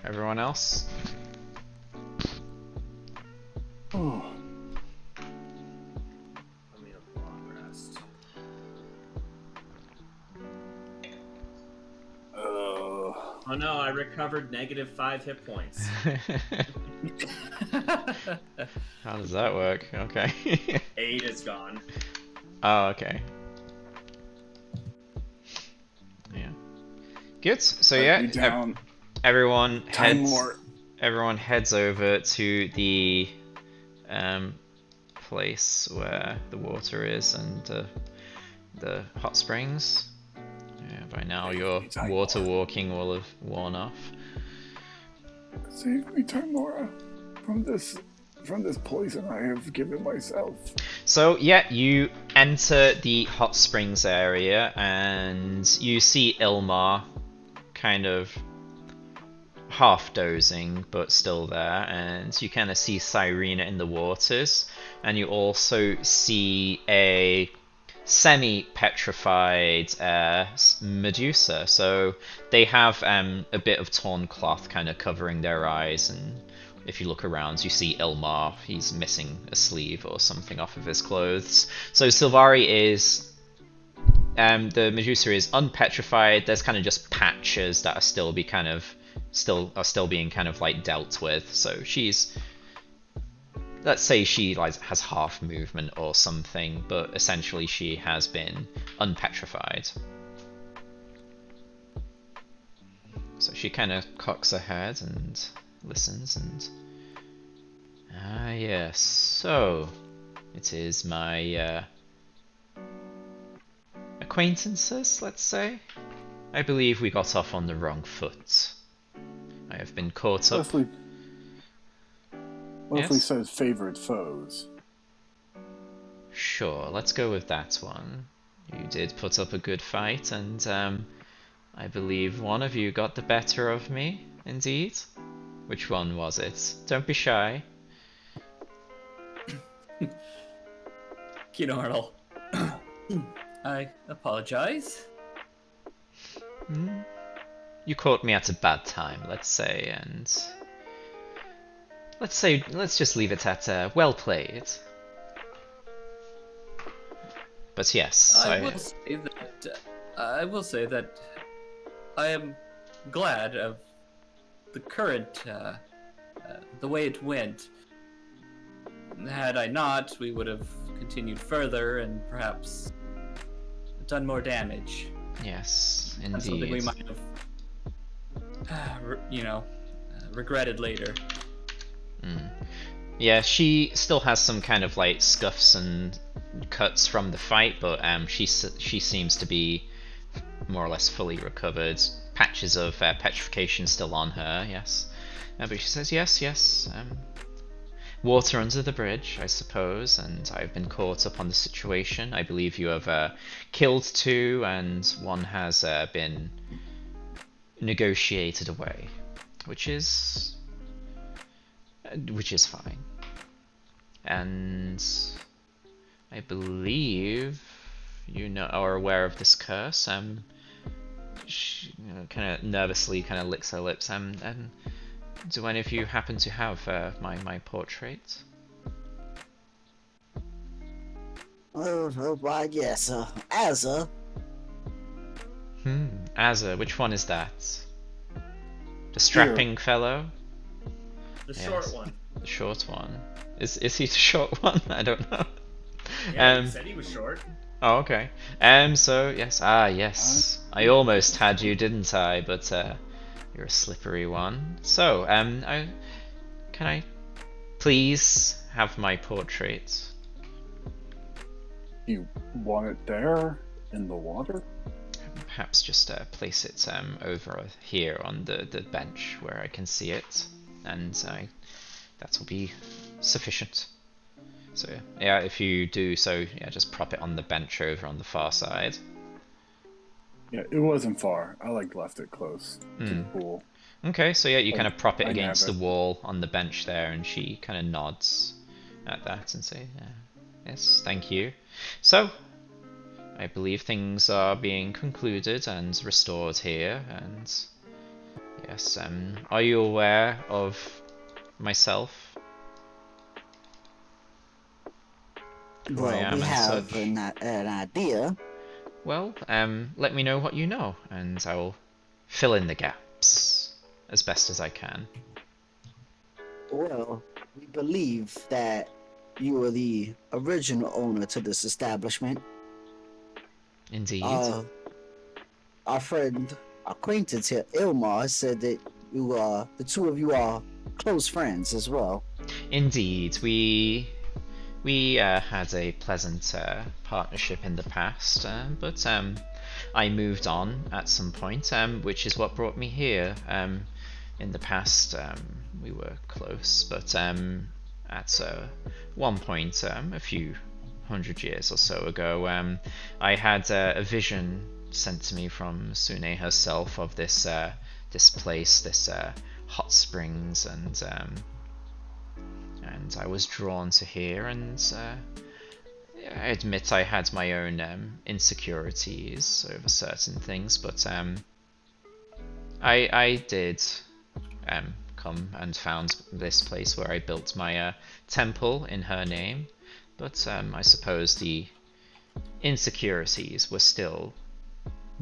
Everyone else? Oh. Let me have a long rest. Oh no, I recovered -5 hit points. How does that work? Okay. 8 is gone. Oh, okay. Yeah. Good. So yeah, everyone heads over to the place where the water is and the hot springs. Yeah, by now your water walking will have worn off. Save me, Tarmora, from this poison I have given myself. So yeah, you enter the hot springs area and you see Ilmar kind of half dozing but still there, and you kind of see Cyrena in the waters, and you also see a semi-petrified Medusa. So they have a bit of torn cloth kind of covering their eyes, and if you look around, you see Ilmar. He's missing a sleeve or something off of his clothes. So Sylvari is. The Medusa is unpetrified. There's kind of just patches that are still being kind of like dealt with. So she's, let's say she like has half movement or something, but essentially she has been unpetrified. So she kind of cocks her head and listens and yes. So it is my acquaintances, let's say. I believe we got off on the wrong foot. I have been caught up. Leslie says favored foes. Sure, let's go with that one. You did put up a good fight, and I believe one of you got the better of me, indeed. Which one was it? Don't be shy. Kinorl. I apologize. You caught me at a bad time, let's say, and let's just leave it at well played. But yes, I will say that I am glad of the current the way it went. Had I not, we would have continued further and perhaps done more damage. Yes, indeed. That's something we might have, regretted later. Yeah, she still has some kind of like scuffs and cuts from the fight, but she seems to be more or less fully recovered. Patches of petrification still on her, yes. But she says, yes. Water under the bridge, I suppose, and I've been caught up on the situation. I believe you have killed 2, and 1 has been negotiated away, which is fine. And I believe you are aware of this curse. She kind of nervously kind of licks her lips. Do any of you happen to have my portrait? Why, yes, Azza. Azza, which one is that? The strapping fellow? The short one. The short one. Is he the short one? I don't know. Yeah, he said he was short. Oh, okay. So yes, yes. I almost had you, didn't I? But you're a slippery one. So, can I please have my portrait? You want it there in the water? Perhaps just place it over here on the bench where I can see it, and that will be sufficient. So yeah, if you do so, yeah, just prop it on the bench over on the far side. Yeah, it wasn't far. I left it close to the pool. Okay, so yeah, you kind of prop it against the wall on the bench there, and she kind of nods at that and say, yes, thank you. So, I believe things are being concluded and restored here, and yes, are you aware of myself? Well, we have an idea. Well, let me know what you know, and I will fill in the gaps as best as I can. Well, we believe that you are the original owner to this establishment. Indeed. Our friend, acquaintance here, Ilmar, said that the 2 of you are close friends as well. Indeed, we had a pleasant partnership in the past, but I moved on at some point, which is what brought me here. in the past we were close, but at one point, a few 100 years or so ago, I had a vision sent to me from Sune herself of this this place, this hot springs, and I was drawn to here, and I admit I had my own insecurities over certain things, but I did come and found this place where I built my temple in her name, but I suppose the insecurities were still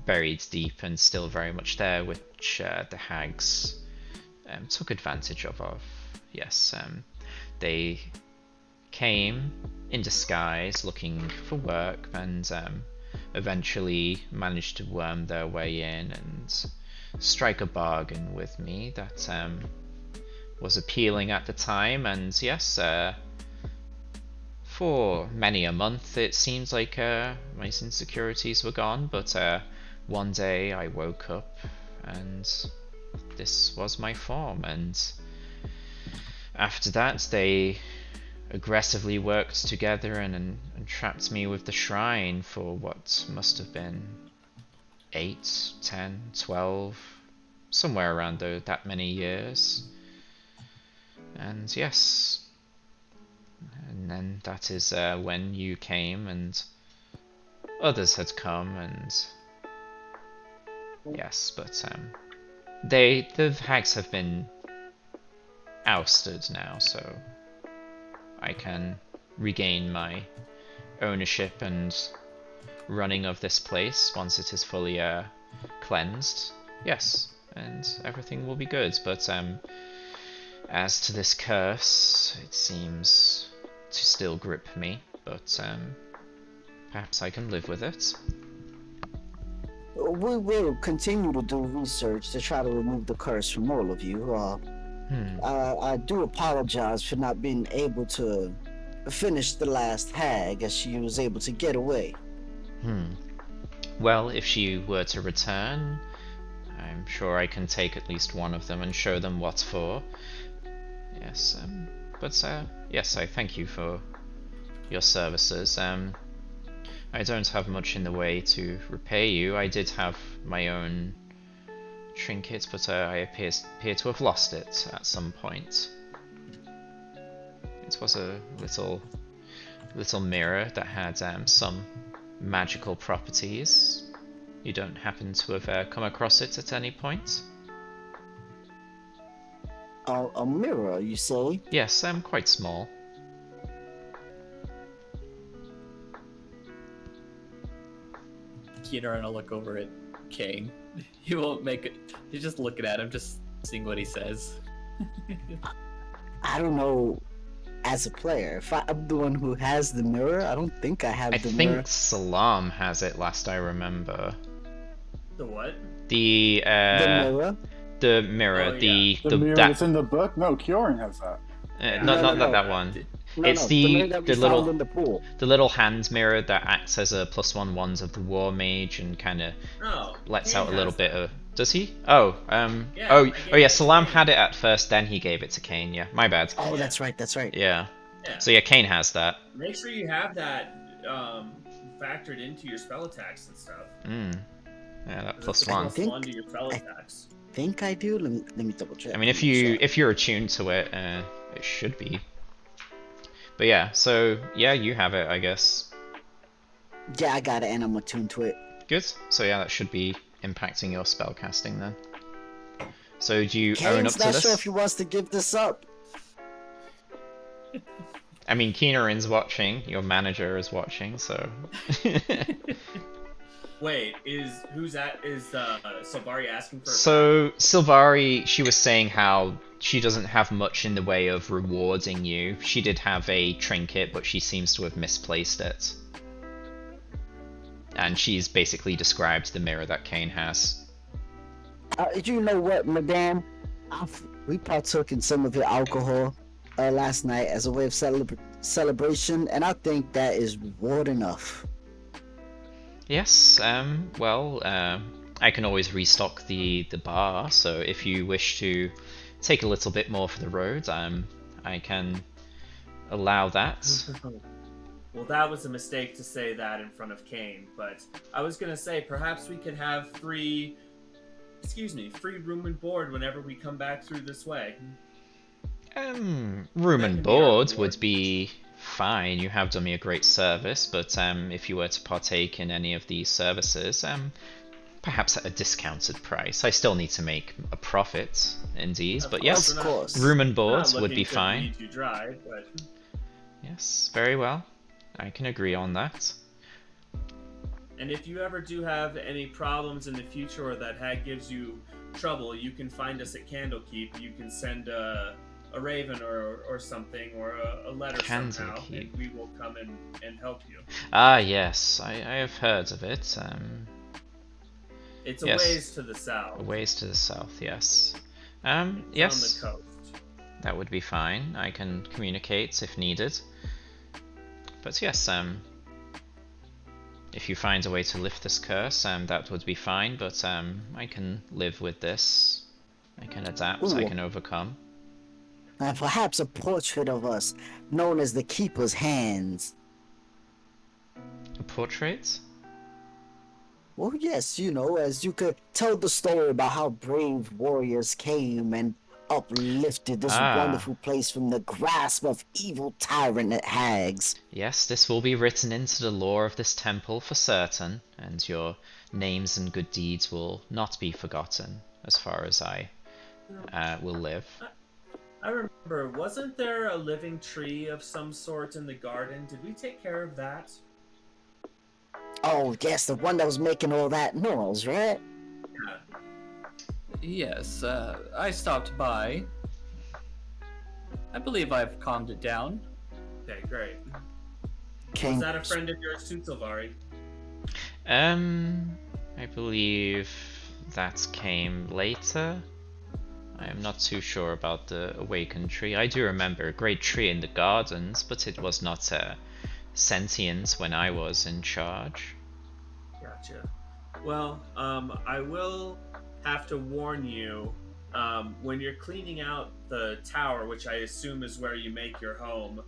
buried deep and still very much there, which the hags took advantage of. Yes, they came in disguise looking for work, and eventually managed to worm their way in and strike a bargain with me that was appealing at the time. And yes, for many a month it seemed like my insecurities were gone, but one day I woke up and this was my form, and after that they aggressively worked together and trapped me with the shrine for what must have been 8, 10, 12, somewhere around that many years. And yes, and then that is when you came and others had come, and yes, but the hags have been ousted now, so I can regain my ownership and running of this place once it is fully cleansed. Yes, and everything will be good, but as to this curse, it seems to still grip me, but perhaps I can live with it. We will continue to do research to try to remove the curse from all of you. I do apologize for not being able to finish the last hag, as she was able to get away. Well, if she were to return, I'm sure I can take at least one of them and show them what's for. Yes, but yes, I thank you for your services. I don't have much in the way to repay you. I did have my own trinket, but I appear to have lost it at some point. It was a little mirror that had some magical properties. You don't happen to have come across it at any point? A mirror, you say? Yes, quite small. Keener and I'll look over at Kane. He won't make it. He's just looking at him, just seeing what he says. I don't know. As a player, if I'm the one who has the mirror, I don't think I have the mirror. I think Salam has it, last I remember. The what? The mirror? The mirror, Oh, yeah. The mirror that's in the book? No, Kioran has that. Not that one. It's the little in the pool. The little hand mirror that acts as a +1 wands of the war mage and kind of lets out a little bit of. Does he? Oh, yeah. Salam had it at first, then he gave it to Kane. Yeah, my bad. Oh, that's right. That's right. Yeah. So yeah, Kane has that. Make sure you have that factored into your spell attacks and stuff. Yeah, that +1. +1 to your spell attacks. I think I do. Let me double check. I mean, if you're attuned to it, it should be. But yeah, so yeah, you have it, I guess. Yeah, I got it, and I'm attuned to it. Good. So yeah, that should be impacting your spell casting then. So do you Kane's own up to not this? sure if he wants to give this up. I mean, Keenerin's watching. Your manager is watching, so. Wait, who's that? Is Silvari asking for? So Silvari, she was saying how she doesn't have much in the way of rewarding you. She did have a trinket, but she seems to have misplaced it. And she's basically described the mirror that Kane has. You know what, madame? We partook in some of your alcohol last night as a way of celebration, and I think that is reward enough. Yes, well, I can always restock the bar, so if you wish to take a little bit more for the road, I can allow that. Well, that was a mistake to say that in front of Kane, but I was gonna say perhaps we could have free room and board whenever we come back through this way. Room and board would be fine. You have done me a great service, but if you were to partake in any of these services, perhaps at a discounted price. I still need to make a profit, indeed, but yes, of course. room and boards would be fine. You dry, but... Yes, very well. I can agree on that. And if you ever do have any problems in the future or that hag gives you trouble, you can find us at Candlekeep. You can send a raven or something, or a letter somehow, and we will come and help you. Ah, yes, I have heard of it. It's a ways to the south. A ways to the south, yes. Yes. On the coast. That would be fine. I can communicate if needed. But yes, if you find a way to lift this curse, that would be fine, but I can live with this. I can adapt, I can overcome. And perhaps a portrait of us, known as the Keeper's Hands. A portrait? Well, yes, you know, as you could tell the story about how brave warriors came and uplifted this wonderful place from the grasp of evil tyrant hags. Yes, this will be written into the lore of this temple for certain, and your names and good deeds will not be forgotten, as far as I will live. I remember, wasn't there a living tree of some sort in the garden? Did we take care of that? Oh, yes, the one that was making all that noise, right? Yeah. Yes, I stopped by. I believe I've calmed it down. Okay, great. King. Was that a friend of yours too, Sylvari? I believe that came later. I am not too sure about the awakened tree. I do remember a great tree in the gardens, but it was not sentient when I was in charge. Gotcha. Well, I will have to warn you, when you're cleaning out the tower, which I assume is where you make your home,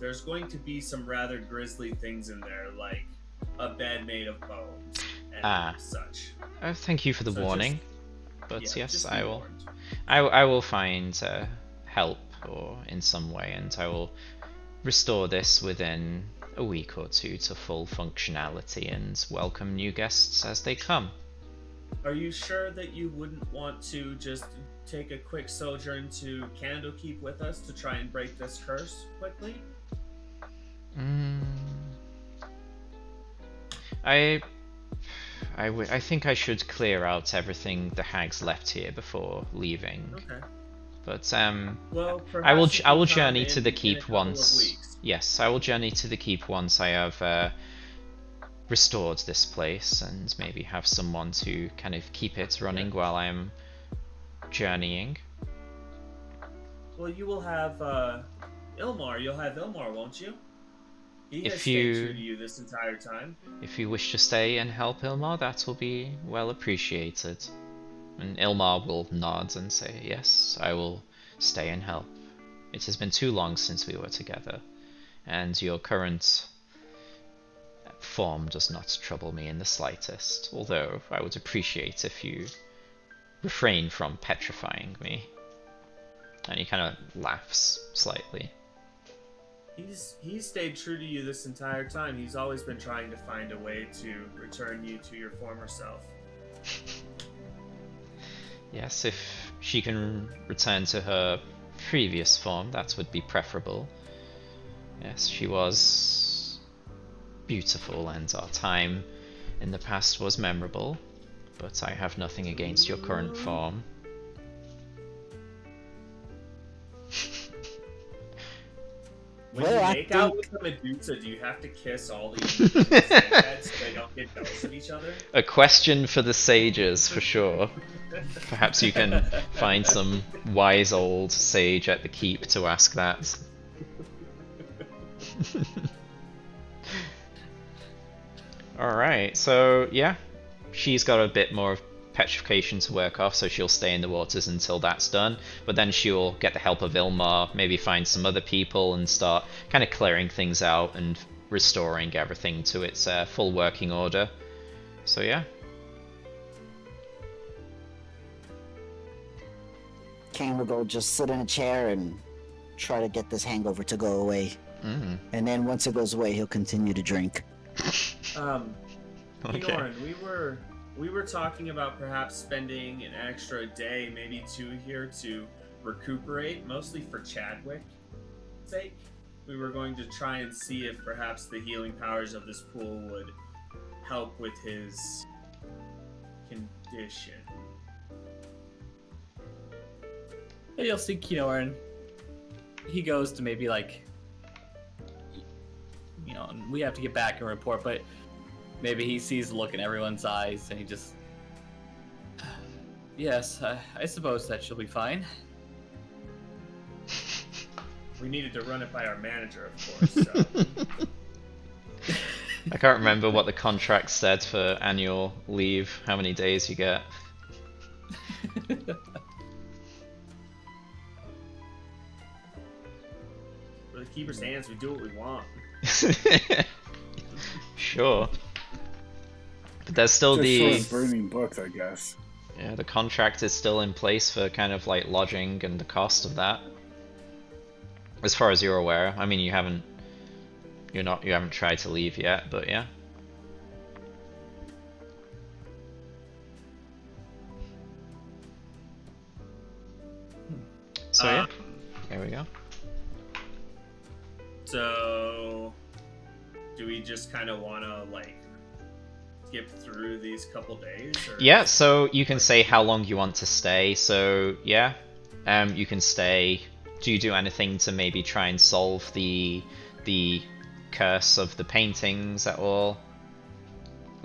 there's going to be some rather grisly things in there, like a bed made of bones and such. Thank you for the warning. But yes, I will. Warned. I will find help or in some way, and I will restore this within a week or two to full functionality and welcome new guests as they come. Are you sure that you wouldn't want to just take a quick sojourn to Candlekeep with us to try and break this curse quickly? I think I should clear out everything the hags left here before leaving. Okay. But well, I will journey to the keep once. Yes, I will journey to the keep once I have restored this place and maybe have someone to kind of keep it running while I'm journeying. Well, you will have Ilmar. You'll have Ilmar, won't you? He has If stayed true to you this entire time. If you wish to stay and help Ilmar, that will be well appreciated. And Ilmar will nod and say, yes, I will stay and help. It has been too long since we were together, and your current form does not trouble me in the slightest, although I would appreciate if you refrain from petrifying me. And he kind of laughs slightly. He's stayed true to you this entire time. He's always been trying to find a way to return you to your former self. Yes, if she can return to her previous form, that would be preferable. Yes, she was beautiful, and our time in the past was memorable, but I have nothing against your current form. When you make out with the Medusa, do you have to kiss all the heads so they don't get jealous of each other? A question for the sages, for sure. Perhaps you can find some wise old sage at the keep to ask that. Alright, so yeah. she's got a bit more of petrification to work off, so she'll stay in the waters until that's done. But then she'll get the help of Ilmar, maybe find some other people, and start kind of clearing things out and restoring everything to its full working order. So yeah. Kane will go just sit in a chair and try to get this hangover to go away. And then once it goes away, he'll continue to drink. Okay. Bjorn, we were talking about perhaps spending an extra day, maybe 2 here to recuperate, mostly for Chadwick's sake. We were going to try and see if perhaps the healing powers of this pool would help with his condition. You'll see Kinoran. He goes to maybe like, you know, we have to get back and report, but maybe he sees the look in everyone's eyes and he just, yes, I suppose that she'll be fine. We needed to run it by our manager, of course. So. I can't remember what the contract said for annual leave, how many days you get. We're the keeper's hands, we do what we want. Sure. But there's still Just burning books, I guess. Yeah, the contract is still in place for kind of like lodging and the cost of that. As far as you're aware. I mean, you haven't tried to leave yet, but yeah. So yeah, there we go. So, do we just kind of want to like skip through these couple days? Or... Yeah, so you can say how long you want to stay. So yeah, you can stay. Do you do anything to maybe try and solve the curse of the paintings at all?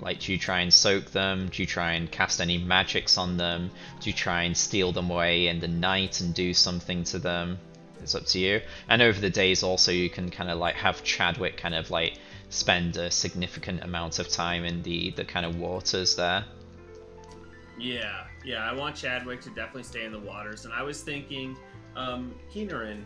Like, do you try and soak them? Do you try and cast any magics on them? Do you try and steal them away in the night and do something to them? It's up to you. And over the days also you can kind of like have Chadwick kind of like spend a significant amount of time in the kind of waters there. Yeah, I want Chadwick to definitely stay in the waters. And I was thinking, Kinoran,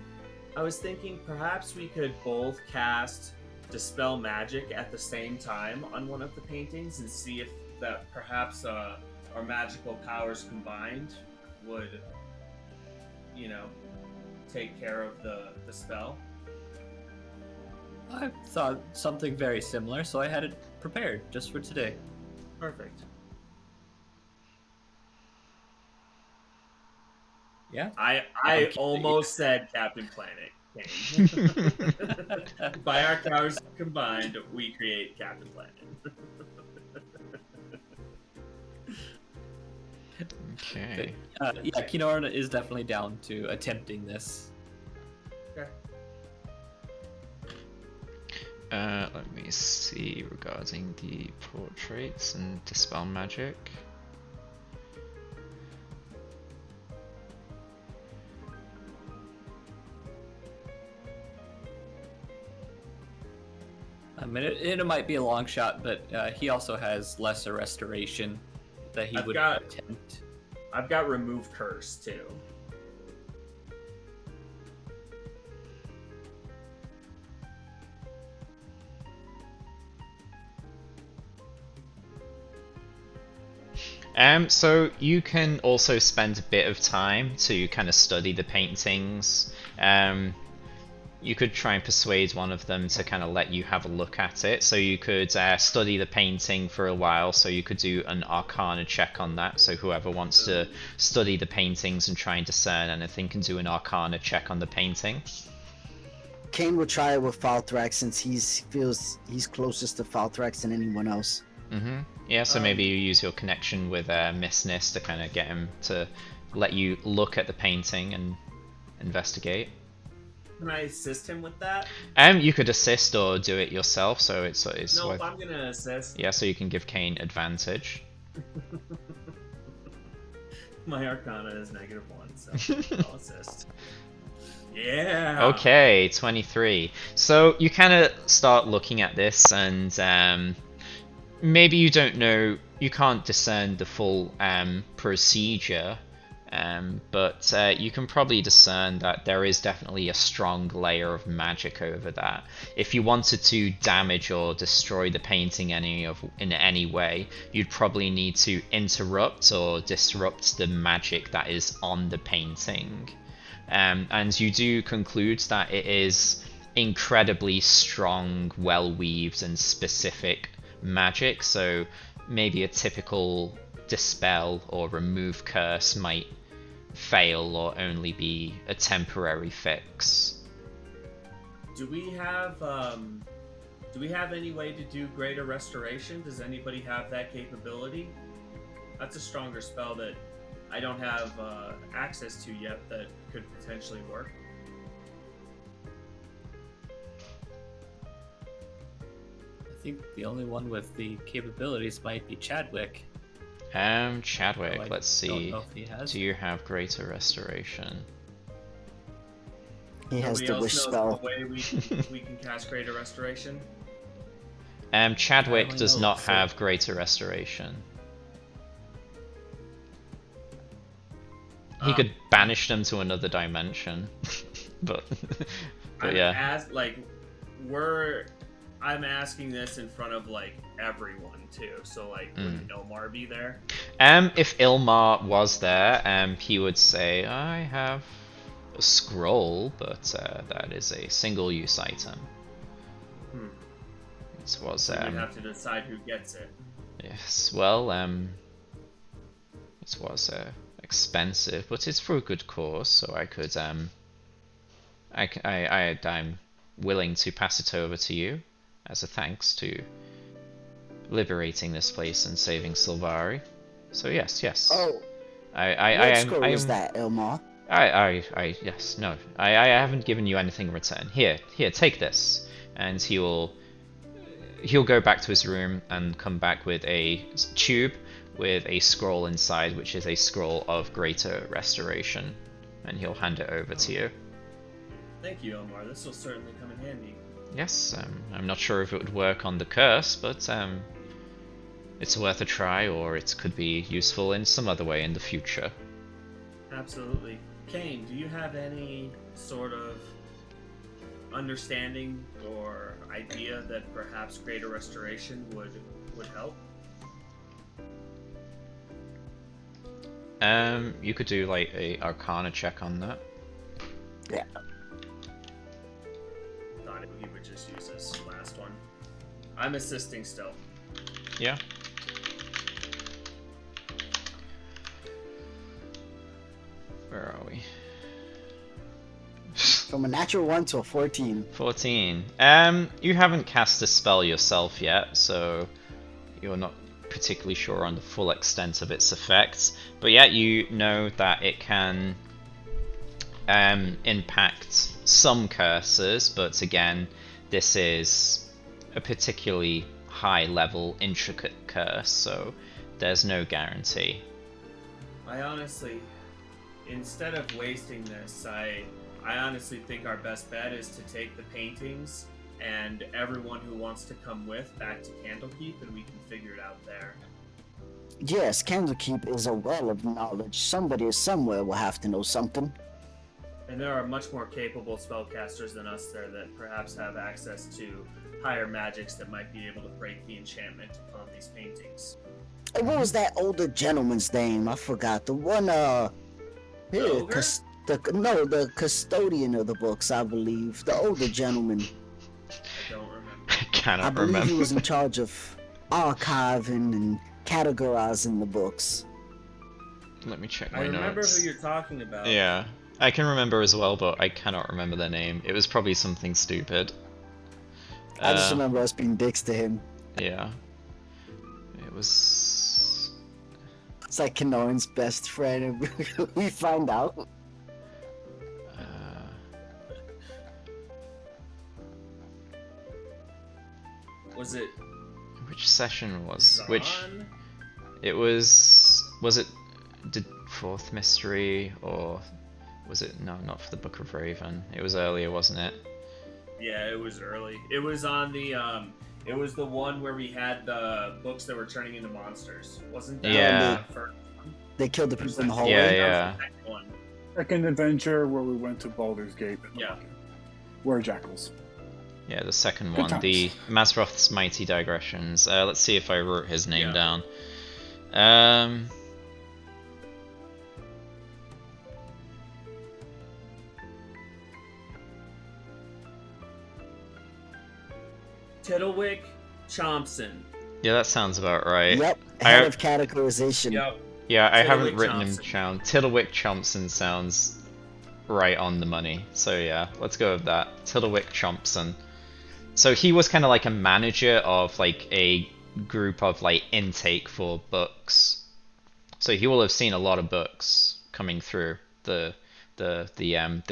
I was thinking perhaps we could both cast Dispel Magic at the same time on one of the paintings and see if that perhaps our magical powers combined would, you know, take care of the spell. I thought something very similar, so I had it prepared just for today. Perfect. Yeah. I almost said Captain Planet. By our powers combined, we create Captain Planet. Okay. Yeah, Kinoran is definitely down to attempting this. Okay. Let me see regarding the portraits and Dispel Magic. I mean, it might be a long shot, but he also has lesser restoration that he would attempt. I've got Remove Curse too. So you can also spend a bit of time to kind of study the paintings. You could try and persuade one of them to kind of let you have a look at it. So you could study the painting for a while, so you could do an Arcana check on that. So whoever wants to study the paintings and try and discern anything can do an Arcana check on the painting. Kane will try it with Falthrax since he feels he's closest to Falthrax than anyone else. Mm-hmm. Yeah, so maybe you use your connection with Miss Nis to kind of get him to let you look at the painting and investigate. Can I assist him with that? You could assist or do it yourself, so it's Nope, I'm gonna assist. Yeah, so you can give Kane advantage. My Arcana is -1, so I'll assist. Yeah. Okay, 23. So you kind of start looking at this, and maybe you don't know you can't discern the full procedure, but you can probably discern that there is definitely a strong layer of magic over that. If you wanted to damage or destroy the painting in any way, you'd probably need to interrupt or disrupt the magic that is on the painting. And you do conclude that it is incredibly strong, well-weaved and specific magic, so maybe a typical dispel or remove curse might fail or only be a temporary fix. Do we have any way to do greater restoration? Does anybody have that capability? That's a stronger spell that I don't have access to yet that could potentially work. I think the only one with the capabilities might be Chadwick. Chadwick, Oh, let's see. Do you have greater restoration? He has Nobody the else wish knows spell. the way we can cast greater restoration. Chadwick I does know, not so- have greater restoration. He could banish them to another dimension, but yeah. I'm asking this in front of like everyone too. So like, would Ilmar be there? If Ilmar was there, he would say, "I have a scroll, but that is a single-use item." It was. So we have to decide who gets it. Yes. Well, it was expensive, but it's for a good cause, so I could I'm willing to pass it over to you as a thanks to liberating this place and saving Sylvari. So yes. Oh, I what am. scroll I is am. that, Elmar? Yes, no. I haven't given you anything in return. Here, take this, and he'll go back to his room and come back with a tube with a scroll inside, which is a scroll of greater restoration, and he'll hand it over to you. Thank you, Ilmar. This will certainly come in handy. Yes, I'm not sure if it would work on the curse, but it's worth a try, or it could be useful in some other way in the future. Absolutely. Kane, do you have any sort of understanding or idea that perhaps greater restoration would help? You could do like a Arcana check on that. Yeah. Thought he would just use this last one. I'm assisting still. Yeah. Where are we? From a natural 1 to a 14. 14. You haven't cast a spell yourself yet, so you're not particularly sure on the full extent of its effects. But yeah, you know that it can impact some curses, but again, this is a particularly high level, intricate curse, so there's no guarantee. I honestly, instead of wasting this, I honestly think our best bet is to take the paintings and everyone who wants to come with back to Candlekeep, and we can figure it out there. Yes, Candlekeep is a well of knowledge. Somebody somewhere will have to know something. And there are much more capable spellcasters than us there that perhaps have access to higher magics that might be able to break the enchantment upon these paintings. Hey, what was that older gentleman's name? I forgot. The one, Ogre? the custodian of the books, I believe. The older gentleman. I don't remember. I cannot I believe remember. he was in charge of archiving and categorizing the books. Let me check my I remember notes. who you're talking about. Yeah, I can remember as well, but I cannot remember their name. It was probably something stupid. I just remember us being dicks to him. Yeah. It was... It's like Kanoran's best friend, and we find out. Was it Which session was... Zahn? Which... It was... Was it the fourth mystery, or... Was it... No, not for the Book of Raven. It was earlier, wasn't it? Yeah, it was early. It was on the It was the one where we had the books that were turning into monsters. Wasn't that Yeah. the first one? They killed the people in the Second? hallway. Yeah, That was yeah. the second one. Second adventure where we went to Baldur's Gate in the Yeah. bucket. Were jackals. Yeah, the second Good one, times. the Mazroth's Mighty Digressions. Let's see if I wrote his name Yeah. down. Tiddlewick Chompson. Yeah, that sounds about right. Yep, head of categorization. Yep. Yeah, I haven't Tiddlewick written him Chompson. down. Tiddlewick Chompson sounds right on the money. So yeah, let's go with that. Tiddlewick Chompson. So he was kind of like a manager of like a group of like intake for books. So he will have seen a lot of books coming through the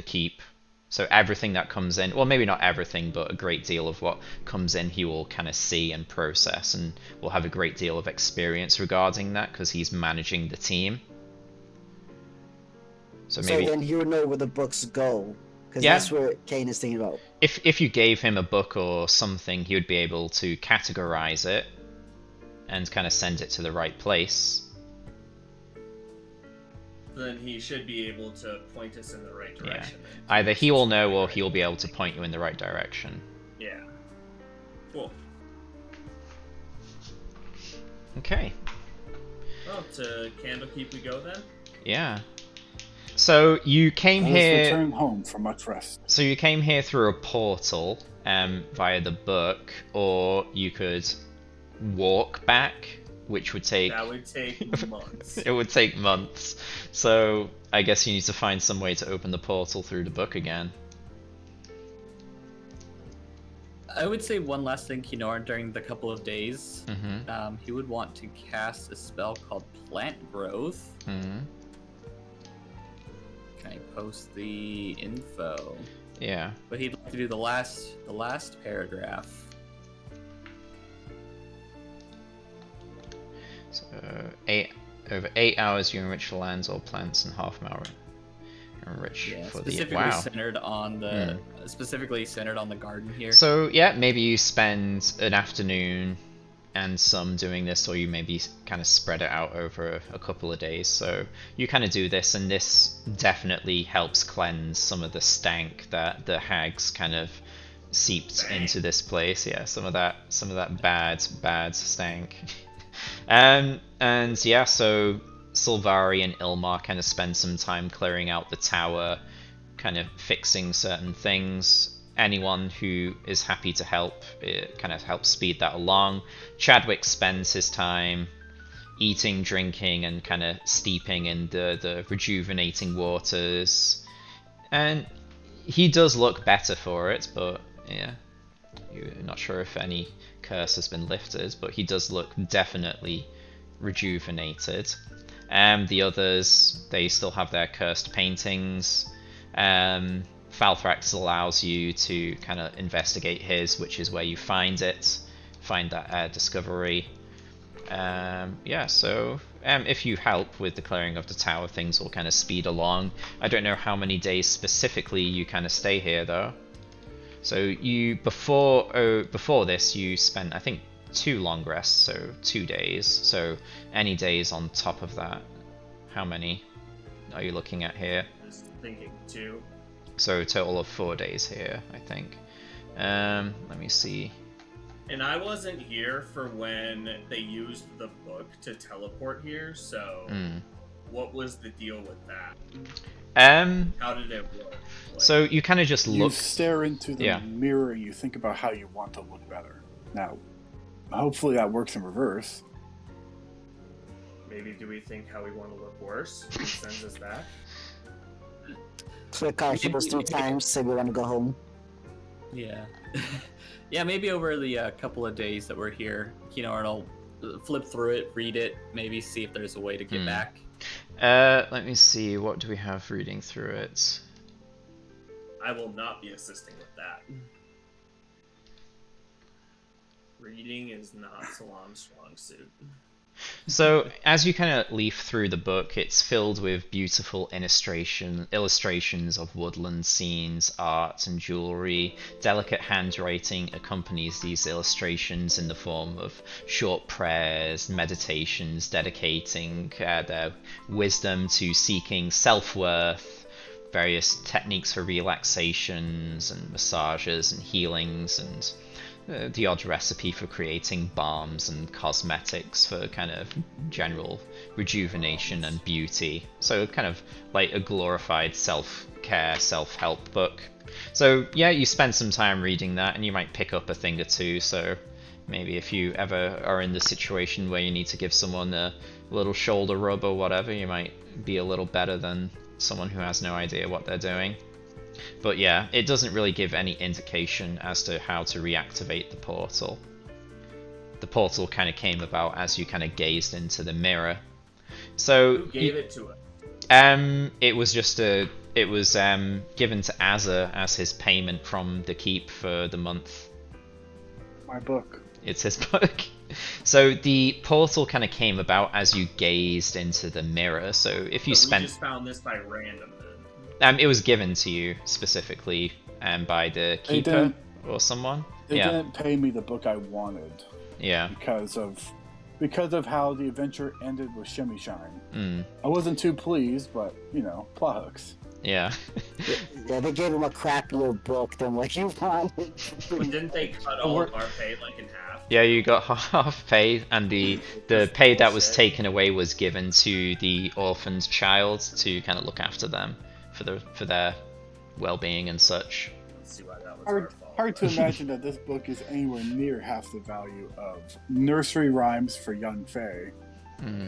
keep. So everything that comes in, well, maybe not everything, but a great deal of what comes in, he will kind of see and process, and will have a great deal of experience regarding that because he's managing the team. So maybe then he would know where the books go, because Yeah. that's where Kane is thinking about. if you gave him a book or something, he would be able to categorize it and kind of send it to the right place. Then he should be able to point us in the right direction. then. Either he will know or he'll be able to point you in the right direction. Yeah. Cool. Okay. Well, to Candlekeep we go then? Yeah. So you came Let us here. return home for much rest. So you came here through a portal via the book, or you could walk back, which would take. That would take months. It would take months. So I guess you need to find some way to open the portal through the book again. I would say one last thing, Kinnor, during the couple of days, Mm-hmm. he would want to cast a spell called Plant Growth. Mm-hmm. Can I post the info? Yeah. But he'd like to do the last paragraph. So over 8 hours you enrich the lands or plants, and half an hour enrich Yeah, for the specifically centered on the Hmm. specifically centered on the garden here. So yeah, maybe you spend an afternoon and some doing this, or you maybe kind of spread it out over a couple of days. So you kind of do this, and this definitely helps cleanse some of the stank that the hags kind of seeped into this place. Yeah, some of that bad stank. And yeah, so Sylvari and Ilmar kind of spend some time clearing out the tower, kind of fixing certain things. Anyone who is happy to help, it kind of helps speed that along. Chadwick spends his time eating, drinking, and kind of steeping in the rejuvenating waters. And he does look better for it, but yeah, you're not sure if any curse has been lifted, but he does look definitely rejuvenated. The others, they still have their cursed paintings. Falthrax allows you to kind of investigate his, which is where you find that discovery. Yeah, so if you help with the clearing of the tower, things will kind of speed along. I don't know how many days specifically you kind of stay here though. So you before this you spent, I think, 2 long rests, so 2 days. So any days on top of that, how many are you looking at here? I was thinking 2. So a total of 4 days here, I think. Let me see. And I wasn't here for when they used the book to teleport here, so what was the deal with that? How did it work? Like, So you kind of just You look. stare into the mirror and you think about how you want to look better. Now, hopefully that works in reverse. maybe do we think how we want to look worse? He sends us back. Click on those 3 times, say we want to go home. Yeah. Yeah, maybe over the couple of days that we're here, Kinnor will flip through it, read it, maybe see if there's a way to get back. Let me see. What do we have reading through it? I will not be assisting with that. Reading is not Salam's strong suit. So as you kind of leaf through the book, it's filled with beautiful illustrations of woodland scenes, art, and jewelry. Delicate handwriting accompanies these illustrations in the form of short prayers, meditations, dedicating their wisdom to seeking self-worth, various techniques for relaxations and massages and healings, and the odd recipe for creating balms and cosmetics for kind of general rejuvenation and beauty. So kind of like a glorified self-care, self-help book. So yeah, you spend some time reading that and you might pick up a thing or two. So maybe if you ever are in the situation where you need to give someone a little shoulder rub or whatever, you might be a little better than someone who has no idea what they're doing. But yeah, it doesn't really give any indication as to how to reactivate the portal. The portal kind of came about as you kind of gazed into the mirror. So who gave it to us? It was just it was given to Azza as his payment from the keep for the month. My book. It's his book. So the portal kind of came about as you gazed into the mirror. So if you spent, we just found this by random. it was given to you specifically by the keeper or someone. They didn't pay me the book I wanted. Yeah. Because of how the adventure ended with Shimmy Shine. Mm. I wasn't too pleased, but plot hooks. Yeah. Yeah, they gave him a crappier book than what you wanted. Didn't they cut all of our pay like in half? Yeah, you got half pay, and the pay that was taken away was given to the orphaned child to kind of look after them for their well-being and such. Let's see why that was our fault. Hard to imagine that this book is anywhere near half the value of nursery rhymes for young Fae.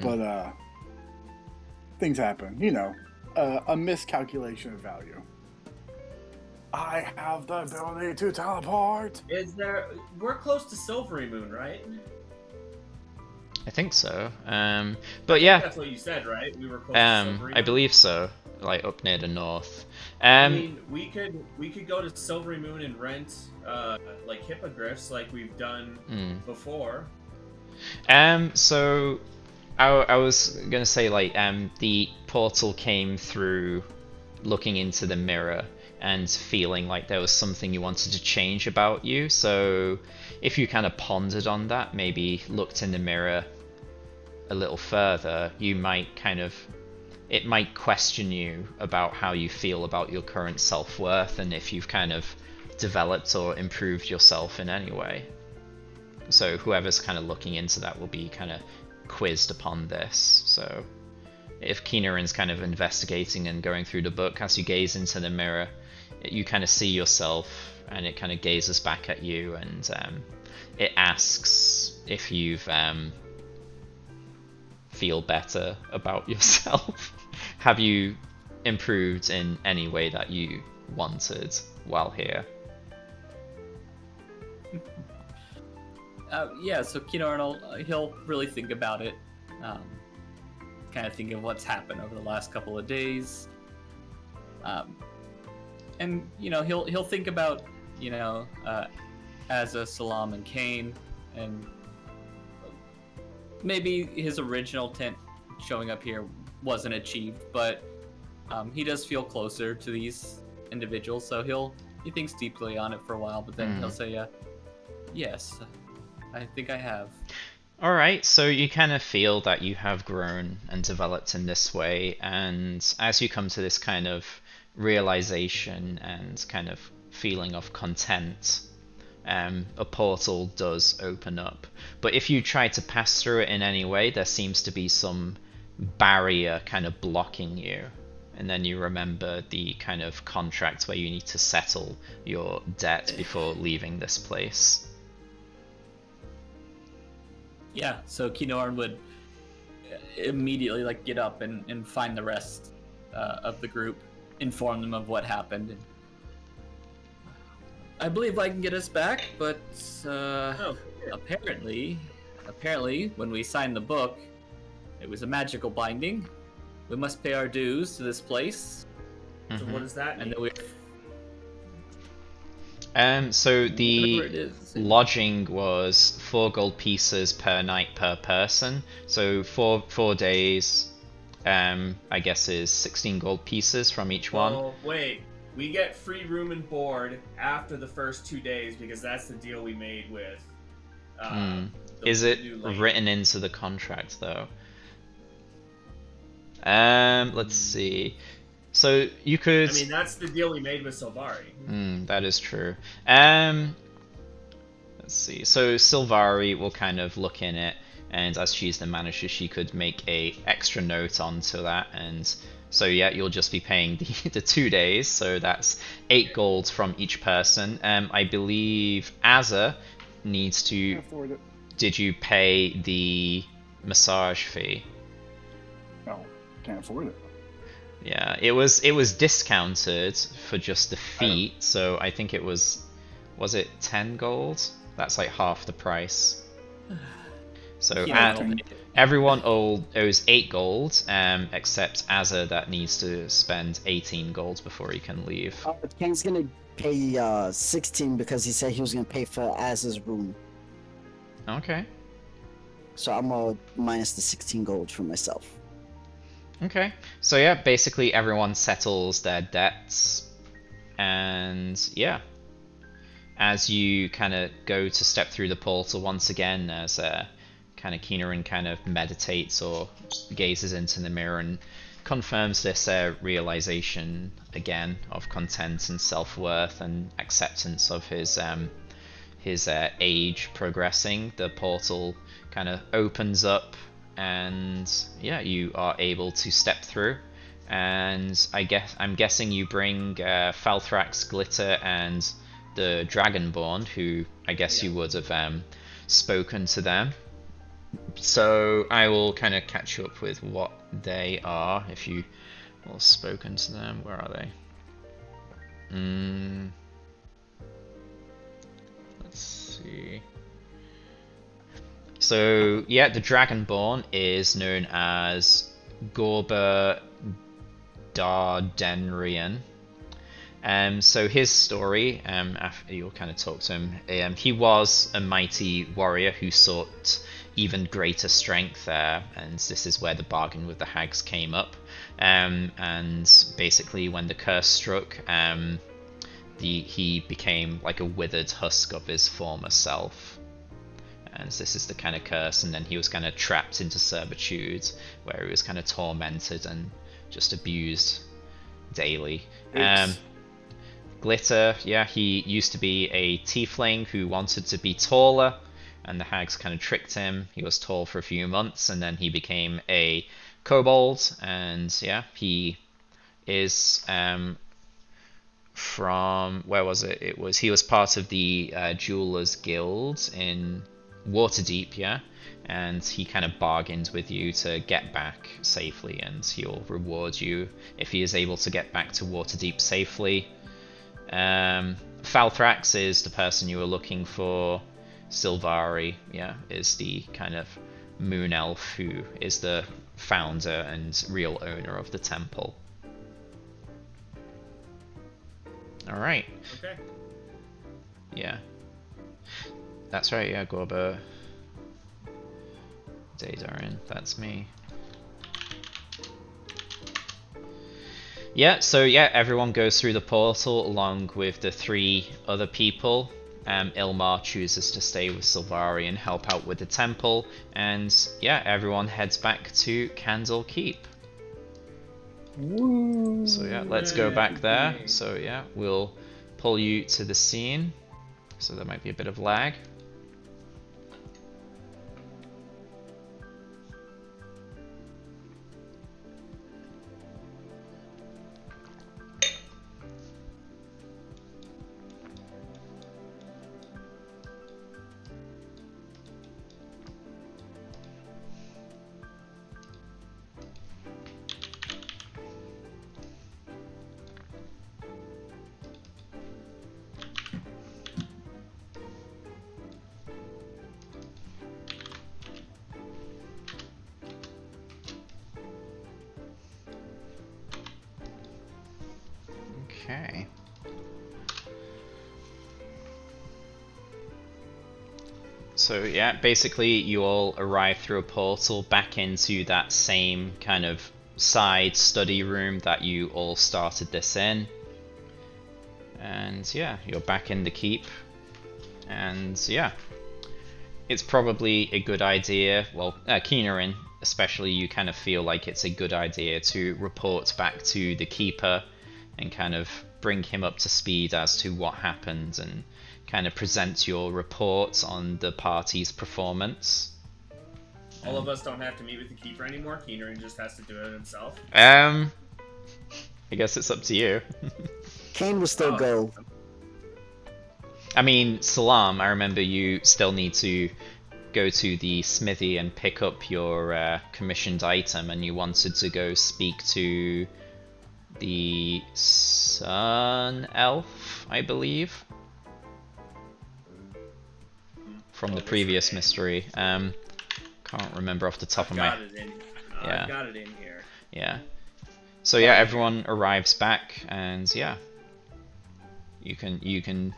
But things happen, a miscalculation of value. I have the ability to teleport. We're close to Silvery Moon, right? I think so. But yeah. That's what you said, right? We were close to Silvery Moon. I believe so. Like up near the north. I mean, we could go to Silvery Moon and rent like hippogriffs, like we've done before. So I was gonna say the portal came through looking into the mirror and feeling like there was something you wanted to change about you. So if you kind of pondered on that, maybe looked in the mirror a little further, it might question you about how you feel about your current self-worth and if you've kind of developed or improved yourself in any way. So whoever's kind of looking into that will be kind of quizzed upon this. So if Kinarin's kind of investigating and going through the book, as you gaze into the mirror, you kind of see yourself and it kind of gazes back at you, and it asks if you've feel better about yourself. Have you improved in any way that you wanted while here? Yeah, so Kinarin, he'll really think about it, kind of think of what's happened over the last couple of days, and he'll think about Azza, Salam, and Kane, and maybe his original intent showing up here wasn't achieved, but he does feel closer to these individuals, so he thinks deeply on it for a while, but then he'll say, yes, I think I have. Alright, so you kind of feel that you have grown and developed in this way, and as you come to this kind of realization and kind of feeling of content, a portal does open up. But if you try to pass through it in any way, there seems to be some barrier kind of blocking you. And then you remember the kind of contract where you need to settle your debt before leaving this place. Yeah, so Kinarin would immediately get up and find the rest of the group, inform them of what happened. And I believe I can get us back, but apparently, when we signed the book, it was a magical binding. We must pay our dues to this place. So what does that mean? And So Whatever the it is. lodging was 4 gold pieces per night per person. So 4 days, I guess is 16 gold pieces from each one. Well, wait. We get free room and board after the first 2 days because that's the deal we made with. Is it new lady. written into the contract though? Let's see. So you could. I mean, that's the deal we made with Silvari. That is true. Let's see. So Silvari will kind of look in it, and as she's the manager, she could make a extra note onto that, and so yeah, you'll just be paying the 2 days. So that's 8 gold from each person. I believe Azza needs to. Can't afford it. Did you pay the massage fee? No, can't afford it. Yeah, it was discounted for just the feet, so I think it was it 10 gold? That's like half the price. So everyone owes 8 gold, except Azza that needs to spend 18 gold before he can leave. Kane's gonna pay 16 because he said he was gonna pay for Az's room. Okay. So I'm gonna minus the 16 gold for myself. Okay. So yeah, basically everyone settles their debts, and yeah. As you kind of go to step through the portal once again, as kind of Keenerin kind of meditates or gazes into the mirror and confirms this realization again of content and self-worth and acceptance of his age progressing, the portal kind of opens up, and yeah, you are able to step through. And I'm guessing you bring Falthrax, Glitter, and the Dragonborn, who I guess you would have spoken to them. So I will kind of catch you up with what they are, if you will have spoken to them. Where are they? Let's see. So yeah, the Dragonborn is known as Gorba Dardenrian. So his story, after you'll kind of talk to him, he was a mighty warrior who sought even greater strength, and this is where the bargain with the hags came up. And basically, when the curse struck, he became like a withered husk of his former self. And this is the kind of curse, and then he was kind of trapped into servitude, where he was kind of tormented and just abused daily. Glitter, yeah, he used to be a tiefling who wanted to be taller, and the hags kind of tricked him. He was tall for a few months, and then he became a kobold, and yeah, he is from, where was it? He was part of the Jewelers Guild in Waterdeep, yeah, and he kind of bargained with you to get back safely, and he'll reward you if he is able to get back to Waterdeep safely. Falthrax is the person you were looking for. Silvari, yeah, is the kind of moon elf who is the founder and real owner of the temple. Alright. Okay. Yeah. That's right, yeah, Gorba. Daydarin, that's me. Yeah, so yeah, everyone goes through the portal along with the 3 other people. Ilmar chooses to stay with Silvari and help out with the temple, and yeah, everyone heads back to Candlekeep. Woo. So yeah, let's go back there. So yeah, we'll pull you to the scene. So there might be a bit of lag. Okay. So yeah, basically you all arrive through a portal back into that same kind of side study room that you all started this in. And yeah, you're back in the keep. And yeah, it's probably a good idea, well, Keenerin, especially, you kind of feel like it's a good idea to report back to the Keeper and kind of bring him up to speed as to what happened and kind of present your report on the party's performance. All of us don't have to meet with the Keeper anymore. Keenerin just has to do it himself. I guess it's up to you. Kane will still go. I mean, Salam, I remember you still need to go to the smithy and pick up your commissioned item, and you wanted to go speak to the Sun Elf, I believe, from the previous mystery. Can't remember off the top of my head. Yeah. I've got it in here. Yeah. So yeah, everyone arrives back, and yeah, you can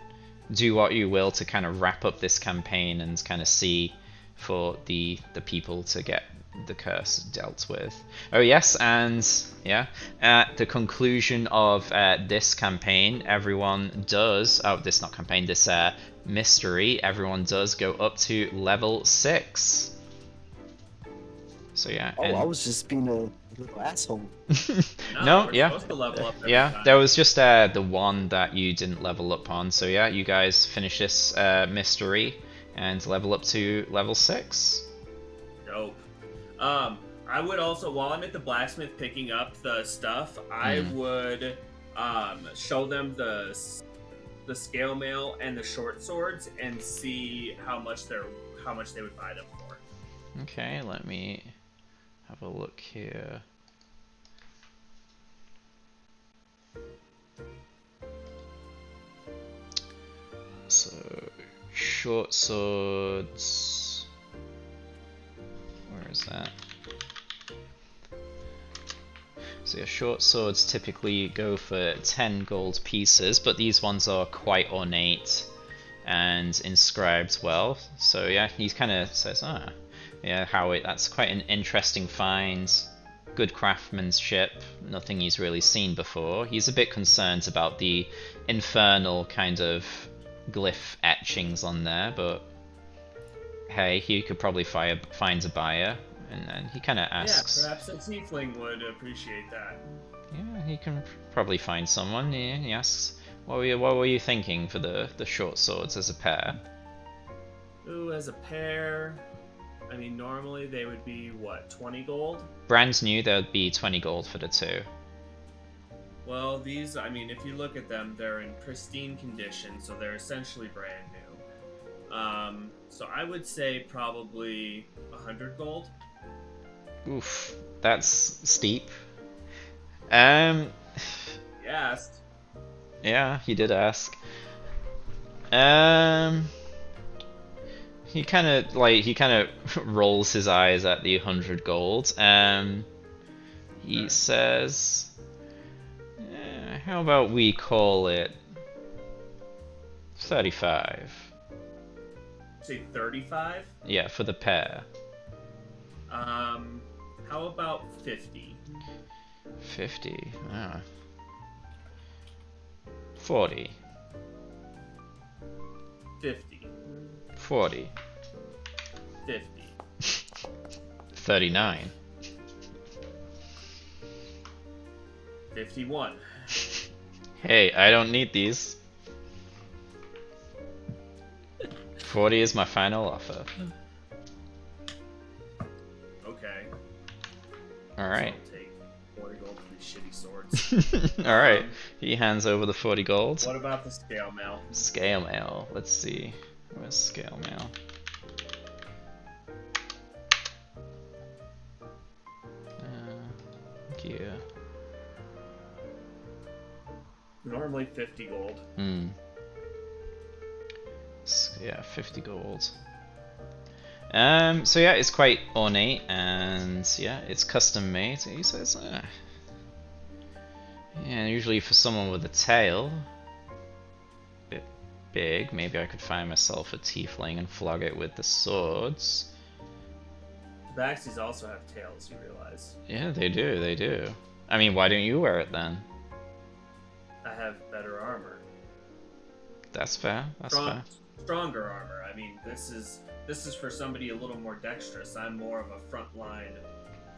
do what you will to kind of wrap up this campaign and kind of see for the people to get the curse dealt with. Oh yes, and yeah, at the conclusion of this campaign, everyone does, this mystery, everyone does go up to level 6. So yeah. Oh, I was just being a little asshole. No, we're yeah. supposed to level up every Yeah, time. there was just the one that you didn't level up on. So yeah, you guys finish this mystery and level up to level 6. Dope. I would also, while I'm at the blacksmith picking up the stuff, I would show them the scale mail and the short swords and see how much they would buy them for. Okay, let me have a look here. So, short swords. Where is that? So, yeah, short swords typically go for 10 gold pieces, but these ones are quite ornate and inscribed well. So, yeah, he kind of says, yeah, that's quite an interesting find. Good craftsmanship, nothing he's really seen before. He's a bit concerned about the infernal kind of glyph etchings on there, but hey, he could probably find a buyer, and then he kind of asks. Yeah, perhaps a tiefling would appreciate that. Yeah, he can probably find someone. He asks, what were you thinking for the short swords as a pair? Ooh, as a pair, I mean, normally they would be, what, 20 gold? Brand new, there would be 20 gold for the two. Well, these, I mean, if you look at them, they're in pristine condition, so they're essentially brand new. So I would say probably 100 gold. Oof, that's steep. He asked. Yeah, he did ask. He kind of rolls his eyes at the 100 gold. He says, how about we call it 35? Say 35? Yeah, for the pair. How about 50? 50? 40. 50. 40. 50. 39. 51. Hey, I don't need these. 40 is my final offer. Okay. Alright. I'll take 40 gold for these shitty swords. Alright. He hands over the 40 gold. What about the scale mail? Scale mail. Let's see. Where's scale mail? Gear. Normally 50 gold. Yeah, 50 gold. So yeah, it's quite ornate, and yeah, it's custom made. He says, yeah, usually for someone with a tail, big. Maybe I could find myself a tiefling and flog it with the swords. Tabaxis also have tails, you realize. Yeah, they do, they do. I mean, why don't you wear it then? I have better armor. That's fair, that's fair. Stronger armor. I mean, this is for somebody a little more dexterous. I'm more of a frontline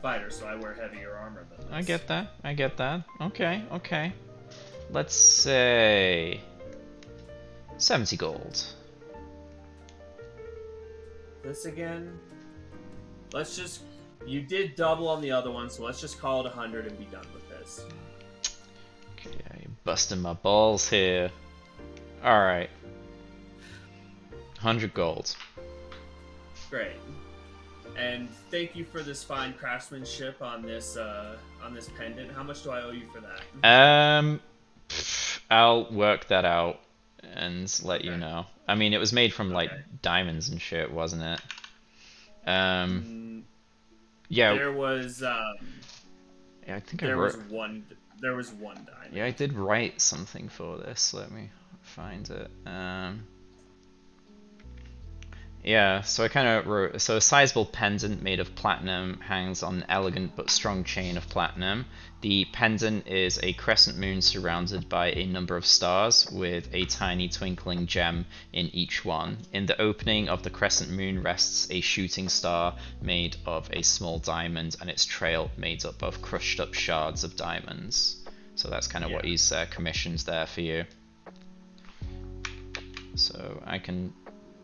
fighter, so I wear heavier armor than this. I get that, I get that. Okay, okay. Let's say 70 gold. This again? Let's just... You did double on the other one, so let's just call it 100 and be done with this. Okay, you're busting my balls here. Alright. 100 gold. Great. And thank you for this fine craftsmanship on this pendant. How much do I owe you for that? I'll work that out and let you know. I mean, it was made from like diamonds and shit, wasn't it? Yeah. There was yeah, I think there was one diamond. Yeah, I did write something for this. Let me find it. Yeah, so I kind of wrote, so a sizable pendant made of platinum hangs on an elegant but strong chain of platinum. The pendant is a crescent moon surrounded by a number of stars with a tiny twinkling gem in each one. In the opening of the crescent moon rests a shooting star made of a small diamond and its trail made up of crushed up shards of diamonds. So that's kind of what he's commissioned there for you. So I can...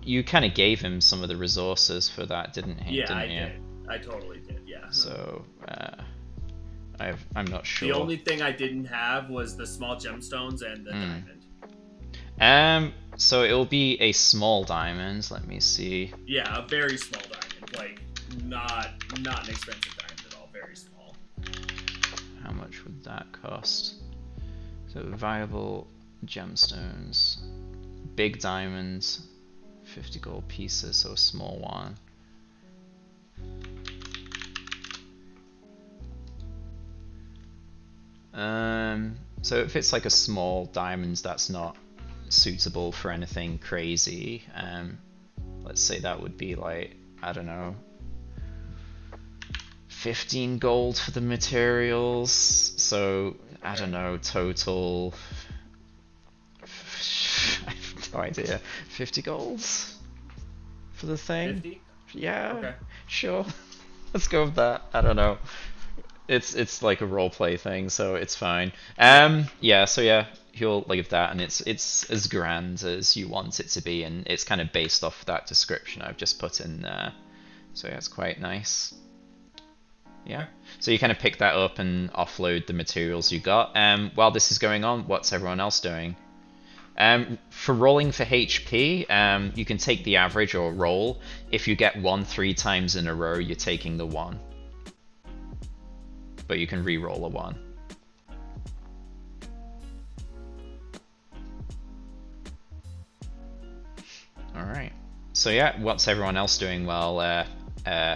You kind of gave him some of the resources for that, didn't he? Yeah, didn't I you? did. I totally did, yeah. So, I'm not sure. The only thing I didn't have was the small gemstones and the diamond. So it'll be a small diamond. Let me see. Yeah, a very small diamond. Like, not an expensive diamond at all. Very small. How much would that cost? So viable gemstones. Big diamonds. 50 gold pieces, so a small one. So if it's like a small diamond that's not suitable for anything crazy, let's say that would be like, I don't know, 15 gold for the materials, so I don't know, total... I have no idea. 50 golds for the thing? 50? Yeah, okay. Sure. Let's go with that. I don't know. It's like a roleplay thing, so it's fine. Yeah, so yeah, he'll leave that, and it's as grand as you want it to be, and it's kind of based off that description I've just put in there. So yeah, it's quite nice. Yeah. So you kind of pick that up and offload the materials you got. While this is going on, what's everyone else doing? For rolling for HP, you can take the average or roll. If you get 1 3 times in a row, you're taking the 1. But you can re-roll a 1. Alright. So yeah, what's everyone else doing while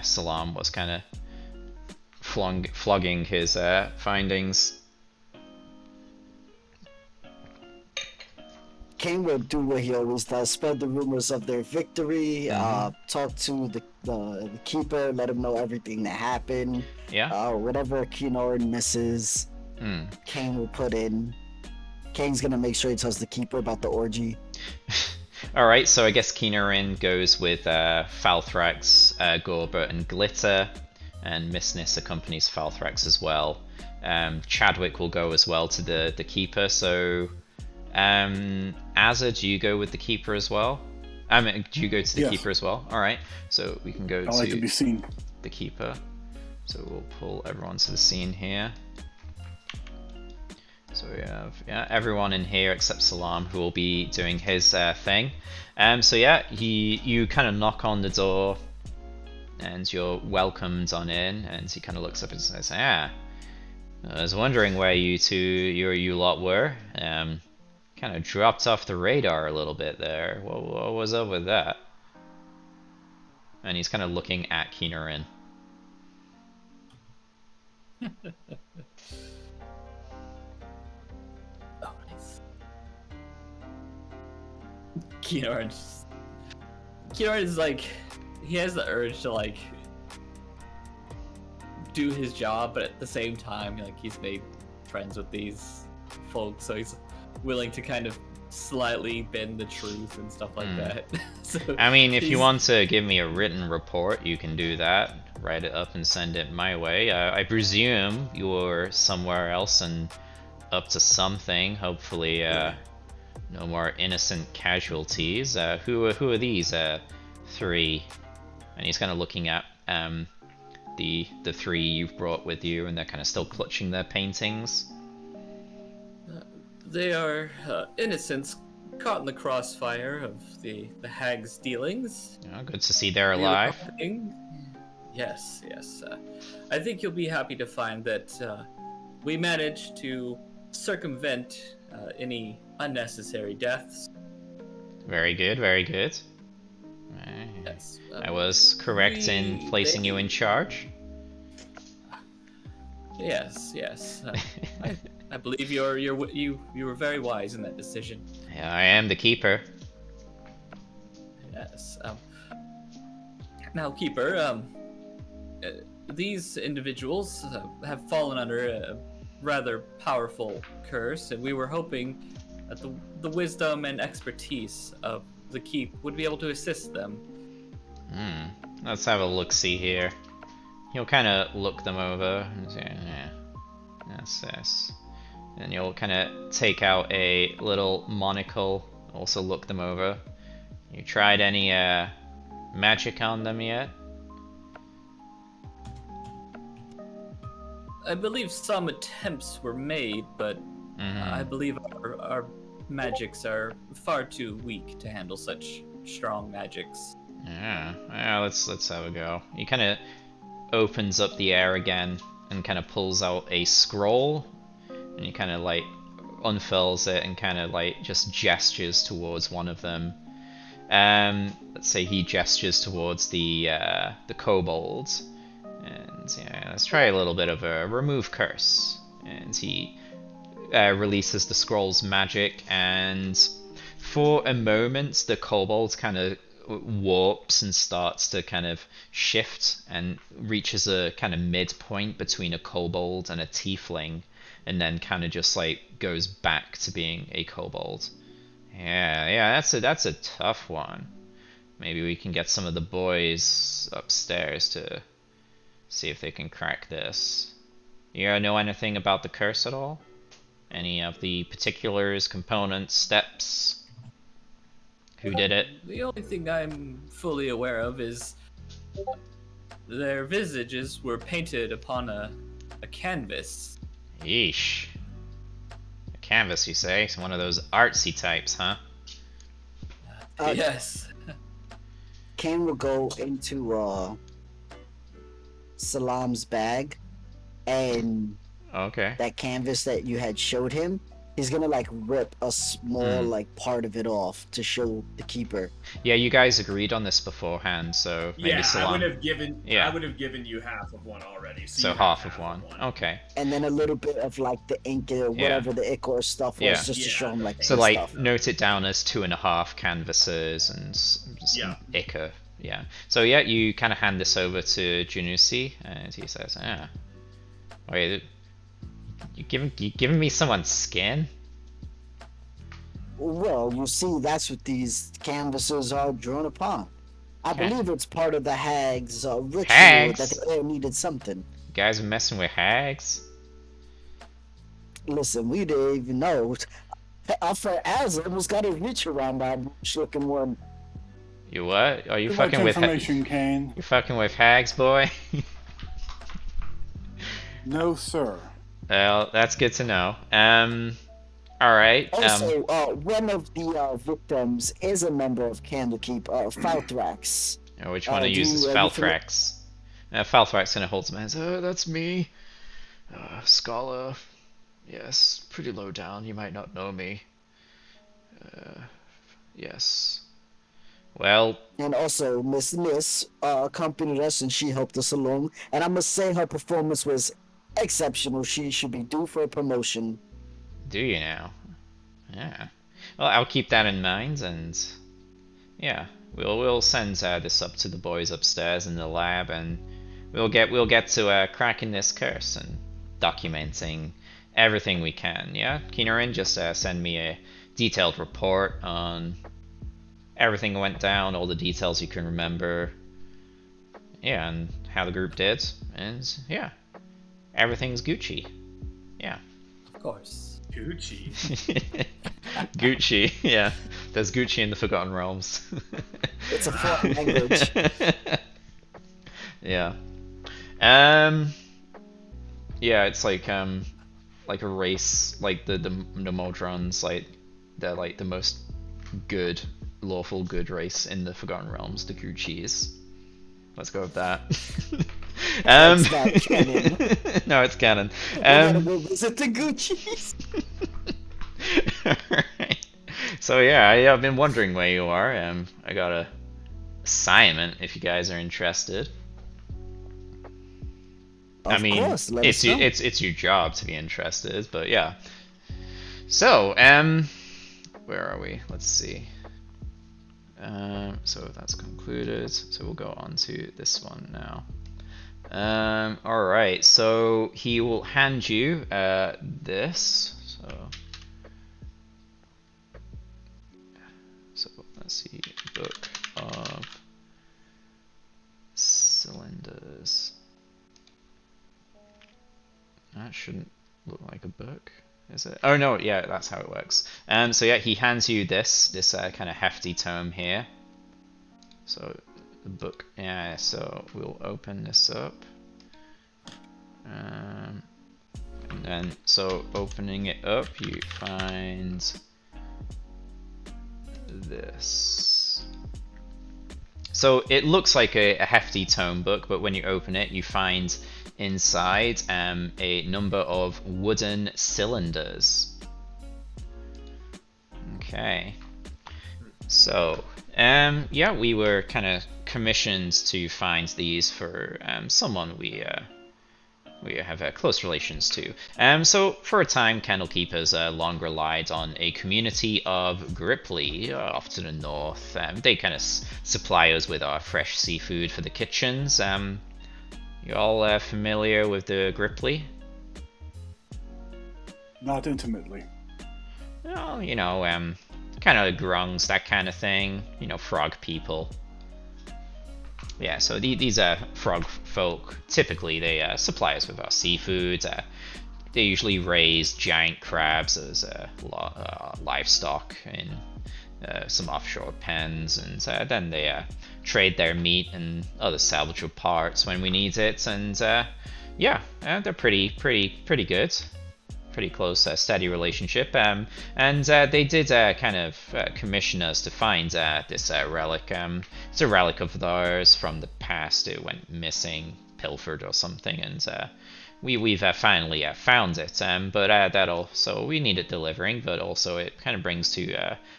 Salam was kind of flogging his findings? Kane will do what he always does: spread the rumors of their victory, talk to the keeper, let him know everything that happened. Yeah. Whatever Kinoran misses, Kane will put in. Kane's gonna make sure he tells the keeper about the orgy. Alright, so I guess Kinorin goes with Falthrax, Gorbert, and Glitter, and Missness accompanies Falthrax as well. Chadwick will go as well to the keeper, so... Azza, do you go with the keeper as well? I mean, do you go to the keeper as well? Alright, so we can go I like to be seen. The keeper. So we'll pull everyone to the scene here. So we have everyone in here except Salam, who will be doing his thing. So yeah, you kind of knock on the door, and you're welcomed on in, and he kind of looks up and says, I was wondering where you lot were. Kind of dropped off the radar a little bit there. What was up with that? And he's kind of looking at Kinorin. Oh, nice. Keenorn is like, he has the urge to like do his job, but at the same time, like he's made friends with these folks, so he's willing to kind of slightly bend the truth and stuff like that. So I mean, if you want to give me a written report, you can do that. Write it up and send it my way. I presume you're somewhere else and up to something. Hopefully, no more innocent casualties. Who are these three? And he's kind of looking at the three you've brought with you, and they're kind of still clutching their paintings. They are innocents caught in the crossfire of the hag's dealings. Oh, good to see they're alive. Yes. I think you'll be happy to find that we managed to circumvent any unnecessary deaths. Very good, very good. Yes. I was correct in placing you in charge. Yes. I believe you were very wise in that decision. Yeah, I am the keeper. Yes. Now, keeper, these individuals have fallen under a rather powerful curse, and we were hoping that the wisdom and expertise of the keep would be able to assist them. Let's have a look-see here. You'll kind of look them over and say, yeah, yes. And you'll kind of take out a little monocle, also look them over. You tried any magic on them yet? I believe some attempts were made, but I believe our magics are far too weak to handle such strong magics. Yeah, let's have a go. He kind of opens up the air again and kind of pulls out a scroll, and he kind of like unfurls it and kind of like just gestures towards one of them. Let's say he gestures towards the kobold, and yeah, let's try a little bit of a remove curse. And he releases the scroll's magic, and for a moment the kobold kind of warps and starts to kind of shift and reaches a kind of midpoint between a kobold and a tiefling, and then kind of just like goes back to being a kobold. Yeah, that's a tough one. Maybe we can get some of the boys upstairs to see if they can crack this. You know anything about the curse at all? Any of the particulars, components, steps? Who did it? The only thing I'm fully aware of is their visages were painted upon a canvas. Yeesh. A canvas, you say? It's one of those artsy types, huh? Yes. Kane will go into Salam's bag, and okay, that canvas that you had showed him, he's gonna like rip a small like part of it off to show the keeper. Yeah, you guys agreed on this beforehand, so maybe Salam. I would have given you half of one already. So half of one. Okay. And then a little bit of like the ink or whatever the ichor stuff was, just to show him like. So like stuff. Note it down as 2.5 canvases and some ichor. Yeah. So yeah, you kind of hand this over to Janusi, and he says, wait, you giving me someone's skin? Well, you see, that's what these canvases are drawn upon. I believe it's part of the hag's ritual that they all needed something. You guys are messing with hags? Listen, we didn't even know. Our friend Az almost got his reach around that looking one. You what? Are you Too fucking much with information, Kane? You fucking with hags, boy? No, sir. Well, that's good to know. Alright. Also, one of the victims is a member of Candlekeep, Falthrax. Which one of you uses Falthrax? Falthrax kind of holds him hands. That's me. Scholar. Yes, pretty low down. You might not know me. Yes. Well... And also, Miss accompanied us, and she helped us along. And I must say her performance was exceptional. She should be due for a promotion. Do you now? Yeah. Well, I'll keep that in mind, and yeah, we'll send this up to the boys upstairs in the lab, and we'll get to cracking this curse and documenting everything we can. Yeah, Kinorin, just send me a detailed report on everything that went down, all the details you can remember. Yeah, and how the group did, and yeah, everything's Gucci. Yeah. Of course. Gucci. Gucci, yeah. There's Gucci in the Forgotten Realms. It's a foreign language. Yeah. Yeah, it's like a race, like the Modrons, like they're like the most good, lawful good race in the Forgotten Realms, the Gucci's. Let's go with that. That's not canon. No, it's canon. We'll visit the Gucci's. Alright. So yeah, I've been wondering where you are. I got a assignment if you guys are interested. Of course, let us know. It's your job to be interested, but yeah. So, where are we? Let's see. So that's concluded. So we'll go on to this one now. Alright, so he will hand you this. So let's see, book of cylinders. That shouldn't look like a book, is it? Oh no, yeah, that's how it works. So yeah, he hands you this kind of hefty tome here. So the book, yeah. So we'll open this up, and then so opening it up, you find this. So it looks like a hefty tome book, but when you open it, you find inside a number of wooden cylinders. Okay. So, yeah, we were kind of commissioned to find these for someone we have close relations to. So for a time, Candlekeep has long relied on a community of Gripply off to the north. They kind of supply us with our fresh seafood for the kitchens. You all familiar with the Gripply? Not intimately. Well, you know, kind of grungs, that kind of thing. You know, frog people. Yeah, so these frog folk, typically they supply us with our seafood. They usually raise giant crabs as livestock in some offshore pens, and then they trade their meat and other salvageable parts when we need it. And yeah, they're pretty good. Pretty close, steady relationship. And they did kind of commission us to find this relic. It's a relic of theirs from the past. It went missing, pilfered or something, and we've finally found it. So we need it delivering, but also it kind of brings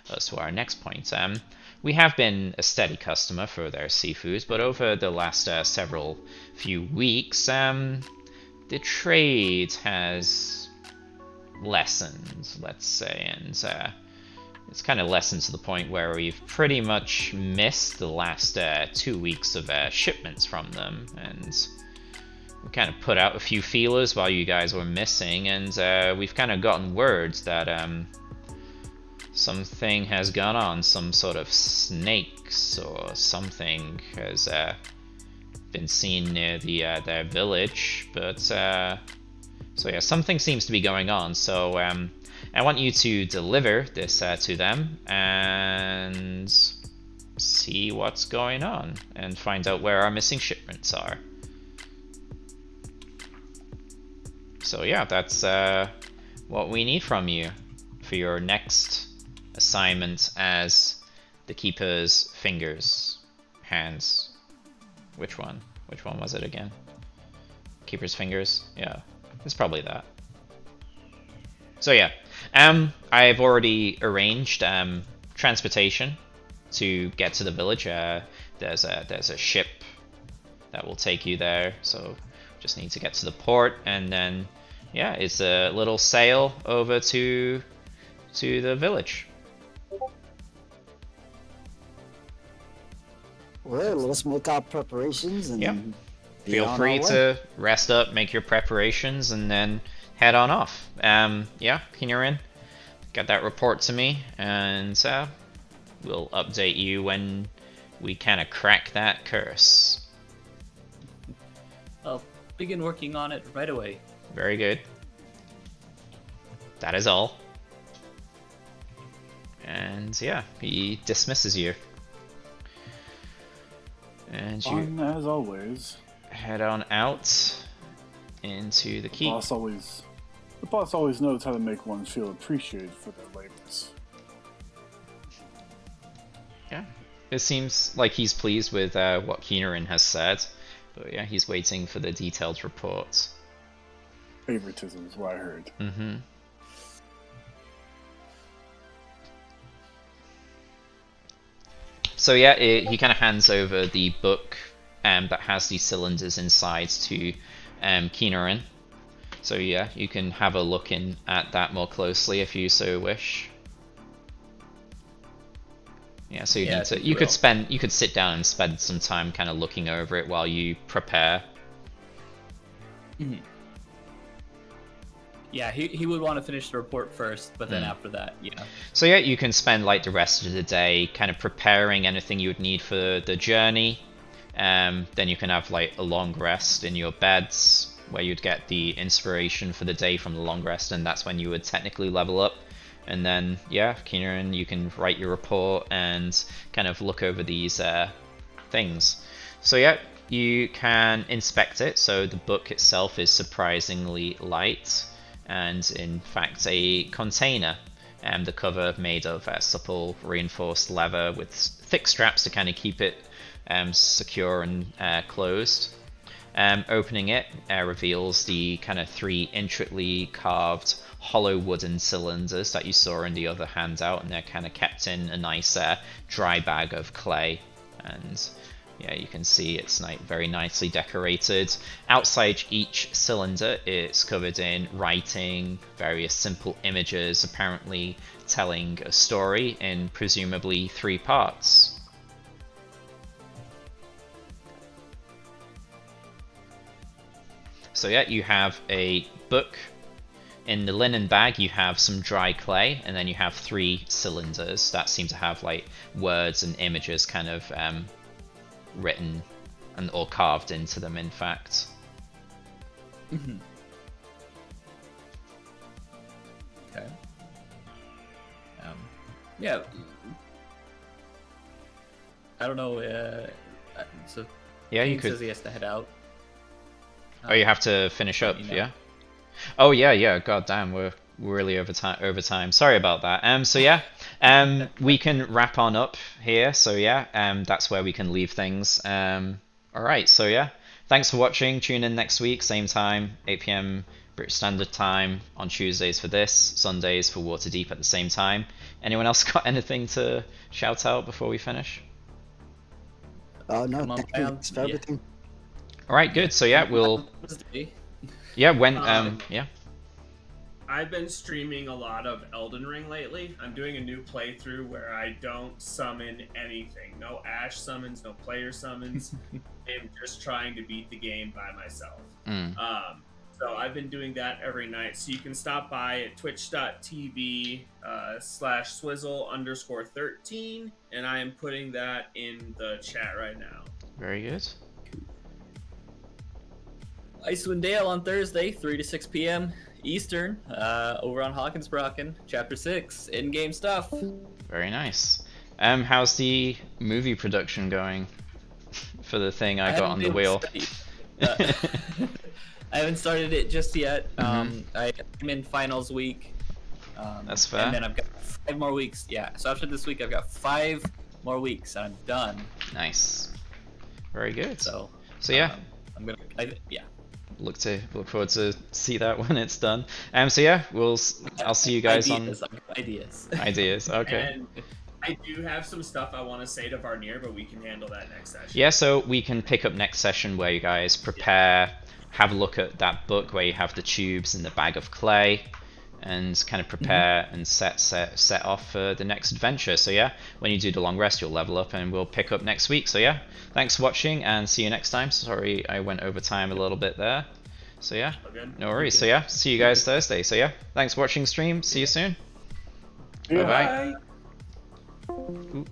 us to our next point. We have been a steady customer for their seafood, but over the last few weeks, the trade has lessened, let's say, and it's kind of lessened to the point where we've pretty much missed the last 2 weeks of shipments from them, and we kind of put out a few feelers while you guys were missing, and we've kind of gotten word that something has gone on, some sort of snakes or something has been seen near their village, but so yeah, something seems to be going on. So I want you to deliver this to them and see what's going on and find out where our missing shipments are. So yeah, that's what we need from you for your next assignment as the Keeper's hands. Which one? Which one was it again? Keeper's fingers? Yeah. It's probably that. So yeah, I've already arranged transportation to get to the village. There's a ship that will take you there. So just need to get to the port, and then yeah, it's a little sail over to the village. Well, let's make our preparations and Yep. be Feel on free our way. to rest up, make your preparations, and then head on off. Yeah, Kinyarin, get that report to me, and we'll update you when we kind of crack that curse. I'll begin working on it right away. Very good. That is all. And yeah, he dismisses you. And you Fun as always. head on out into the keep. The boss always knows how to make one feel appreciated for their labors. Yeah, it seems like he's pleased with what Keenerin has said, but yeah, he's waiting for the detailed report. Favoritism is what I heard. Mm-hmm. So yeah, he kind of hands over the book that has these cylinders inside to Keenerin. So yeah, you can have a look in at that more closely if you so wish. Yeah, so you could sit down and spend some time kind of looking over it while you prepare. Mm-hmm. Yeah, he would want to finish the report first, but then after that, yeah. So yeah, you can spend like the rest of the day kind of preparing anything you would need for the journey. Then you can have like a long rest in your beds, where you'd get the inspiration for the day from the long rest, and that's when you would technically level up. And then yeah, Keenerin, you can write your report and kind of look over these things. So yeah, you can inspect it. So the book itself is surprisingly light, and in fact a container. The cover made of supple reinforced leather with thick straps to kind of keep it secure and closed. Opening it reveals the kind of 3 intricately carved hollow wooden cylinders that you saw in the other handout, and they're kind of kept in a nice dry bag of clay. And yeah, you can see it's very nicely decorated. Outside each cylinder, it's covered in writing, various simple images, apparently telling a story in presumably 3 parts. So yeah, you have a book. In the linen bag, you have some dry clay, and then you have 3 cylinders that seem to have like words and images kind of written or carved into them, in fact. Mm-hmm. Okay. Yeah. I don't know. So yeah, you King could. says he has to head out. Oh, you have to finish up, yeah. Oh yeah. God damn, we're really over time. Sorry about that. So yeah, we can wrap on up here. So yeah, that's where we can leave things. All right. So yeah, thanks for watching. Tune in next week, same time, 8 p.m. British Standard Time on Tuesdays for this, Sundays for Waterdeep at the same time. Anyone else got anything to shout out before we finish? Oh no, thank you for everything. All right, good. So yeah, we'll. Yeah, when yeah. I've been streaming a lot of Elden Ring lately. I'm doing a new playthrough where I don't summon anything. No Ash summons, no player summons. I'm just trying to beat the game by myself. So I've been doing that every night. So you can stop by at twitch.tv /swizzle_13, and I am putting that in the chat right now. Very good. Icewind Dale on Thursday, 3 to 6 p.m. Eastern, over on Hawkins-Brocken, Chapter 6, in-game stuff. Very nice. How's the movie production going for the thing I got on the wheel? I haven't started it just yet. I'm in finals week. That's fair. And then I've got 5 more weeks. Yeah, so after this week, I've got 5 more weeks, and I'm done. Nice. Very good. So yeah. I'm gonna, yeah. Look forward to see that when it's done. So yeah, I'll see you guys ideas, on ideas. Ideas. Okay. And I do have some stuff I want to say to Varnir, but we can handle that next session. Yeah, so we can pick up next session where you guys prepare, have a look at that book where you have the tubes and the bag of clay, and kind of prepare and set off for the next adventure. So yeah, when you do the long rest, you'll level up, and we'll pick up next week. So yeah, thanks for watching, and see you next time. Sorry I went over time a little bit there. So yeah, no worries. So yeah, see you guys Thursday. So yeah, thanks for watching stream. See you soon. Yeah. Bye bye.